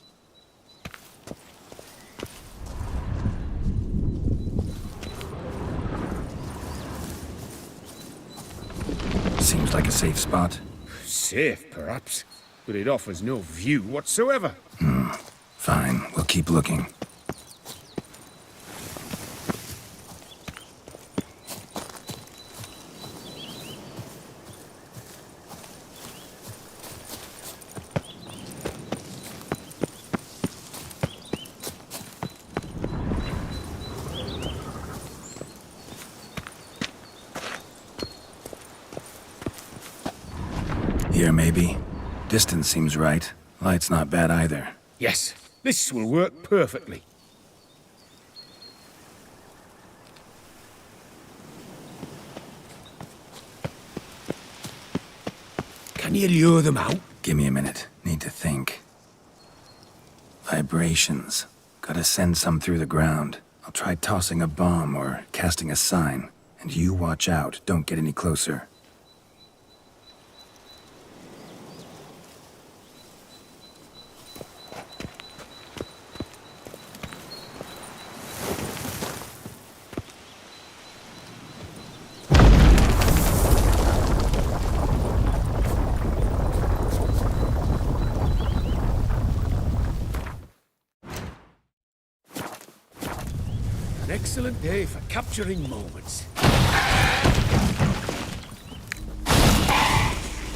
Seems like a safe spot. Safe, perhaps. But it offers no view whatsoever. Fine. We'll keep looking. Here, maybe. Distance seems right. Light's not bad either. Yes, this will work perfectly. Can you lure them out? Give me a minute. Need to think. Vibrations. Gotta send some through the ground. I'll try tossing a bomb or casting a sign. And you watch out. Don't get any closer. An excellent day for capturing moments.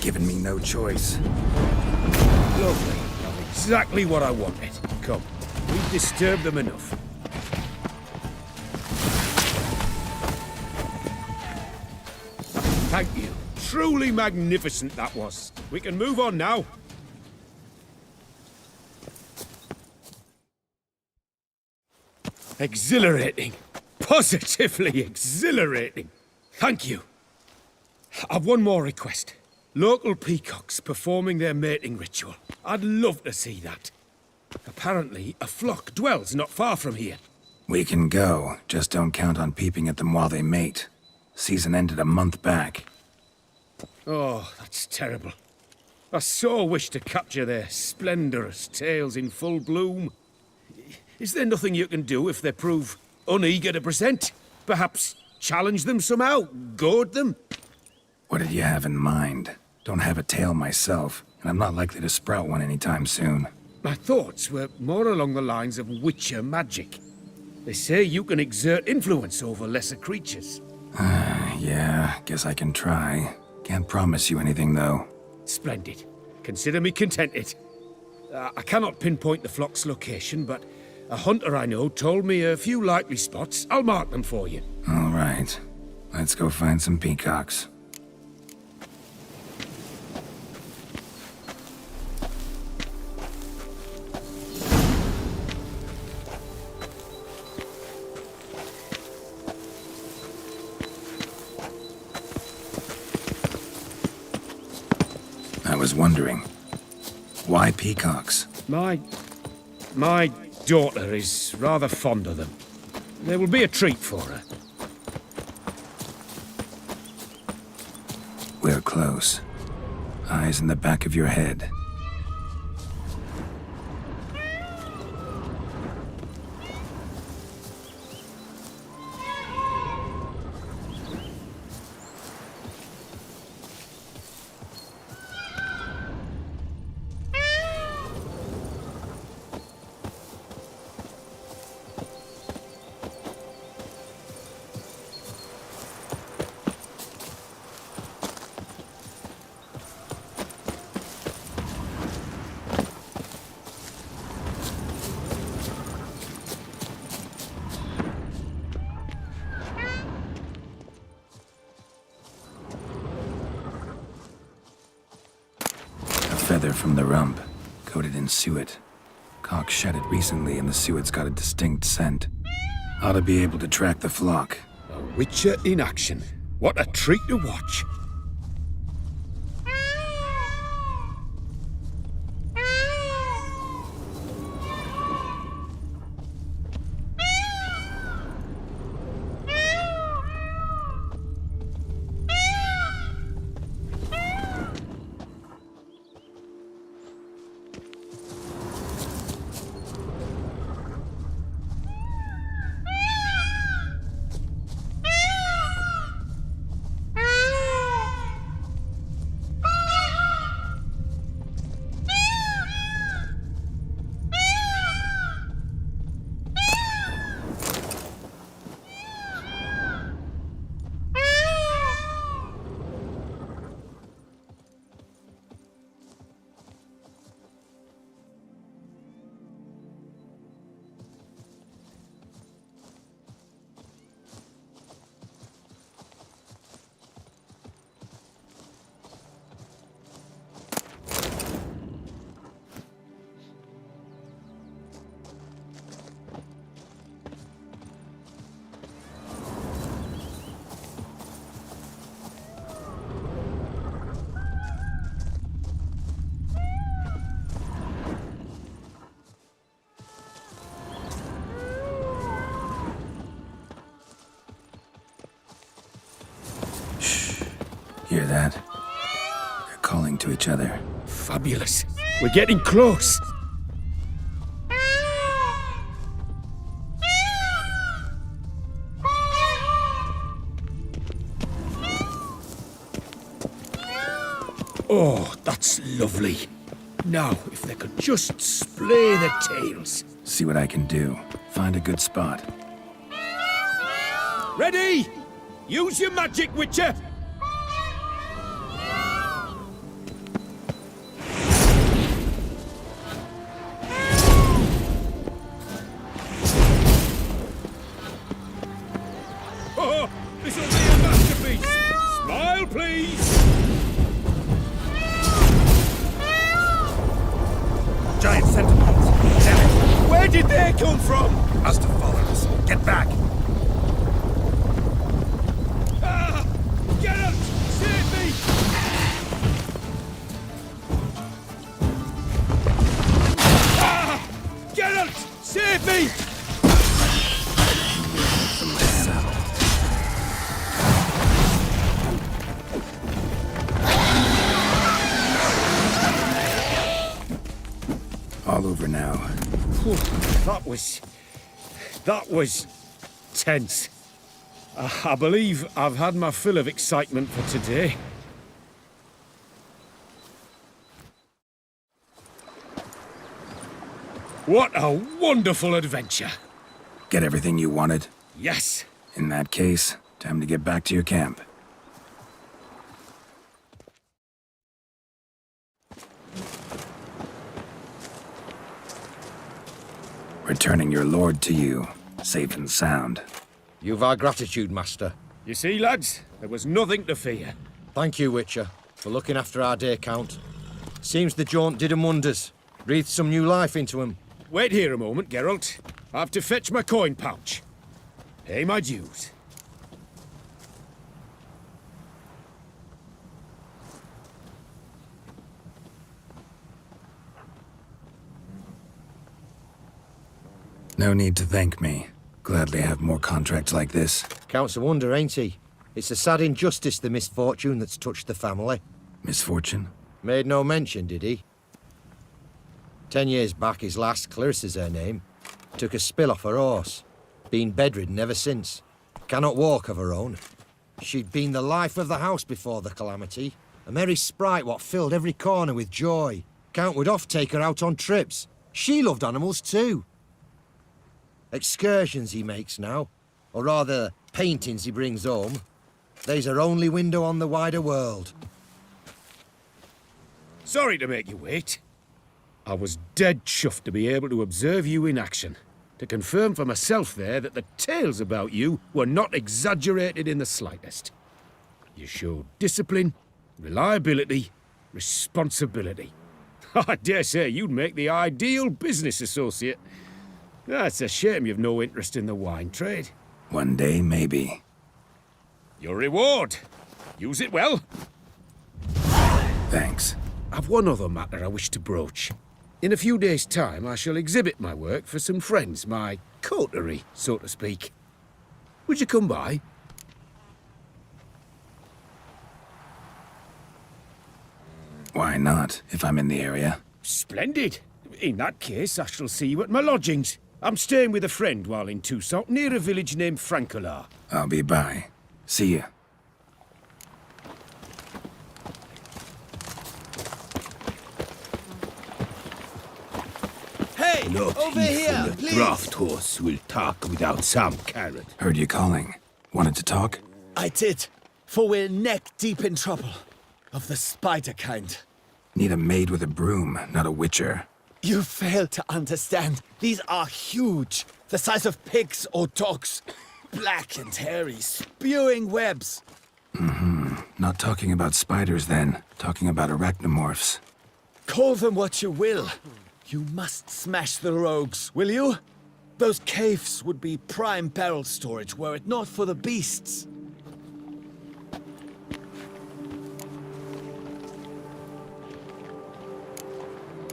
Giving me no choice. Lovely. Exactly what I wanted. Come, we've disturbed them enough. Thank you. Truly magnificent that was. We can move on now. Exhilarating. Positively exhilarating. Thank you. I've one more request. Local peacocks performing their mating ritual. I'd love to see that. Apparently, a flock dwells not far from here. We can go. Just don't count on peeping at them while they mate. Season ended a month back. Oh, that's terrible. I so wish to capture their splendorous tails in full bloom. Is there nothing you can do if they prove uneager to present? Perhaps challenge them somehow? Goad them? What did you have in mind? Don't have a tail myself, and I'm not likely to sprout one anytime soon. My thoughts were more along the lines of witcher magic. They say you can exert influence over lesser creatures. Yeah, guess I can try. Can't promise you anything, though. Splendid. Consider me contented. I cannot pinpoint the flock's location, but a hunter I know told me a few likely spots. I'll mark them for you. All right. Let's go find some peacocks. I was wondering, why peacocks? My daughter is rather fond of them. There will be a treat for her. We're close. Eyes in the back of your head. leather from the rump, coated in suet. Cock shed it recently and the suet's got a distinct scent. Ought to be able to track the flock. A Witcher in action. What a treat to watch. Hear that? They're calling to each other. Fabulous. We're getting close. Oh, that's lovely. Now, if they could just splay their tails. See what I can do. Find a good spot. Ready? Use your magic, Witcher! Oh, this'll be a masterpiece! Smile, please! Giant centipedes. Damn it. Where did they come from? Must have followed us. Get back. Ah! Get out! Save me! Ah! Get out! Save me! All over now. Whew, that was tense. I believe I've had my fill of excitement for today. What a wonderful adventure! Get everything you wanted? Yes. In that case, time to get back to your camp. Returning your lord to you, safe and sound. You've our gratitude, Master. You see, lads, there was nothing to fear. Thank you, Witcher, for looking after our day count. Seems the jaunt did 'em wonders. Breathed some new life into 'em. Wait here a moment, Geralt. I have to fetch my coin pouch. Pay my dues. No need to thank me. Gladly have more contracts like this. Count's a wonder, ain't he? It's a sad injustice, the misfortune that's touched the family. Misfortune? Made no mention, did he? 10 years back, his lass, Clarissa's her name, took a spill off her horse. Been bedridden ever since. Cannot walk of her own. She'd been the life of the house before the calamity. A merry sprite what filled every corner with joy. Count would oft take her out on trips. She loved animals too. Excursions he makes now, or rather, paintings he brings home. They's her only window on the wider world. Sorry to make you wait. I was dead chuffed to be able to observe you in action. To confirm for myself there that the tales about you were not exaggerated in the slightest. You showed discipline, reliability, responsibility. I dare say you'd make the ideal business associate. It's a shame you've no interest in the wine trade. One day, maybe. Your reward. Use it well. Thanks. I've one other matter I wish to broach. In a few days' time, I shall exhibit my work for some friends, my coterie, so to speak. Would you come by? Why not, if I'm in the area? Splendid. In that case, I shall see you at my lodgings. I'm staying with a friend while in Toussaint, near a village named Francois. I'll be by. See ya. Hey, Not over even here, a please. draft horse will talk without some carrot. Heard you calling. Wanted to talk? I did, for we're neck deep in trouble. Of the spider kind. Need a maid with a broom, not a witcher. You fail to understand. These are huge. The size of pigs or dogs. Black and hairy, spewing webs. Not talking about spiders then. Talking about arachnomorphs. Call them what you will. You must smash the rogues, will you? Those caves would be prime barrel storage were it not for the beasts.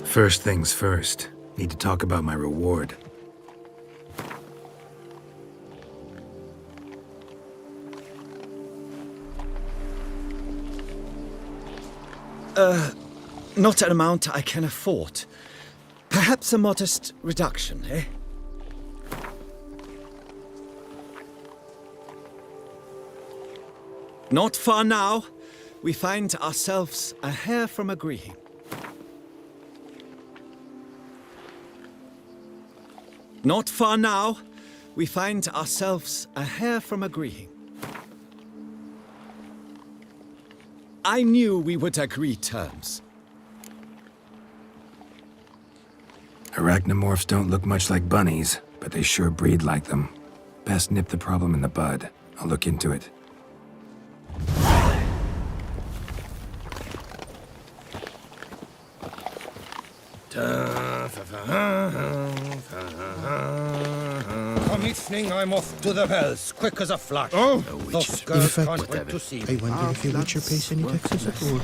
First things first. Need to talk about my reward. Not an amount I can afford. Perhaps a modest reduction, eh? Not far now, we find ourselves a hair from agreeing. Not far now, we find ourselves a hair from agreeing. I knew we would agree terms. Arachnomorphs don't look much like bunnies, but they sure breed like them. Best nip the problem in the bud. I'll look into it. Commissioning, I'm off to the bells, quick as a flash. Oh! Those girls can't wait to see me. I wonder if your witcher pays any taxes at all.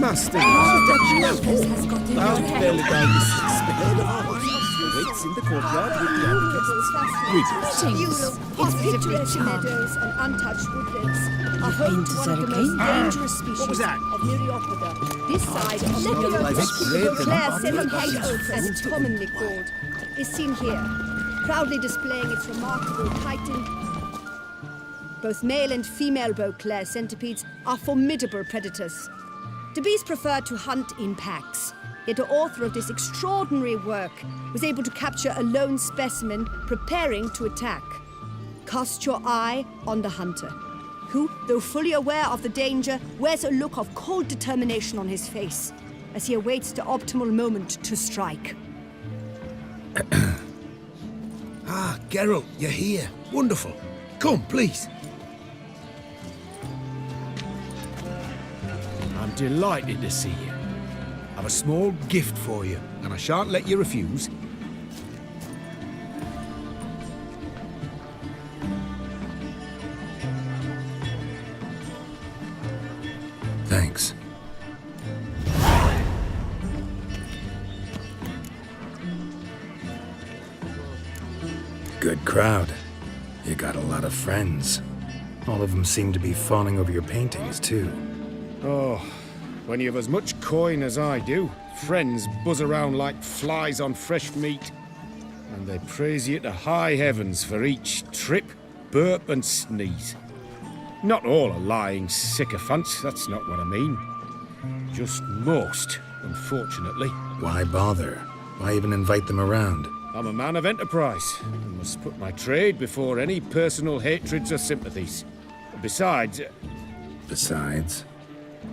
Master. Mount Belgalis, waits in the courtyard with the other guests. Greetings. Picturesque meadows and untouched woodlands are home to one of the most dangerous species of Myriapoda. This side of the Claire Seven Heights, as it's commonly called, is seen here, proudly displaying its remarkable chitin. Both male and female Beauclair centipedes are formidable predators. The bees prefer to hunt in packs, yet the author of this extraordinary work was able to capture a lone specimen preparing to attack. Cast your eye on the hunter, who, though fully aware of the danger, wears a look of cold determination on his face. as he awaits the optimal moment to strike. Ah, Geralt, you're here. Wonderful. Come, please. I'm delighted to see you. I've a small gift for you, and I shan't let you refuse. Thanks. Good crowd. You got a lot of friends. All of them seem to be fawning over your paintings, too. Oh, when you have as much coin as I do, friends buzz around like flies on fresh meat. And they praise you to high heavens for each trip, burp and sneeze. Not all are lying sycophants, that's not what I mean. Just most, unfortunately. Why bother? Why even invite them around? I'm a man of enterprise, and must put my trade before any personal hatreds or sympathies. Besides... Besides?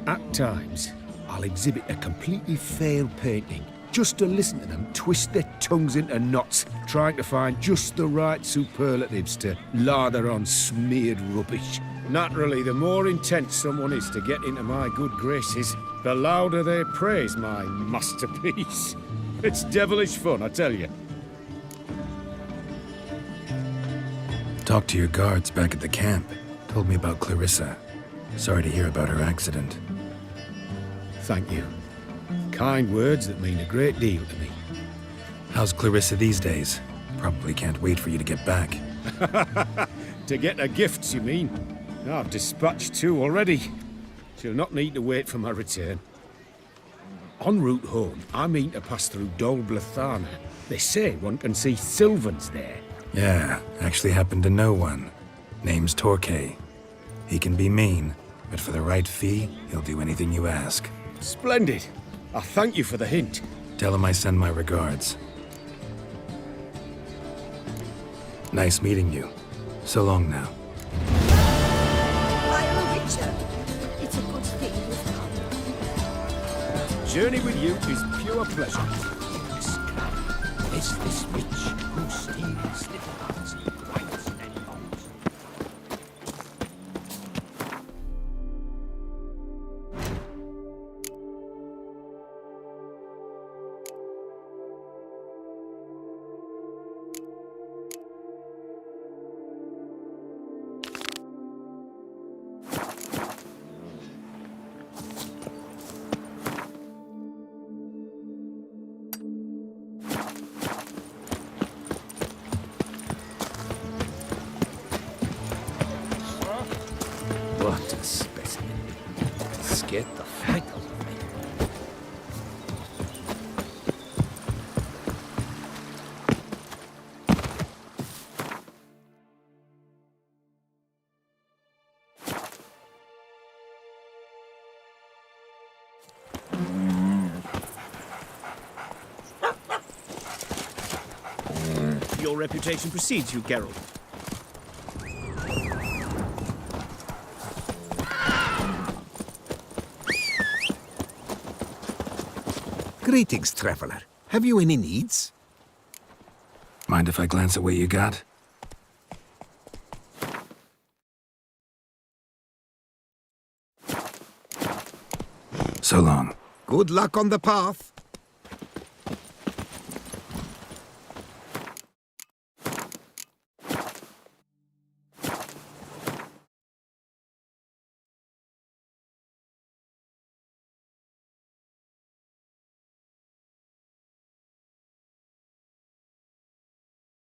At times, I'll exhibit a completely failed painting, just to listen to them twist their tongues into knots, trying to find just the right superlatives to lather on smeared rubbish. Naturally, the more intent someone is to get into my good graces, the louder they praise my masterpiece. It's devilish fun, I tell you. Talked to your guards back at the camp. Told me about Clarissa. Sorry to hear about her accident. Thank you. Kind words that mean a great deal to me. How's Clarissa these days? Probably can't wait for you to get back. To get her gifts, you mean? I've dispatched 2 already. She'll not need to wait for my return. En route home, I mean to pass through Dol Blathana. They say one can see Sylvans there. Yeah, actually happen to know one. Name's Torquay. He can be mean, but for the right fee, he'll do anything you ask. Splendid. I thank you for the hint. Tell him I send my regards. Nice meeting you. So long now. I am a witcher. It's a good thing you've come. Journey with you is pure pleasure. Is this witch who steals little hearts, whites and bones? What a specimen. Scared the fight out of me. Your reputation precedes you, Geralt. Greetings, traveler. Have you any needs? Mind if I glance at what you got? So long. Good luck on the path.